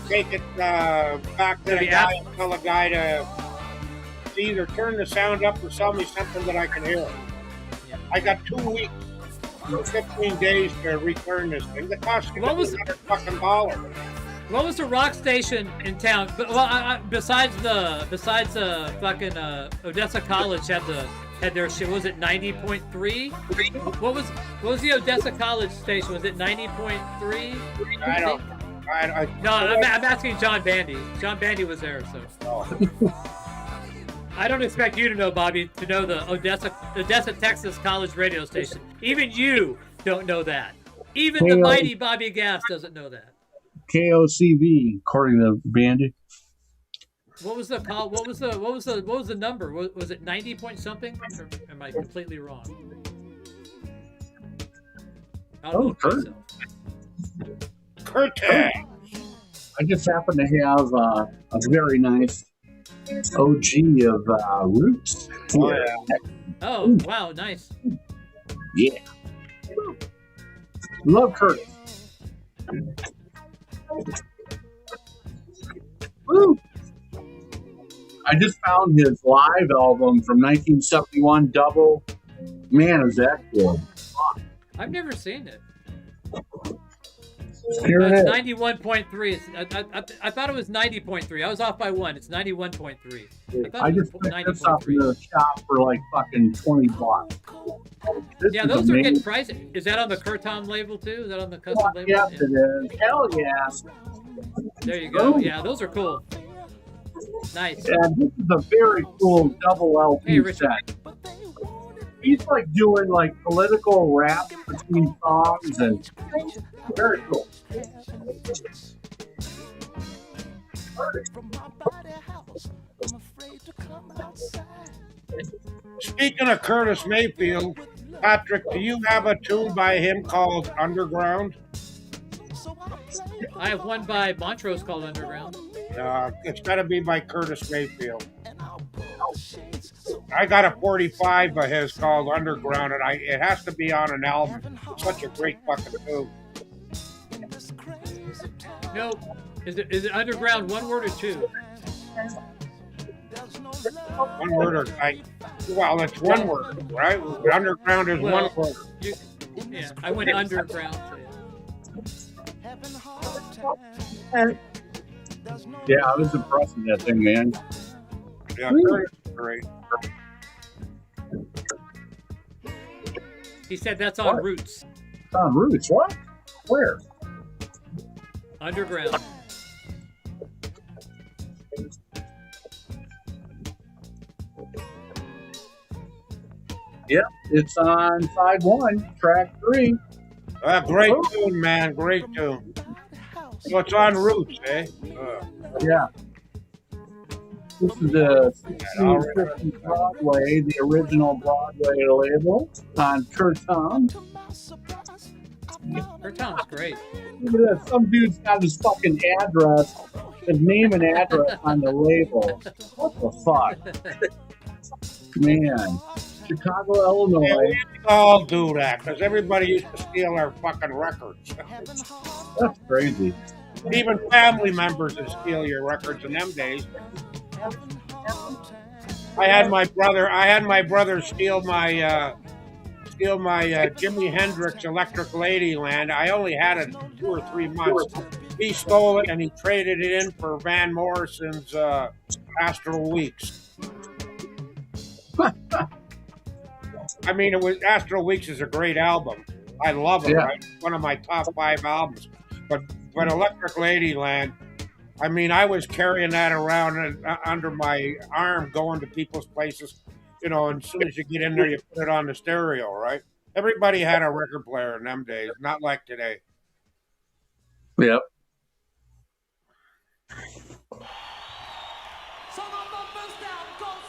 E: take it back to the guy and tell the guy to either turn the sound up or sell me something that I can hear. Yeah. I got 2 weeks, 15 days to return this thing. The cost me $100 fucking dollars.
B: What was the rock station in town? Besides fucking Odessa College had their shit. Was it 90.3? What was the Odessa College station? Was it 90.3?
E: I don't.
B: No, I'm asking John Bandy. John Bandy was there, so.
E: Oh.
B: I don't expect you to know, Bobby, to know the Odessa, Texas College radio station. Even you don't know that. Even the mighty Bobby Gass doesn't know that.
D: KOCV, according to Bandy.
B: What was the call? What was the number? Was it 90 point something? Or am I completely wrong?
D: Kurt.
E: Kurt.
D: I just happen to have a very nice OG of Roots.
E: Oh, yeah.
B: Oh, wow, nice.
D: Yeah. Love Curtis. Woo. I just found his live album from 1971, Double. Man, is that good.
B: I've never seen it.
D: Here it
B: It's
D: is.
B: 91.3. I thought it was 90.3. I was off by 1. It's 91.3.
D: I just picked this up in the shop for like fucking $20. This
B: Yeah,
D: is
B: those are
D: amazing.
B: getting pricey. Is that on the Q-Tom label too? Is that on the custom label?
D: Yes, it is. Hell yeah.
B: There you go. Yeah, those are cool. Nice.
D: And this is a very cool double LP
B: Hey, Richard.
D: set. He's like doing like political rap between songs and very cool.
E: Speaking of Curtis Mayfield, Patrick, do you have a tune by him called Underground?
B: I have one by Montrose called Underground.
E: It's got to be by Curtis Mayfield. I got a 45 of his called Underground, and it has to be on an album. It's such a great fucking tune.
B: No, is it Underground one word or two?
E: One word or well, it's one word, right? Underground is one word.
B: Yeah, I went Underground.
D: Yeah, I was impressed with that thing, man.
E: Yeah, Curtis is great.
B: He said that's on
D: What?
B: Roots.
D: It's on Roots. What? Where?
B: Underground.
D: Yep, it's on side 1, track 3.
E: Great tune, man. Great tune. So it's on Roots, eh?
D: Yeah. This is the 1650 Broadway, the original Broadway label on Q-Tom.
B: Q-Tom's great.
D: Look at this. Some dude's got his fucking address, his name and address on the label. What the fuck? Man. Chicago,
E: Yeah,
D: Illinois.
E: we all do that because everybody used to steal our fucking records.
D: That's crazy.
E: Even family members would steal your records in them days. I had my brother steal my Jimi Hendrix Electric Ladyland. I only had it 2 or 3 months. He stole it and he traded it in for Van Morrison's Astral Weeks. I mean, Astral Weeks is a great album. I love it.
D: Yeah.
E: Right? One of my top 5 albums. But Electric Ladyland, I mean, I was carrying that around under my arm, going to people's places. You know, and as soon as you get in there, you put it on the stereo, right? Everybody had a record player in them days, not like today.
D: Yep.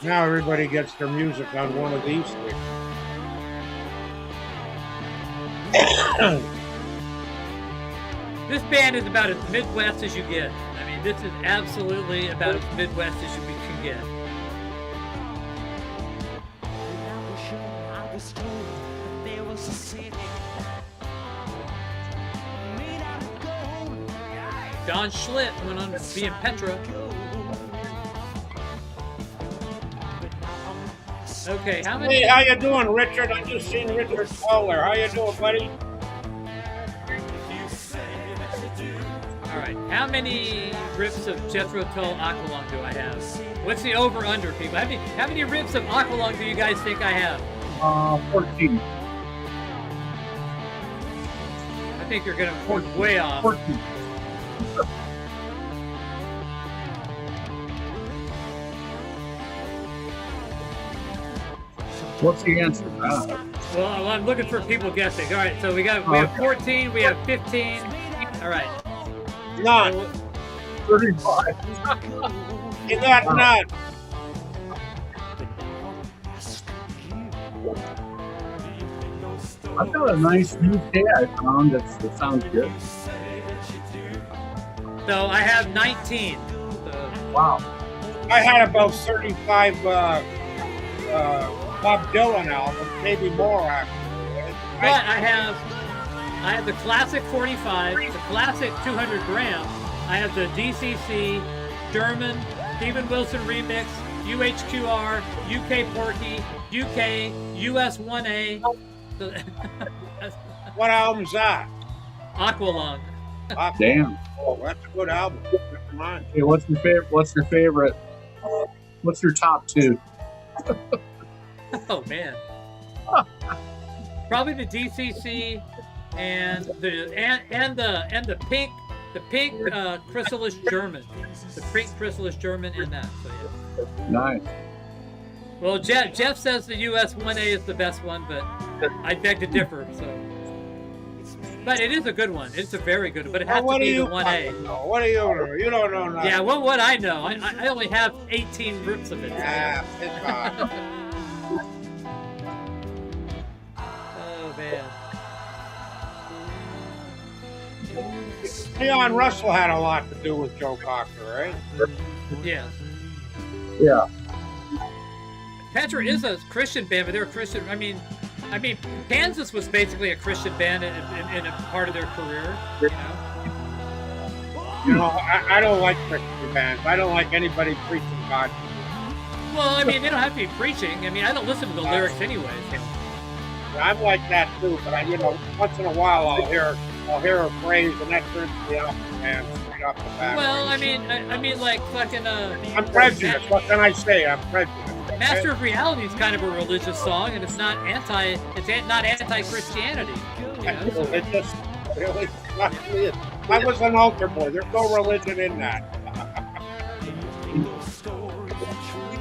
E: Now everybody gets their music on one of these things.
B: This band is about as Midwest as you get. I mean, this is absolutely about as Midwest as you can get. Don Schlitt went on to be in Petra. Okay, how many?
E: Hey, how you doing, Richard? I just seen Richard Fowler. How you doing, buddy?
B: All right, how many rips of Jethro Tull Aqualung do I have? What's the over/under, people? How many rips of Aqualung do you guys think I have?
D: 14.
B: I think you're gonna put way off.
D: 14. What's the answer?
B: Well, I'm looking for people guessing. All right, so we have 14, we have 15. All right.
E: None.
D: 35.
E: You got none.
D: I've got a nice UK I found that sounds good.
B: So I have 19. So,
D: Wow.
E: I had about 35 Bob Dylan albums, maybe more actually.
B: But I have the classic 45, the classic 200 gram. I have the DCC, German, Steven Wilson remix, UHQR, UK Porky, UK, US 1A.
E: What album's that?
B: Aqualung.
D: Damn.
E: Oh, that's a good album. Good mine.
D: Hey, what's your favorite? What's your favorite? What's your top two?
B: Oh man. Probably the DCC and the pink chrysalis German. The pink chrysalis German and that. So yeah.
D: Nice.
B: Well, Jeff says the US 1A is the best one, but I beg to differ. So, but it is a good one. It's a very good one. But it has to be the 1A.
E: What do you know? You don't know nothing.
B: Yeah, well, what I know, I only have 18 rips of it. So.
E: Yeah, it's hard.
B: Oh man.
E: Leon Russell had a lot to do with Joe Cocker, right?
B: Yes.
D: Yeah.
B: Petra is a Christian band, but they're a Christian. I mean, Kansas was basically a Christian band in a part of their career.
E: You know, I don't like Christian bands. I don't like anybody preaching God.
B: Well, I mean, they don't have to be preaching. I mean, I don't listen to the lyrics anyway. So.
E: I'm like that too, but once in a while I'll hear a phrase and that turns me off the band straight off the bat.
B: Well, I mean, like fucking.
E: I'm prejudiced. What can I say? I'm prejudiced. Okay?
B: Master of Reality is kind of a religious song, and it's not anti-Christianity. You know, so.
E: It just really I was an altar boy. There's no religion in that.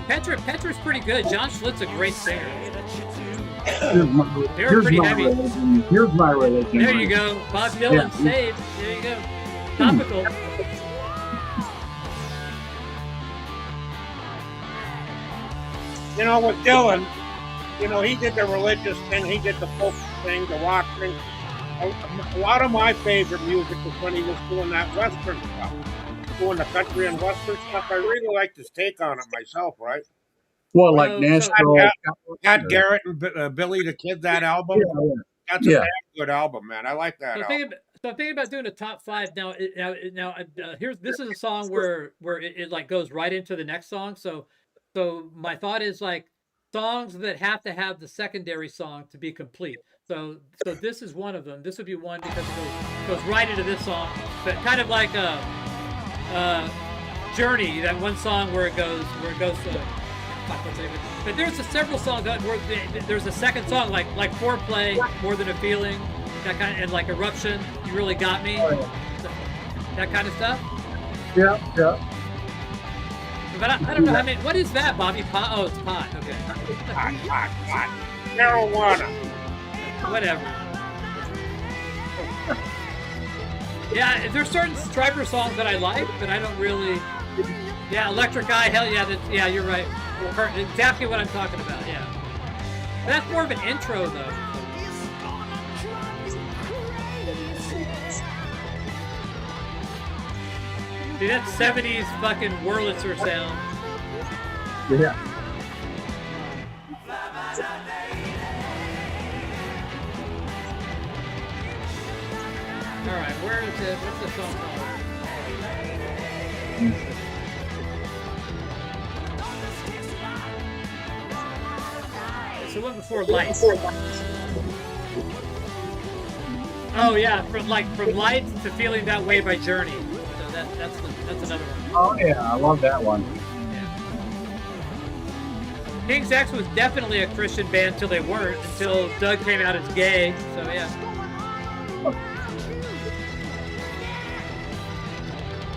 B: Petra's pretty good. John Schlitt's a great singer.
D: Here's
B: pretty
D: my
B: heavy.
D: religion. Here's my religion.
B: There you go. Bob Dylan saved. There you go. Topical.
E: You know, with Dylan, you know, he did the religious thing, he did the folk thing, the rock thing. A lot of my favorite music was when he was doing that Western stuff, doing the country and Western stuff. I really liked his take on it myself, right?
D: Well, like Nashville.
E: Pat Garrett and Billy the Kid, that album.
D: Yeah.
E: That's a damn good album, man. I like that album.
B: So I'm thinking about doing a top 5 now. This is a song where it like goes right into the next song. So my thought is like songs that have to have the secondary song to be complete. So this is one of them. This would be one because it goes right into this song. But kind of like a Journey, that one song where it goes. But there's several songs where there's a second song like Foreplay, More Than a Feeling, that kind of, and like Eruption, You Really Got Me, that kind of stuff.
D: Yeah.
B: But I don't know. I mean, what is that, Bobby? Pot? Oh, it's pot. Okay.
E: Pot. Marijuana.
B: Whatever. Yeah, there's certain Striper songs that I like, but I don't really. Yeah, Electric Eye. Hell yeah, yeah, you're right. Exactly what I'm talking about. Yeah. That's more of an intro, though. Dude, that's 70s fucking Wurlitzer sound.
D: Yeah.
B: Alright, where is it? What's the song called? It's the one before Lights. Oh yeah, from Lights to Feeling That Way by Journey. So that's another one.
D: Oh yeah, I love that one.
B: Yeah. King's X was definitely a Christian band until they weren't, until Doug came out as gay. So yeah.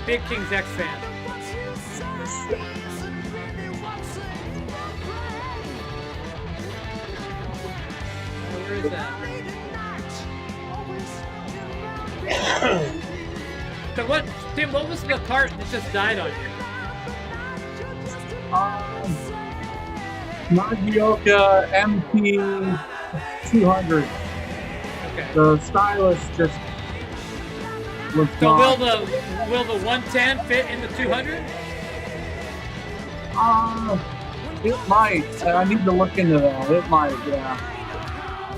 B: Big King's X fan. Where is that? So Tim, what was the part that just died on you?
D: Magioka MP200.
B: Okay.
D: The stylus just was
B: So
D: gone.
B: will the 110 fit in the 200?
D: It might. I need to look into that. It might, yeah.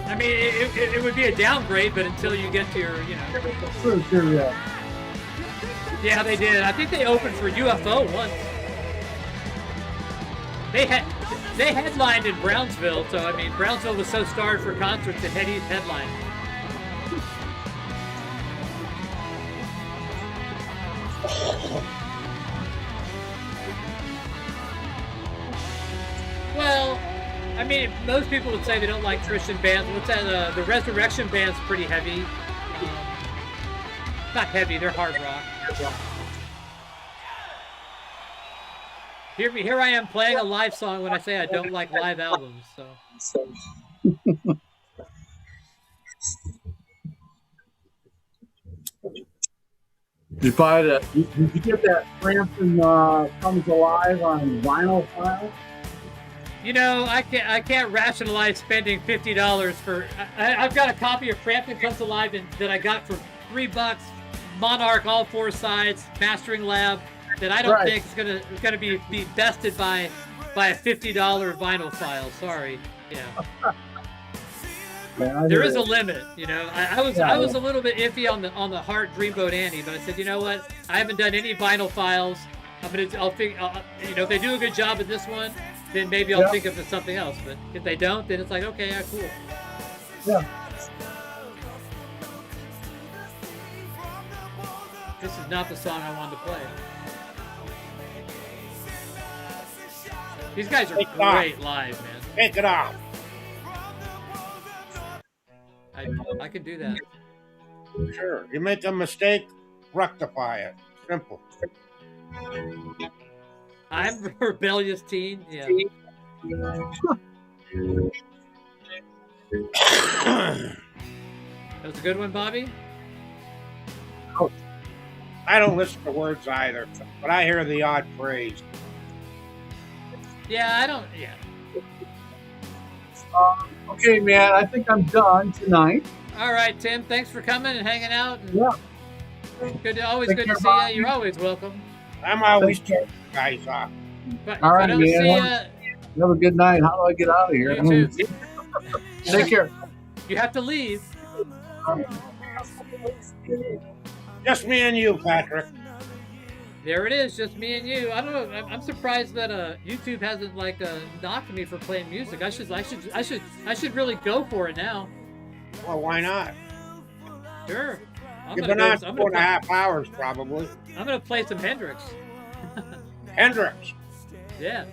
B: I mean, it would be a downgrade, but until you get to your, you know.
D: Sure, yeah.
B: Yeah, they did. I think they opened for UFO once. They headlined in Brownsville, so I mean, Brownsville was so starved for concerts that Eddie's headlined. Well, I mean, most people would say they don't like Christian bands. What's that? The Resurrection band's pretty heavy. Not heavy, they're hard rock. Here I am playing a live song when I say I don't like live albums. So.
D: Did you get that Frampton Comes Alive on vinyl file?
B: You know, I can't rationalize spending $50 for. I've got a copy of Frampton Comes Alive that I got for $3. Monarch, all 4 sides, mastering lab. That I don't think is gonna be bested by a $50 vinyl file. Sorry, yeah.
D: Man,
B: there is a limit, you know. I was a little bit iffy on the Heart Dreamboat Annie, but I said, you know what? I haven't done any vinyl files. I'll think, you know, if they do a good job with this one, then maybe I'll think of something else. But if they don't, then it's like, okay, yeah, cool.
D: Yeah.
B: This is not the song I wanted to play. These guys are great live, man.
E: Take it off.
B: I can do that.
E: Sure. You make a mistake, rectify it. Simple.
B: I'm a rebellious teen. Yeah. That was a good one, Bobby?
E: I don't listen to words either, but I hear the odd phrase.
B: Yeah, I don't. Yeah.
D: Okay, man. I think I'm done tonight.
B: All right, Tim. Thanks for coming and hanging out. And
D: yeah.
B: Always
D: Take
B: good
D: care,
B: to see
D: Bobby.
B: you. You're always welcome.
E: I'm always checking guys off.
B: But
D: All right,
B: if I don't
D: man.
B: see
D: Have a good night. How do I get out of here?
B: you too.
D: Take care.
B: You have to leave.
E: Just me and you, Patrick.
B: There it is, just me and you. I don't know. I'm surprised that YouTube hasn't knocked me for playing music. I should really go for it now.
E: Well, why not?
B: Sure.
E: You've been on 4.5 hours, probably.
B: I'm gonna play some Hendrix.
E: Hendrix.
B: Yeah.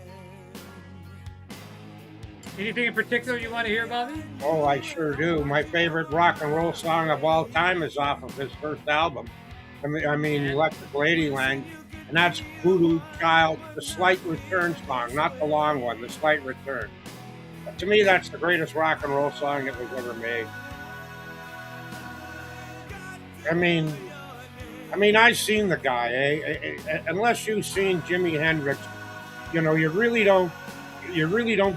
B: Anything in particular you want to hear, Bobby?
E: Oh, I sure do. My favorite rock and roll song of all time is off of his first album. I mean, Electric Ladyland, and that's Voodoo Child, the Slight Return song, not the long one, the Slight Return. To me, that's the greatest rock and roll song that was ever made. I mean, I've seen the guy, unless you've seen Jimi Hendrix, you know, you really don't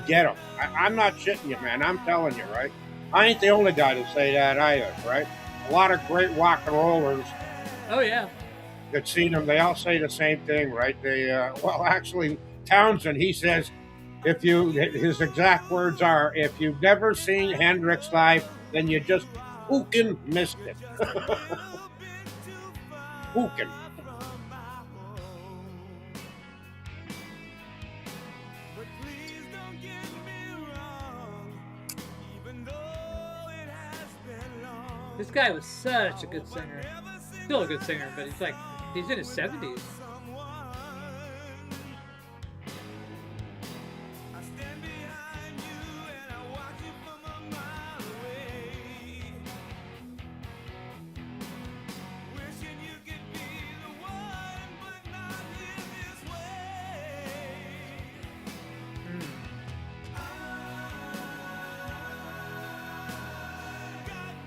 E: get him. I'm not shitting you, man. I'm telling you, right? I ain't the only guy to say that either, right? A lot of great rock and rollers.
B: Oh yeah.
E: That seen him, they all say the same thing, right? Well, actually, Townsend, he says, his exact words are, if you've never seen Hendrix live, then you just fucking missed it. Fucking.
B: This guy was such a good singer. Still a good singer, but he's in his 70s.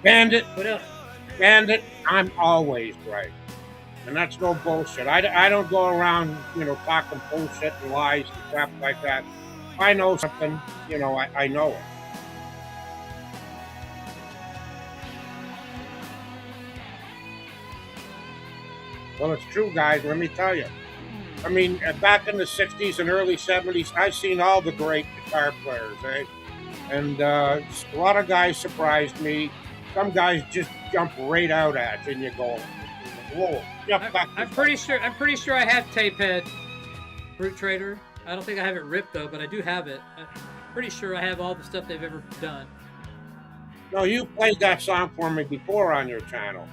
E: Bandit,
B: What else?
E: Bandit, I'm always right. And that's no bullshit. I don't go around, you know, talking bullshit and lies and crap like that. If I know something, you know, I know it. Well, it's true, guys. Let me tell you. I mean, back in the 60s and early 70s, I've seen all the great guitar players, eh? And a lot of guys surprised me. Some guys just jump right out at you and you go, whoa, jump back.
B: I'm pretty sure I have Tape Head, Brute Trader. I don't think I have it ripped though, but I do have it. I'm pretty sure I have all the stuff they've ever done.
E: No, you played that song for me before on your channel.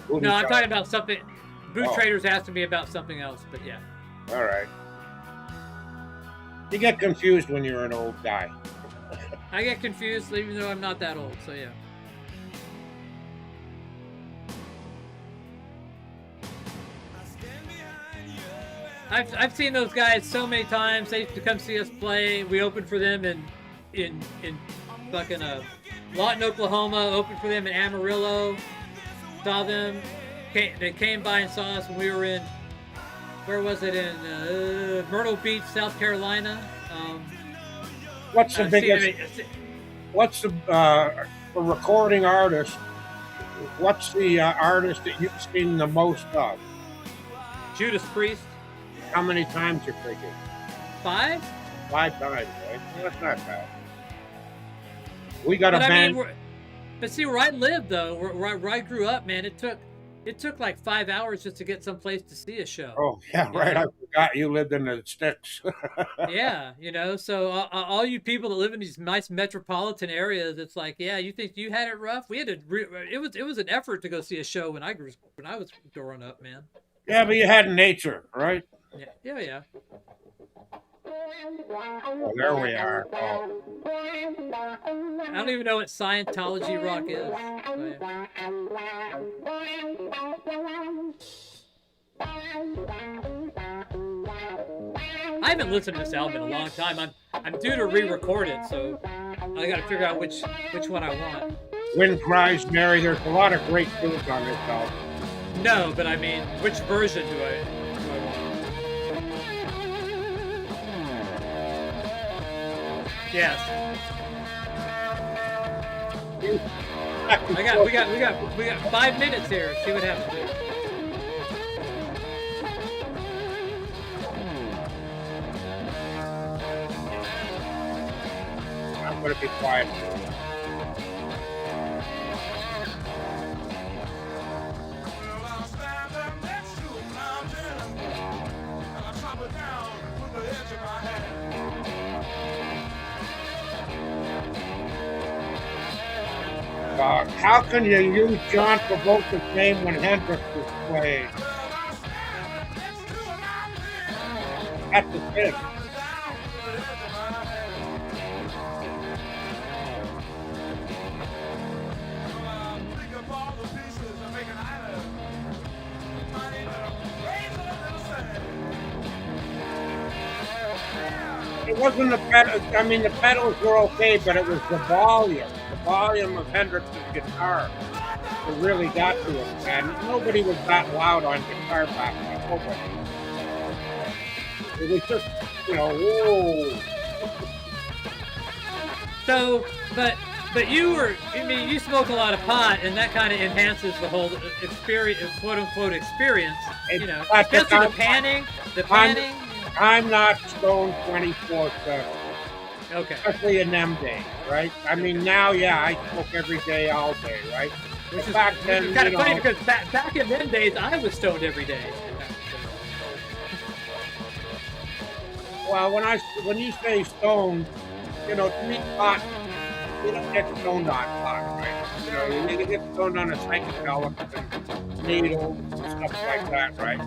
B: No, I'm talking about something. Boot Trader's asking me about something else, but yeah.
E: All right. You get confused when you're an old guy.
B: I get confused even though I'm not that old, so yeah. I've seen those guys so many times. They used to come see us play. We opened for them in fucking Lawton, Oklahoma. Opened for them in Amarillo. Saw them. They came by and saw us when we were in, where was it, in Myrtle Beach, South Carolina.
E: What's the biggest? What's the for recording artists? What's the artist that you've seen the most of?
B: Judas Priest.
E: How many times you figure?
B: 5?
E: 5 times, right? Well, that's not bad. We got a band.
B: But see, where I lived though, where I grew up, man, it took like 5 hours just to get someplace to see a show.
E: Oh yeah, right.
B: Know?
E: I forgot you lived in the sticks.
B: Yeah, so all you people that live in these nice metropolitan areas, it's like, yeah, you think you had it rough? We had to. It was an effort to go see a show when I was growing up, man.
E: Yeah, but you had nature, right?
B: Yeah.
E: Well, there we are. Oh.
B: I don't even know what Scientology rock is. I haven't listened to this album in a long time. I'm due to re-record it, so I got to figure out which one I want.
E: Wind Cries Mary. There's a lot of great tunes on this album.
B: No, but I mean, which version do I want? Yes. We got 5 minutes here. See what happens.
E: I'm gonna be quiet. How can you use John Travolta's name when Hendrix was playing? That's the thing. It wasn't the pedals. I mean, the pedals were okay, but it was the volume. The volume of Hendrix's guitar that really got to him. And nobody was that loud on guitar back then. Nobody. It was just, whoa.
B: So, but you smoke a lot of pot, and that kind of enhances the whole experience, quote unquote experience. Especially the panning.
E: I'm not stoned 24/7.
B: Okay.
E: Especially in them days, right? I mean, now, yeah, I smoke every day, all day, right?
B: Which is back then, kind of funny because back in them days, I was stoned every day.
E: Well, when you say stoned, to me, pot, you don't get stoned on pot, right? You get stoned on a psychedelic and needles and stuff like that, right?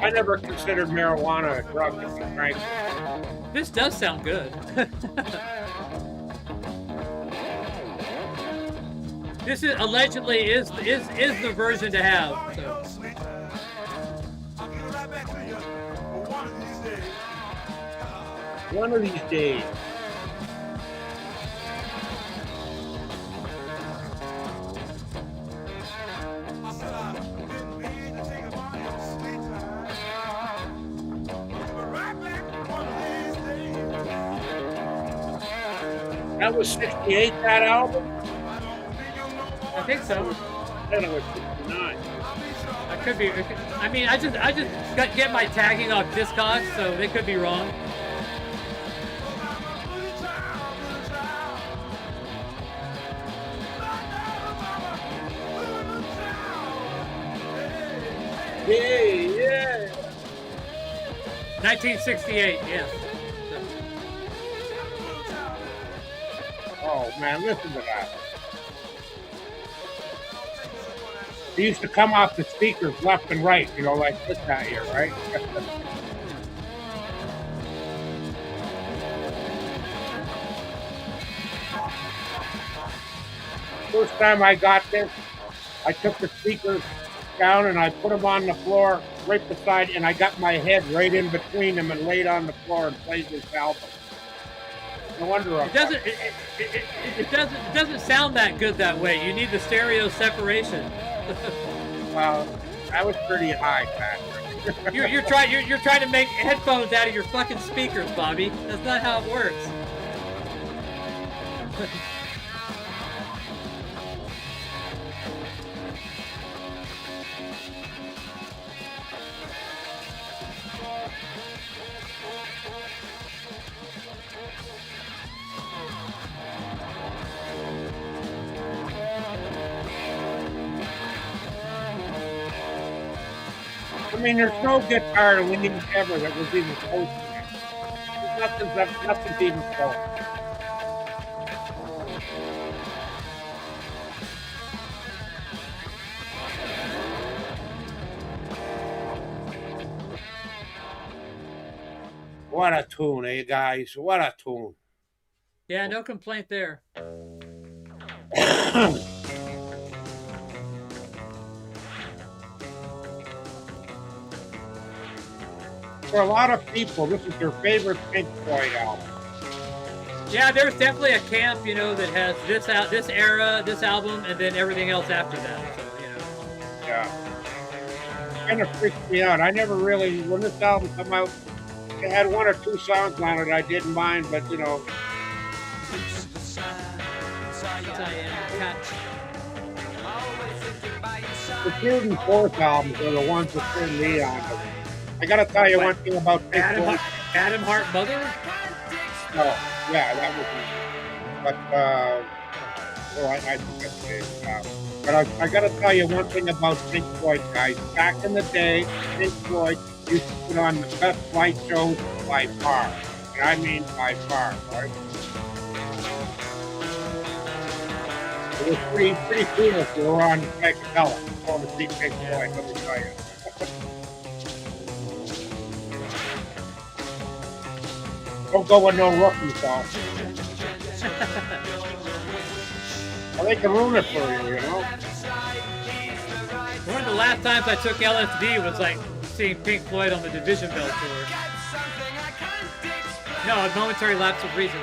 E: I never considered marijuana a drug, to be frank.
B: This does sound good. This is allegedly is the version to have. So.
E: One of these days. That was 68, that album?
B: I think so.
E: Then it was 69.
B: I could be. I mean, I just get my tagging off Discogs, so they could be wrong.
E: Yeah.
B: 1968, yes.
E: Oh man, listen to that. They used to come off the speakers left and right, you know, like this guy here, right? First time I got this, I took the speakers down and I put them on the floor right beside, and I got my head right in between them and laid on the floor and played this album. No wonder
B: it doesn't sound that good that way. You need the stereo separation.
E: Well, that was pretty high, Patrick.
B: you're trying to make headphones out of your fucking speakers, Bobby. That's not how it works.
E: I mean, there's no guitar winning ever that was even close to it. Nothing's even close. What a tune, eh, guys? What a tune.
B: Yeah, no complaint there.
E: For a lot of people, this is their favorite Pink Floyd album.
B: Yeah, there's definitely a camp, you know, that has this era, this album, and then everything else after that. So, you know.
E: Yeah. Kind of freaks me out. I never really, when this album came out, it had one or two songs on it I didn't mind, but you know. The third and fourth albums are the ones that turned me on. I gotta tell you one thing about Pink Floyd.
B: Adam Hart Mother?
E: No, yeah, that was it. But, well, I think that's it. But I gotta tell you one thing about Pink Floyd, guys. Back in the day, Pink Floyd used to put on the best light shows by far. And I mean by far, right? It was pretty cool if you were on psychedelic going to see Pink Floyd, let me tell you. Don't go with no rookie song. Well, they can ruin it for you, you know?
B: One of the last times I took LSD was like seeing Pink Floyd on the Division Bell tour. No, a momentary lapse of reason.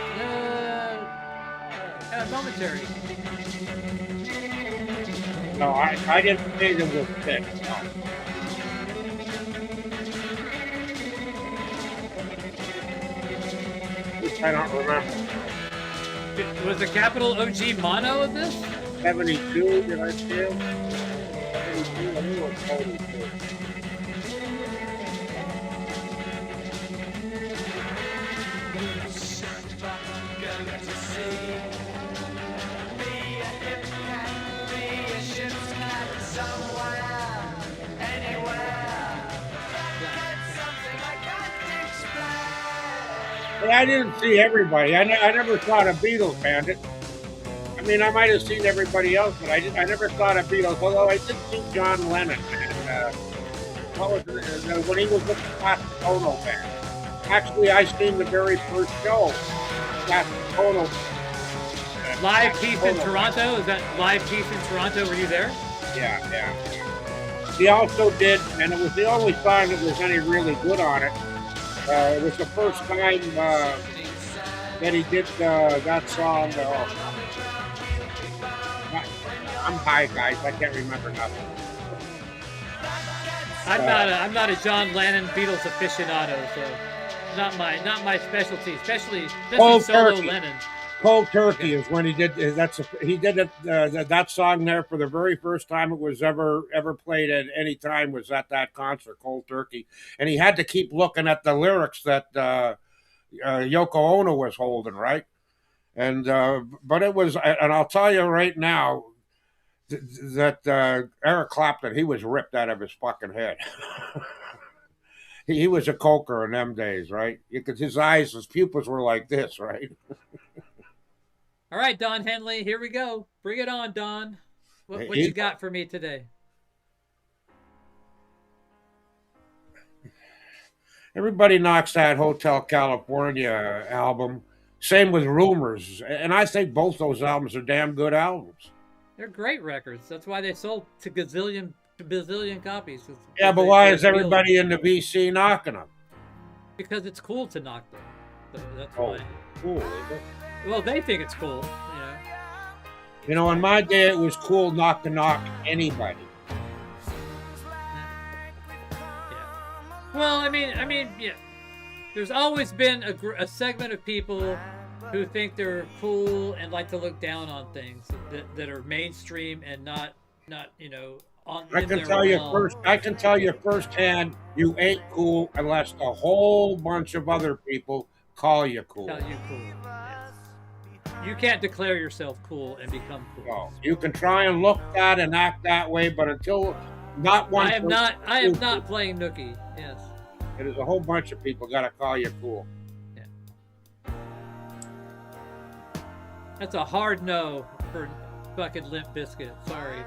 B: Momentary.
E: No, I didn't think it was thick. No. I don't remember.
B: Was the capital OG mono of this?
E: 72, did I see it? 72, I think it was 72. I didn't see everybody. I never saw the Beatles, Bandit. I mean, I might have seen everybody else, but I never saw the Beatles. Although I did see John Lennon, and what was it? When he was with the Plastic Ono band. Actually, I seen the very first show. Plastic Ono.
B: Live Keith in Toronto. Is that Live Keith in Toronto? Were you there?
E: Yeah. He also did, and it was the only song that was any really good on it. It was the first time that he did that song. I'm high, guys. I can't remember nothing.
B: I'm not a John Lennon Beatles aficionado, so not my specialty, especially solo Lennon.
E: Cold Turkey is when he did. He did it. That song there for the very first time it was ever played at any time was at that concert, Cold Turkey, and he had to keep looking at the lyrics that Yoko Ono was holding, right? And but it was, and I'll tell you right now that Eric Clapton, he was ripped out of his fucking head. He was a coker in them days, right? His eyes, his pupils were like this, right?
B: All right, Don Henley, here we go. Bring it on, Don. What you got for me today?
E: Everybody knocks that Hotel California album. Same with Rumors. And I think both those albums are damn good albums.
B: They're great records. That's why they sold to bazillion copies.
E: Yeah, but why is everybody in the VC knocking them?
B: Because it's cool to knock them. So that's
E: Oh,
B: why.
E: cool, is it?
B: Well, they think it's cool,
E: You know, in my day, it was cool not to knock anybody.
B: Yeah. Well, I mean, yeah. There's always been a segment of people who think they're cool and like to look down on things that are mainstream and not on.
E: I can tell you firsthand, you ain't cool unless a whole bunch of other people call you cool.
B: Tell you cool. Yes. You can't declare yourself cool and become cool.
E: No, you can try and look that and act that way, but until not one.
B: I am not playing nookie. Yes.
E: It is a whole bunch of people got to call you cool.
B: Yeah. That's a hard no for fucking Limp Bizkit. Sorry.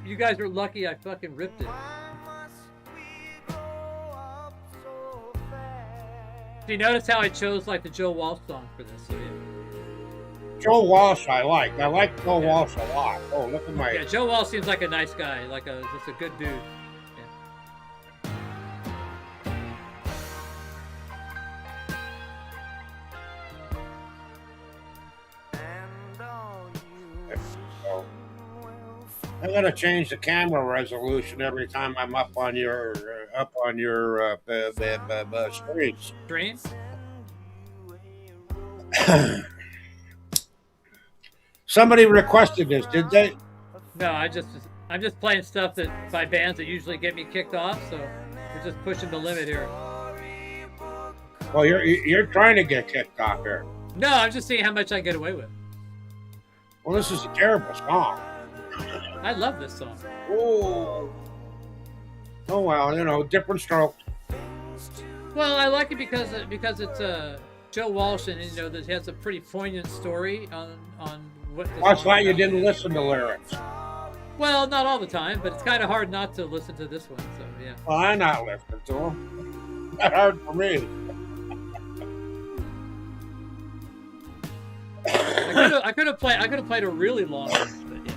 B: You guys are lucky I fucking ripped it. Do you notice how I chose like the Joe Walsh song for this? So, yeah.
E: Joe Walsh, I like. I like Joe Walsh a lot. Oh, look at my.
B: Yeah, Joe Walsh seems like a nice guy, just a good dude.
E: I'm gonna change the camera resolution every time I'm up on your screens.
B: Dream?
E: Somebody requested this, did they?
B: No, I'm just playing stuff that by bands that usually get me kicked off, so we're just pushing the limit here.
E: Well, you're trying to get kicked off here.
B: No, I'm just seeing how much I can get away with.
E: Well, this is a terrible song.
B: I love this song.
E: Oh well, different stroke.
B: Well, I like it because it's Joe Walsh, and that he has a pretty poignant story on what.
E: That's why you didn't listen to lyrics.
B: Well, not all the time, but it's kind of hard not to listen to this one. So yeah.
E: Well, I'm not listening to them. Not hard for me.
B: I could have played a really long one, but yeah.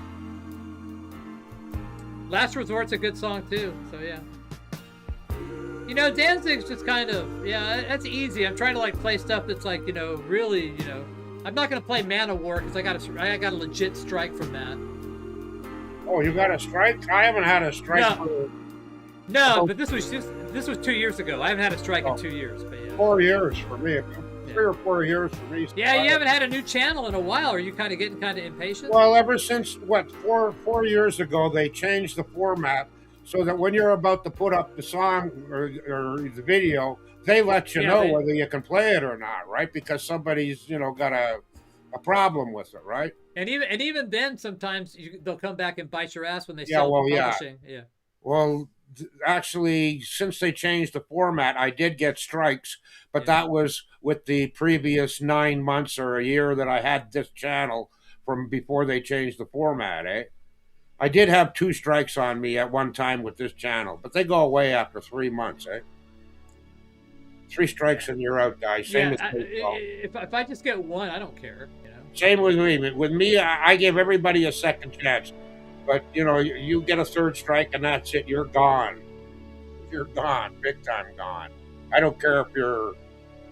B: Last Resort's a good song too, so yeah. Danzig's just kind of, that's easy. I'm trying to play stuff that's really, I'm not gonna play Manowar because I got a legit strike from that.
E: Oh, you got a strike? I haven't had a strike.
B: No, but this was 2 years ago. I haven't had a strike in 2 years, but yeah.
E: 4 years for me. 3 or 4 years for me.
B: Yeah, you haven't had a new channel in a while. Are you getting impatient?
E: Well, ever since four years ago, they changed the format so that when you're about to put up the song or the video, they let you know whether you can play it or not, right? Because somebody's got a problem with it, right?
B: And even then, sometimes they'll come back and bite your ass when they sell the publishing. Yeah.
E: Well, actually, since they changed the format, I did get strikes, but that was with the previous 9 months or a year that I had this channel from before they changed the format, eh? I did have 2 strikes on me at one time with this channel, but they go away after 3 months, eh? 3 strikes and you're out, guys. Same as
B: if I just get 1, I don't care.
E: Same with me. With me, I give everybody a second chance. But, you get a 3rd strike and that's it. You're gone. You're gone. Big time gone. I don't care if you're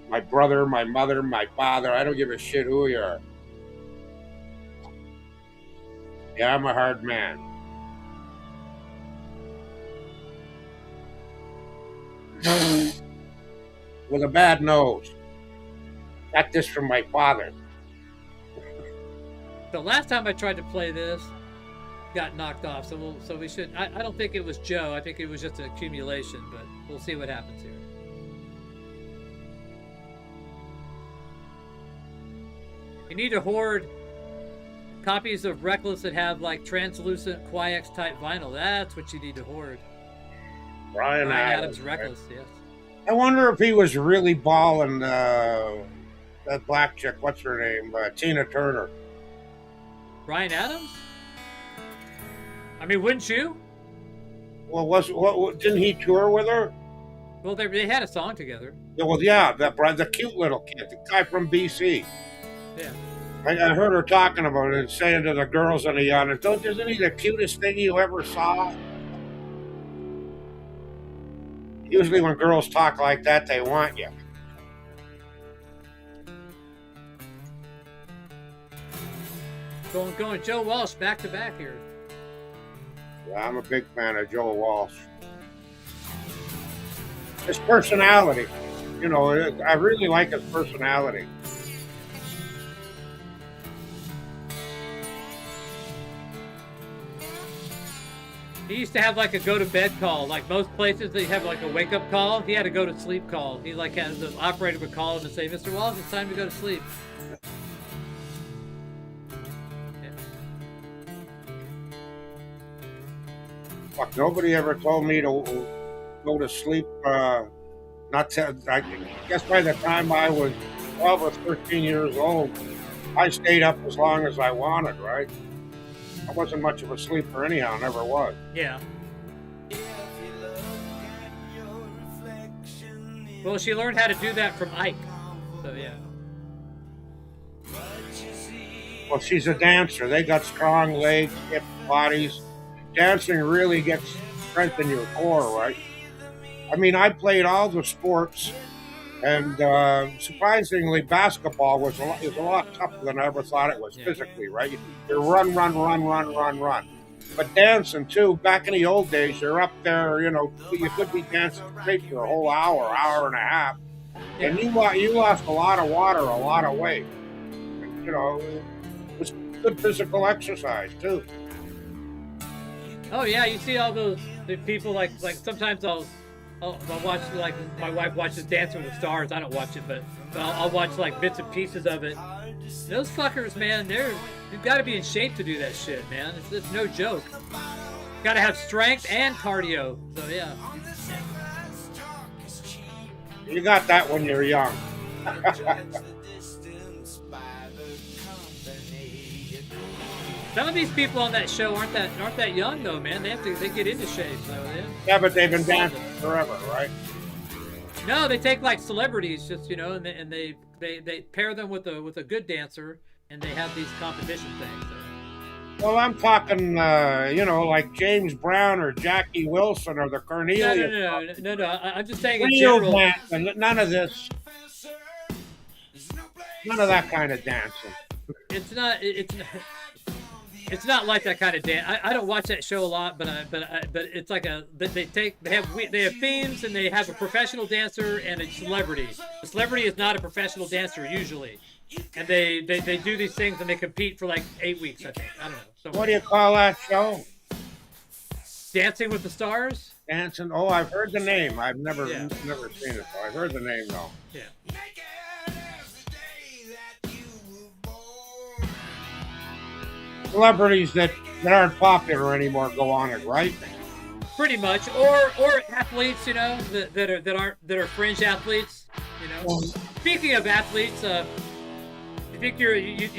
E: my brother, my mother, my father. I don't give a shit who you are. Yeah, I'm a hard man. with a bad nose. Got this from my father.
B: The last time I tried to play this, got knocked off. So we should. I don't think it was Joe. I think it was just an accumulation. But we'll see what happens here. You need to hoard copies of Reckless that have like translucent Quiet type vinyl. That's what you need to hoard.
E: Bryan Adams,
B: Reckless, yes.
E: I wonder if he was really balling that black chick. What's her name? Tina Turner.
B: Bryan Adams? I mean, wouldn't you?
E: Well, didn't he tour with her?
B: Well, they had a song together.
E: Yeah, well, yeah, the cute little kid, the guy from BC.
B: Yeah.
E: I heard her talking about it, saying to the girls in the audience, isn't he the cutest thing you ever saw? Usually when girls talk like that, they want you.
B: Going Joe Walsh back to back here.
E: Yeah, I'm a big fan of Joe Walsh. His personality, I really like his personality.
B: He used to have like a go to bed call. Like most places, they have like a wake up call. He had a go to sleep call. He like has the operator would call him and say, "Mr. Walsh, it's time to go to sleep."
E: Fuck, nobody ever told me to go to sleep. I guess by the time I was 12 or 13 years old, I stayed up as long as I wanted, right? I wasn't much of a sleeper anyhow, never was.
B: Yeah. Well, she learned how to do that from Ike. So, yeah.
E: Well, she's a dancer. They got strong legs, hip bodies. Dancing really gets strengthen your core, right? I mean, I played all the sports, and surprisingly, basketball is a lot tougher than I ever thought it was physically, right? You run. But dancing, too, back in the old days, you're up there, you could be dancing straight for a whole hour and a half. Yeah. And you lost a lot of water, a lot of weight. It was good physical exercise, too.
B: Oh, yeah, you see all those people, like sometimes I'll watch, like, my wife watches Dancing with the Stars. I don't watch it, but I'll watch, like, bits and pieces of it. Those fuckers, man, you've got to be in shape to do that shit, man. It's no joke. Got to have strength and cardio. So, yeah.
E: You got that when you're young.
B: Some of these people on that show aren't that young though, man. They get into shape, so yeah.
E: Yeah, but they've been dancing forever, right?
B: No, they take like celebrities, just and they pair them with a good dancer, and they have these competition things. So.
E: Well, I'm talking, like James Brown or Jackie Wilson or the Cornelius.
B: No. I'm just saying in general.
E: Dancing, none of this. None of that kind of dancing. It's not like that kind of dance. I don't watch that show a lot, but it's like they have themes, and they have a professional dancer and a celebrity. The celebrity is not a professional dancer usually, and they do these things and they compete for like 8 weeks. I think, I don't know. What do you call that show?
B: Dancing with the Stars.
E: Dancing. Oh, I've heard the name. I've never seen it, so I've heard the name though.
B: Yeah.
E: Celebrities that aren't popular anymore go on it, right?
B: Pretty much, or athletes, that are fringe athletes, Speaking of athletes, you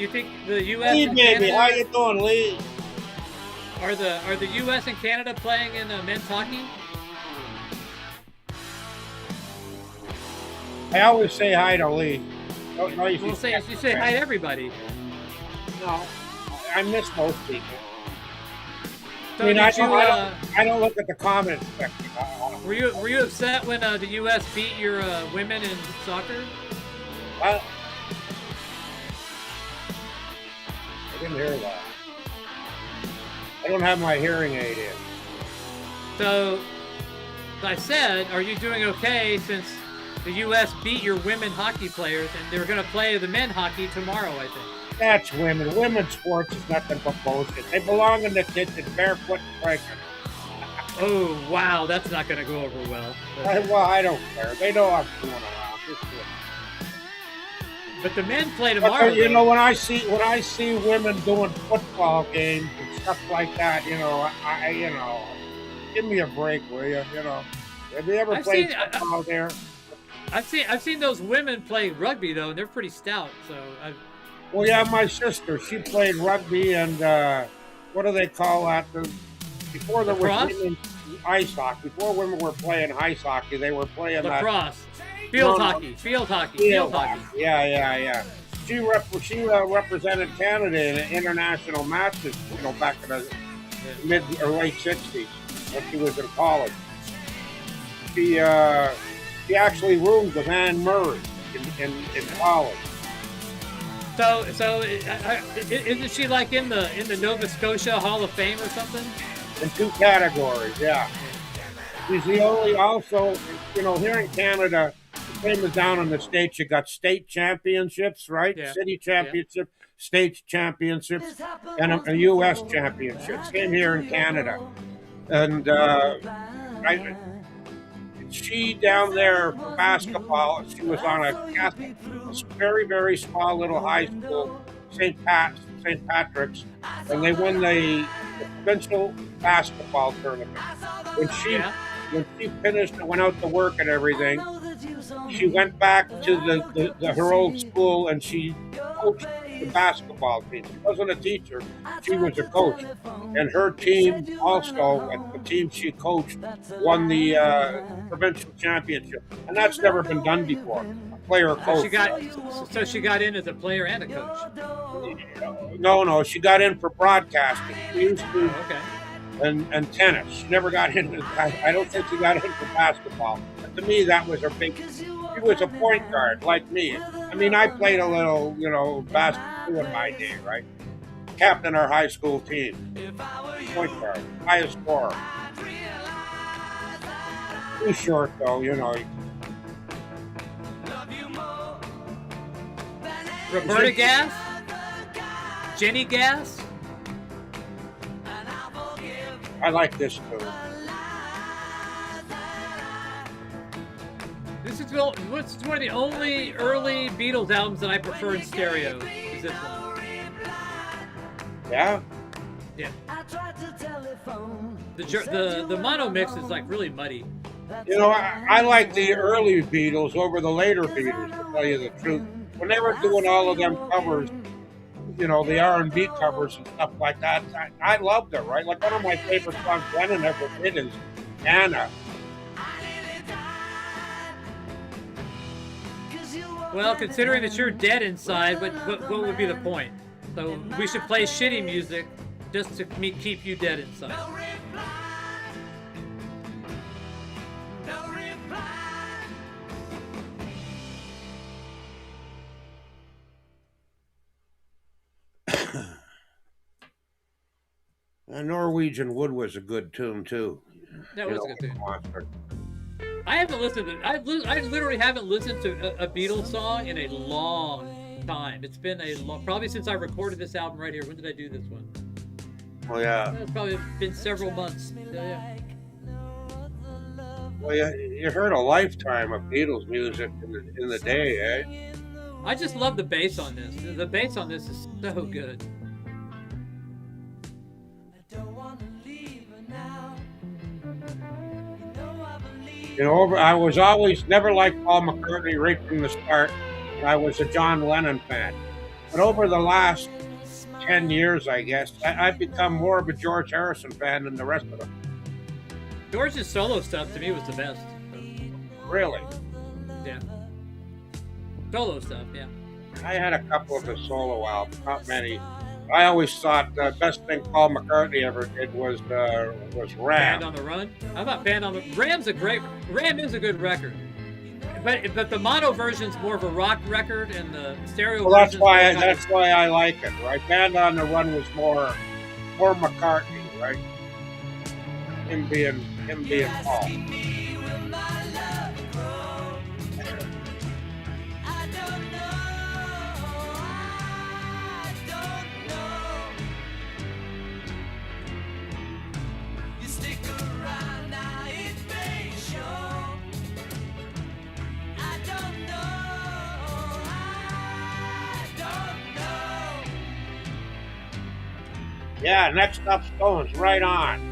B: think the U.S.
E: Lee,
B: and
E: baby,
B: Canada,
E: how you doing, Lee?
B: Are the U.S. and Canada playing in men's hockey?
E: I always say hi to Lee.
B: You say hi to everybody.
E: No. I miss most people.
B: So
E: I don't look at the comments section.
B: Were you upset when the U.S. beat your women in soccer?
E: I didn't hear that. I don't have my hearing aid in.
B: So I said, are you doing okay since the U.S. beat your women hockey players and they're going to play the men hockey tomorrow, I think.
E: That's women. Women's sports is nothing but bullshit. They belong in the kitchen, barefoot and pregnant.
B: Oh, wow, that's not going to go over well.
E: Well, I don't care. They know I'm fooling around. Just do it.
B: But the men play tomorrow.
E: But, you know, when I see women doing football games and stuff like that, you know, give me a break, will you? You know, have you ever played football there?
B: I've seen those women play rugby though, and they're pretty stout. So
E: well, yeah, my sister, she played rugby and what do they call that? Before there was women ice hockey, before women were playing ice hockey, they were playing
B: lacrosse. Field hockey.
E: Yeah. She represented Canada in international matches, you know, back in the mid or late '60s when she was in college. She actually roomed with Anne Murray in college.
B: So isn't she like in the Nova Scotia Hall of Fame or something?
E: In 2 categories, yeah. She's the only. Also, you know, here in Canada. Same as down in the States, you got state championships, right?
B: Yeah.
E: City championships, state championships, and a U.S. championship. Same here in Canada. And she down there for basketball, she was on a very, very small little high school, St. Patrick's, and they won the provincial basketball tournament. When she finished and went out to work and everything, she went back to her old school and she coached the basketball team. She wasn't a teacher, she was a coach. And her team also, the team she coached, won the provincial championship. And that's never been done before. A player coach.
B: So she got in as a player and a coach?
E: No, she got in for broadcasting. She used to,
B: okay.
E: And tennis. She never got in. I don't think she got in for basketball. But to me, that was her big. She was a point guard like me. I mean, I played a little, you know, basketball in my day, right? Captain our high school team. Point guard, highest scorer. Too short though, you know.
B: Roberta Gas, Jenny Gas.
E: I like this too.
B: This is one of the only early Beatles albums that I prefer in stereo. Is this one?
E: Yeah.
B: Yeah. The mono mix is like really muddy.
E: You know, I like the early Beatles over the later Beatles, to tell you the truth. When they were doing all of them covers, you know, the R&B covers and stuff like that, I loved it, right? Like one of my favorite songs Lennon ever did is Anna.
B: Well, considering that you're dead inside, what would be the point? So we should play shitty music just to keep you dead inside.
E: Norwegian Wood was a good tune too.
B: That was a good tune. I haven't listened to. I literally haven't listened to a Beatles song in a long time. It's been probably since I recorded this album right here. When did I do this one?
E: Oh yeah.
B: It's probably been several months. Yeah.
E: Well, you heard a lifetime of Beatles music in the day, eh?
B: I just love the bass on this. The bass on this is so good.
E: You know, I was always never liked Paul McCartney right from the start. I was a John Lennon fan. But over the last 10 years, I guess, I've become more of a George Harrison fan than the rest of them.
B: George's solo stuff to me was the best.
E: Really?
B: Yeah. Solo stuff, yeah.
E: I had a couple of his solo albums, not many. I always thought the best thing Paul McCartney ever did was Ram.
B: Band on the Run. How about Band on the Ram is a good record. But the mono version's more of a rock record, and the stereo.
E: Well, that's why I like it, right? Band on the Run was more McCartney, right? Him being Paul. Yeah, next up, Stones, right on.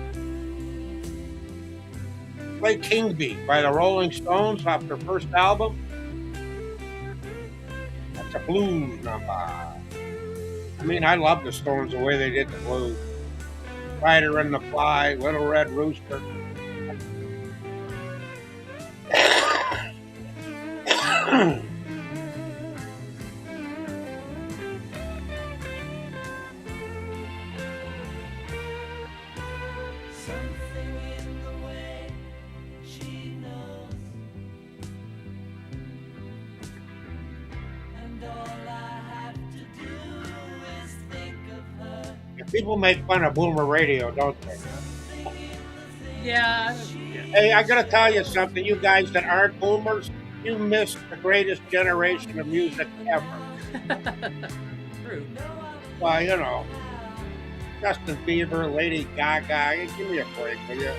E: Play King Bee by the Rolling Stones off their first album. That's a blues number. I mean, I love the Stones the way they did the blues. Rider and the Fly, Little Red Rooster. People make fun of boomer radio, don't they?
B: Yeah.
E: Hey, I gotta tell you something. You guys that aren't boomers, you missed the greatest generation of music ever.
B: True.
E: Well, you know, Justin Bieber, Lady Gaga. Give me a break, will you?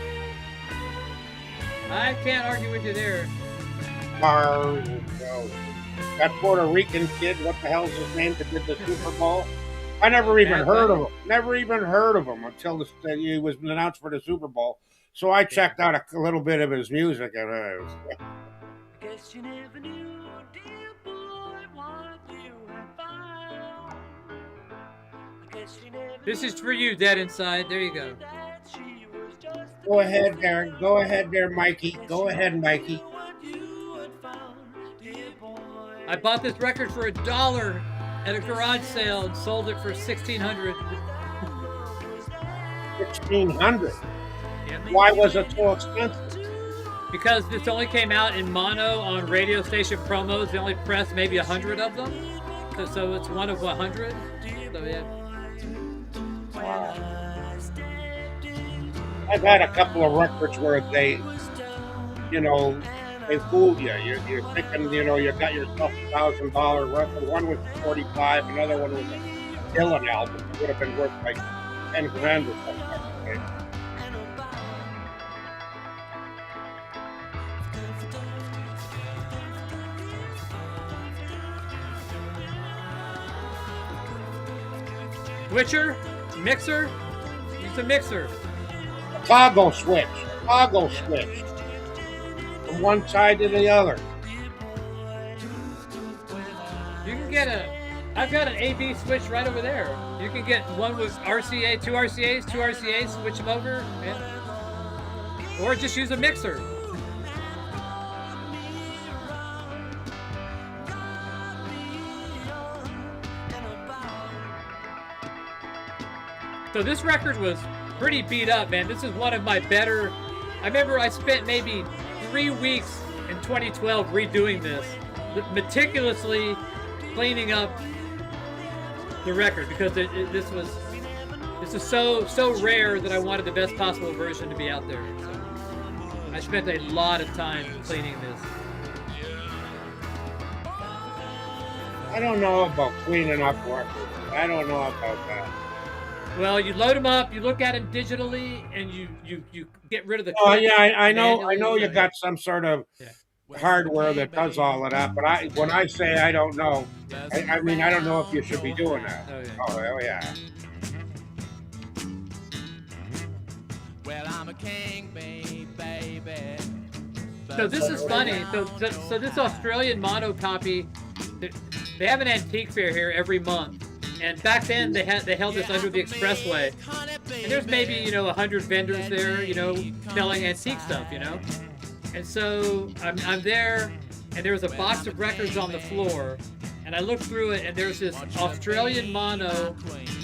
B: I can't argue with you there.
E: Mars, you know, that Puerto Rican kid. What the hell's his name that did the Super Bowl? I never even heard of him. Never even heard of him until he was announced for the Super Bowl. So I checked out a little bit of his music, and it was...
C: Guess you never knew, dear boy, what you have found. Guess you never
B: This is for you, Dead Inside. There you go.
C: that she was just
E: Go ahead, Darren. Go ahead there, Mikey. Go ahead, Mikey.
C: what you had found, dear boy.
B: I bought this record for $1 at a garage sale and sold it for $1,600.
E: 1,600. Why was it so expensive?
B: Because this only came out in mono on radio station promos. They only pressed maybe 100 of them. So it's one of 100. So yeah.
E: I've had a couple of records where they, you know, they fooled you. You're thinking, you know, you got yourself $1,000 record. One was 45, another one was a Dylan album. It would have been worth like 10 grand or something. Okay?
B: Switcher, mixer, use a mixer.
E: Toggle switch. Toggle switch. From one side to the other.
B: You can get I've got an AB switch right over there. You can get one with RCA, two RCAs, switch them over, or just use a mixer. So this record was pretty beat up, man. This is one of my better. I remember I spent maybe 3 weeks in 2012 redoing this, meticulously cleaning up the record because this is so rare that I wanted the best possible version to be out there. So I spent a lot of time cleaning this.
E: I don't know about cleaning up records. I don't know about that.
B: Well, you load them up, you look at them digitally, and you get rid of the.
E: Oh yeah, I know
B: manually.
E: you got some sort of hardware that does all of that, but when I say I don't know, I mean I don't know if you should be doing that. Oh yeah.
C: Well, I'm a king, baby.
B: So this is funny. So this Australian mono copy, they have an antique fair here every month. And back then they held this under the expressway, and there's maybe 100 vendors there, selling antique stuff, And so I'm there, and there's a box of records on the floor, and I look through it, and there's this Australian mono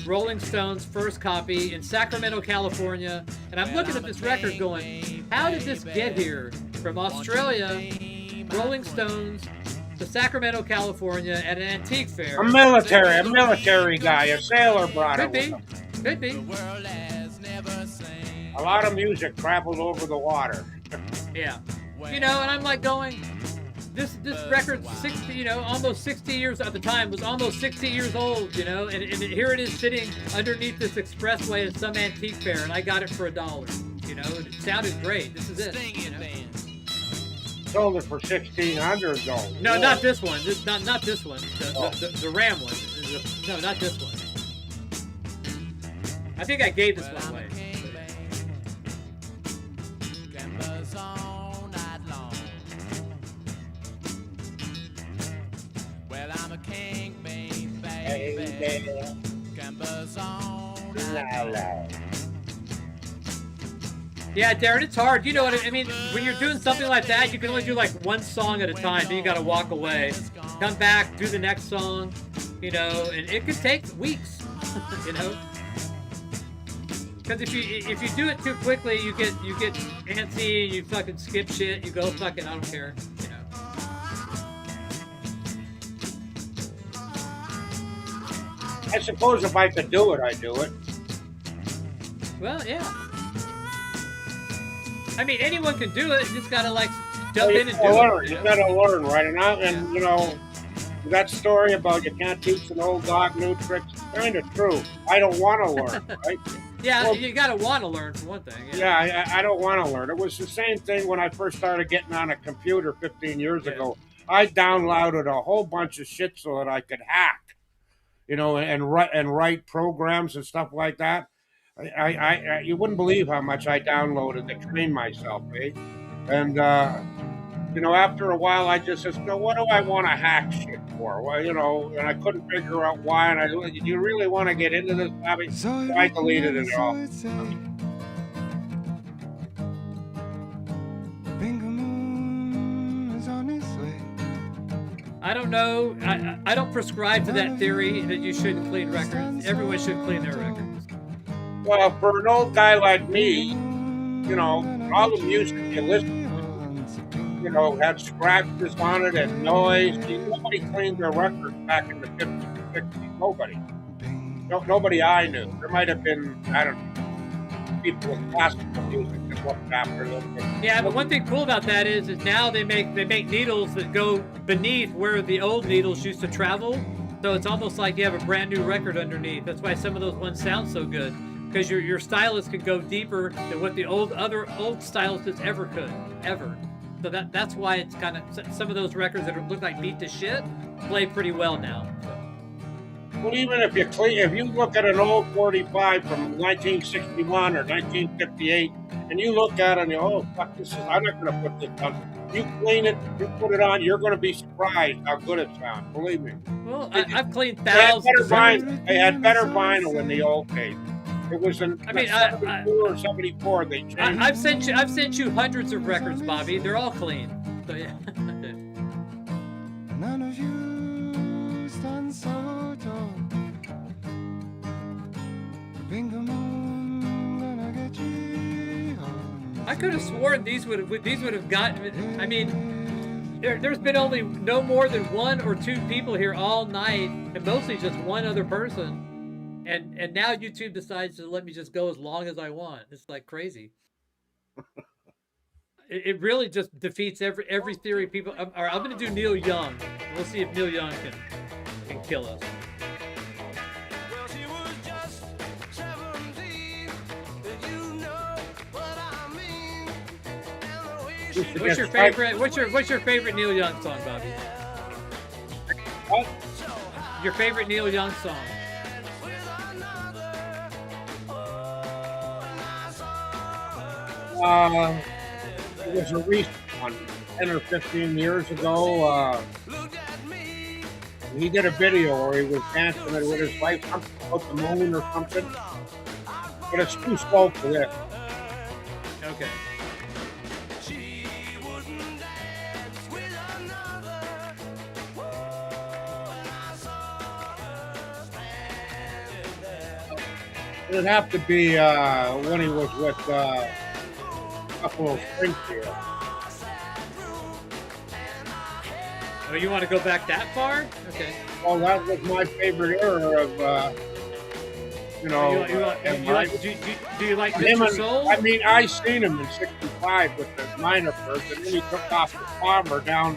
B: Rolling Stones first copy in Sacramento, California, and I'm looking at this record going, how did this get here from Australia, Rolling Stones, to Sacramento, California at an antique fair?
E: A military guy, a sailor brought it.
B: Could be.
E: A lot of music traveled over the water.
B: Yeah. And I'm like going, this record's 60, almost 60 years at the time, was almost 60 years old, and here it is sitting underneath this expressway at some antique fair, and I got it for $1. And it sounded great. This is it.
E: Sold it for $1,600 though.
B: No, not this one. Not this one. The Ram one. No, not this one. I think I gave this one away.
C: Well, I'm a king, baby.
B: Yeah, Darren, it's hard. You know what I mean? When you're doing something like that, you can only do like one song at a time. Then you got to walk away, come back, do the next song, you know, and it could take weeks, you know. Because if you do it too quickly, you get antsy, you fucking skip shit, you go fucking I don't care, you know.
E: I suppose if I could do it, I'd do it.
B: Well, yeah. I mean, anyone can do it. You just gotta like jump in and do it.
E: You gotta learn, right? And you know, that story about you can't teach an old dog new tricks, kind of true. I don't want to learn, right?
B: Yeah,
E: well,
B: you gotta want to learn for one thing.
E: Yeah, I don't want to learn. It was the same thing when I first started getting on a computer 15 years ago. I downloaded a whole bunch of shit so that I could hack, you know, and write programs and stuff like that. I you wouldn't believe how much I downloaded to train myself, eh? And you know, after a while, I just said, "No, what do I want to hack shit for?" Well, you know, and I couldn't figure out why. And do you really want to get into this hobby? So I deleted it all.
B: I don't know. I don't prescribe to that theory that you shouldn't clean records. Everyone should clean their records.
E: Well, for an old guy like me, you know, all the music you listen to, you know, had scratches on it and noise. Nobody cleaned their records back in the 50s and 60s. Nobody. Nobody I knew. There might have been, I don't know, people with classical music that looked after them.
B: Yeah, but one thing cool about that is now they make needles that go beneath where the old needles used to travel. So it's almost like you have a brand new record underneath. That's why some of those ones sound so good. Because your stylus can go deeper than what the old styluses ever could, ever. So that's why it's kind of, some of those records that look like beat to shit play pretty well now.
E: Well, even if you look at an old 45 from 1961 or 1958, and you look at it and you go, oh fuck, I'm not going to put this on. You clean it, you put it on, you're going to be surprised how good it sounds. Believe me.
B: Well, I've cleaned thousands.
E: They had better vinyl in the old days. It was in 72 or 74. They changed.
B: I've sent you hundreds of records, Bobby. They're all clean. So yeah.
C: None of you stand so tall. Gonna get you home.
B: I could have sworn these would have gotten. I mean, there's been only no more than one or two people here all night, and mostly just one other person. And now YouTube decides to let me just go as long as I want. It's like crazy. It really just defeats every theory people. All right, I'm going to do Neil Young. We'll see if Neil Young can kill us.
C: Well, she was just 17, and you know what I mean. And the way she
B: What's your favorite Neil Young song, Bobby?
E: What?
B: Your favorite Neil Young song?
E: It was a recent one, 10 or 15 years ago. He did a video where he was dancing with his wife, something about the moon or something. But it's too slow for this.
B: Okay.
E: It'd have to be when he was with Buffalo Springfield.
B: Oh, you want to go back that far? Okay.
E: Well, that was my favorite era of, you know.
B: Do you like Mr. Soul?
E: I mean, I seen him in '65 with the minor birds, and then he took off the farmer down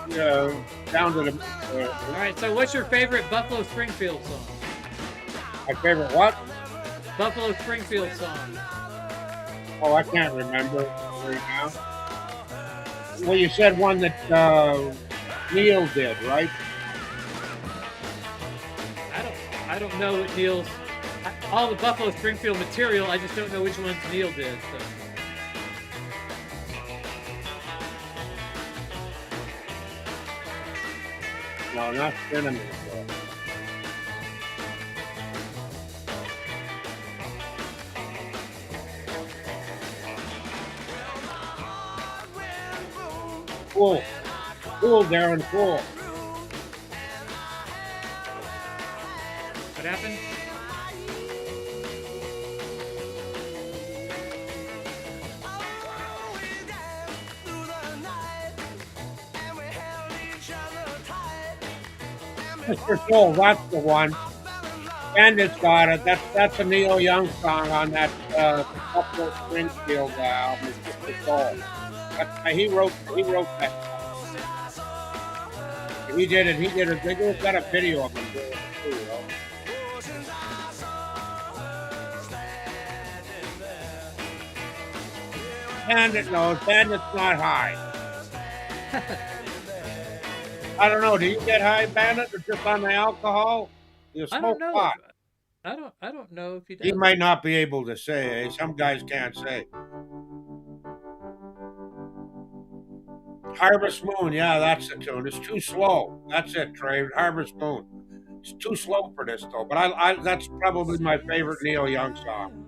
E: to the.
B: All right. So, what's your favorite Buffalo Springfield song?
E: My favorite what?
B: Buffalo Springfield song.
E: Oh, I can't remember right now. Well, you said one that Neil did, right?
B: I don't know what Neil's. all the Buffalo Springfield material. I just don't know which ones Neil did. So.
E: No, not cinnamon. Cool. Cool, Darren, cool.
B: What happened?
E: Mr. Soul, that's the one. Bandit's got it. That's a Neil Young song on that Buffalo Springfield album, Mr. Soul. He wrote that. He did it. They got a video of him doing it too, you know. Bandit knows. Bandit's not high. I don't know. Do you get high, Bandit, or just on the alcohol? You
B: I
E: smoke
B: don't know.
E: pot.
B: I don't know if he does.
E: He might not be able to say. Some guys can't say. Harvest Moon, yeah, that's the tune. It's too slow. That's it, Trey. Harvest Moon. It's too slow for this, though. But I that's probably my favorite Neil Young song.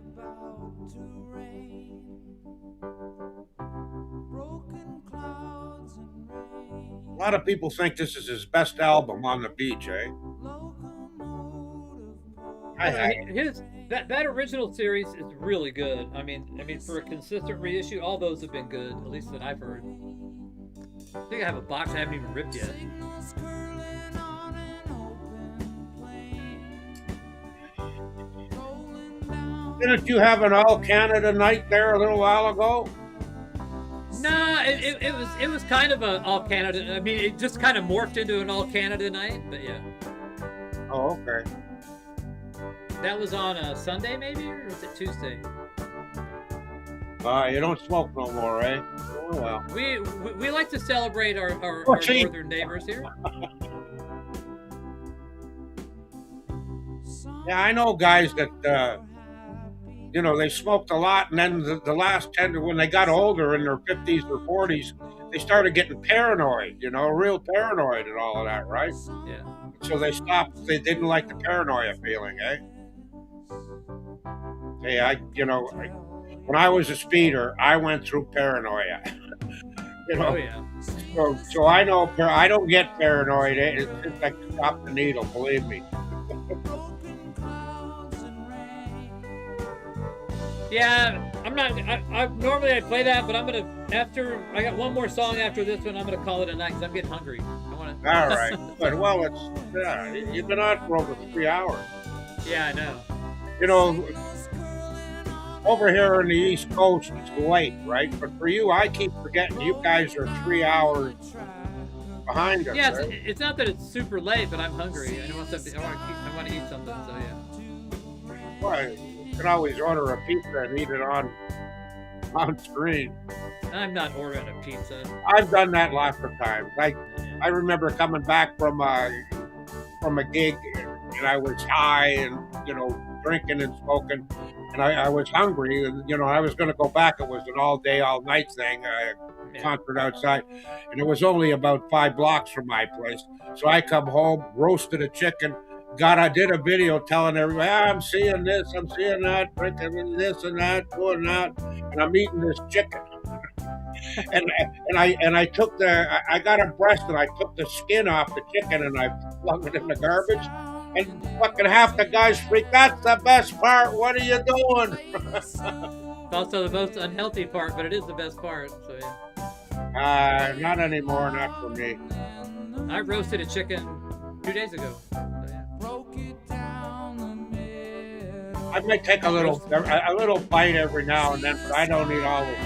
E: A lot of people think this is his best album on the beach, eh?
B: That original series is really good. I mean, for a consistent reissue, all those have been good, at least that I've heard. I think I have a box I haven't even ripped yet.
E: Didn't you have an all Canada night there a little while ago?
B: No, it was kind of an all Canada. I mean, it just kind of morphed into an all Canada night, but yeah.
E: Oh, okay.
B: That was on a Sunday, maybe, or was it Tuesday?
E: You don't smoke no more, eh? Oh, well.
B: We like to celebrate our northern neighbors here.
E: Yeah, I know guys that, they smoked a lot, and then the last 10, when they got older in their 50s or 40s, they started getting paranoid, real paranoid and all of that, right?
B: Yeah.
E: So they stopped. They didn't like the paranoia feeling, eh? Hey, when I was a speeder, I went through paranoia.
B: Oh yeah.
E: So I know I don't get paranoid. It's just like drop the needle. Believe me.
B: Yeah, I'm not. I normally I play that, but I'm gonna I got one more song after this one. I'm gonna call it a night because I'm getting hungry. I wanna.
E: All right. But well, you've been on for over 3 hours.
B: Yeah, I know.
E: Over here on the East Coast, it's late, right? But for you, I keep forgetting you guys are 3 hours behind us.
B: Yeah,
E: right?
B: it's not that it's super late, but I'm hungry. I want something. I want to eat something. So yeah.
E: Well, you can always order a pizza and eat it on screen.
B: I'm not ordering a pizza.
E: I've done that lots of times. I remember coming back from a gig, and I was high and drinking and smoking. And I was hungry, and I was going to go back. It was an all-day, all-night thing, concert outside, and it was only about 5 blocks from my place. So I come home, roasted a chicken. I did a video telling everybody, I'm seeing this, I'm seeing that, drinking this and that, doing that, and I'm eating this chicken. and I took I got a breast and I took the skin off the chicken and I flung it in the garbage. And fucking half the guys freak. That's the best part. What are you doing?
B: It's also the most unhealthy part, but it is the best part. So yeah.
E: Not anymore. Not for me.
B: I roasted a chicken 2 days ago. So, yeah.
E: I might take a little bite every now and then, but I don't eat all of it.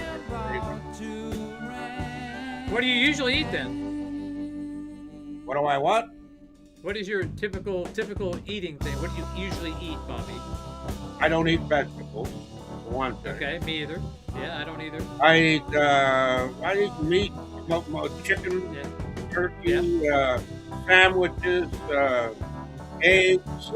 B: What do you usually eat then?
E: What do I what?
B: What is your typical eating thing? What do you usually eat, Bobby?
E: I don't eat vegetables, for one thing.
B: Okay, me either. Yeah, I don't either.
E: I eat meat, chicken, turkey, sandwiches, eggs,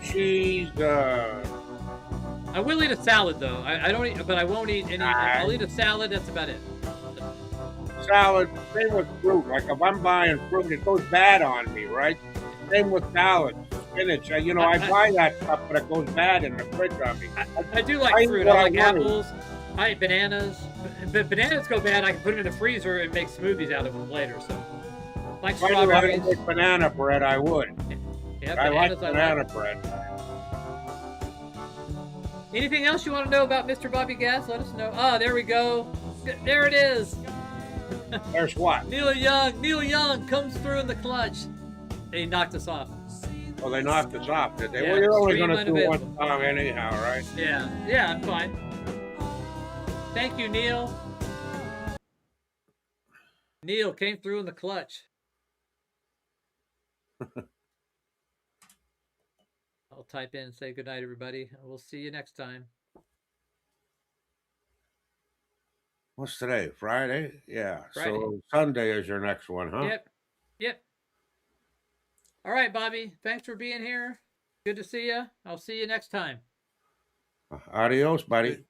E: cheese.
B: I will eat a salad though. I don't eat, but I won't eat any. I'll eat a salad. That's about it.
E: Salad. Same with fruit. Like if I'm buying fruit, it goes bad on me, right? Same with salads, spinach. You know, I buy that stuff, but it goes bad in the fridge on me.
B: I do like fruit. I like apples. I eat bananas. But bananas go bad. I can put them in the freezer and make smoothies out of them later. So, like
E: If I knew how to
B: strawberries.
E: make banana bread, I would.
B: Yeah,
E: I like
B: bananas.
E: banana bread.
B: Anything else you want to know about Mr. Bobby Gas? Let us know. Ah, there we go. There it is.
E: There's what?
B: Neil Young. Neil Young comes through in the clutch. And he knocked us off.
E: Well, they knocked us off, did they?
B: Yeah,
E: Well, you're only
B: stream
E: going to do
B: unavailable.
E: one song anyhow, right?
B: Yeah. Yeah, I'm fine. Thank you, Neil. Neil came through in the clutch. I'll type in and say good night, everybody. We'll see you next time.
E: What's today? Friday? Yeah.
B: Friday.
E: So Sunday is your next one, huh?
B: Yep. Yep. All right, Bobby. Thanks for being here. Good to see you. I'll see you next time.
E: Adios, buddy.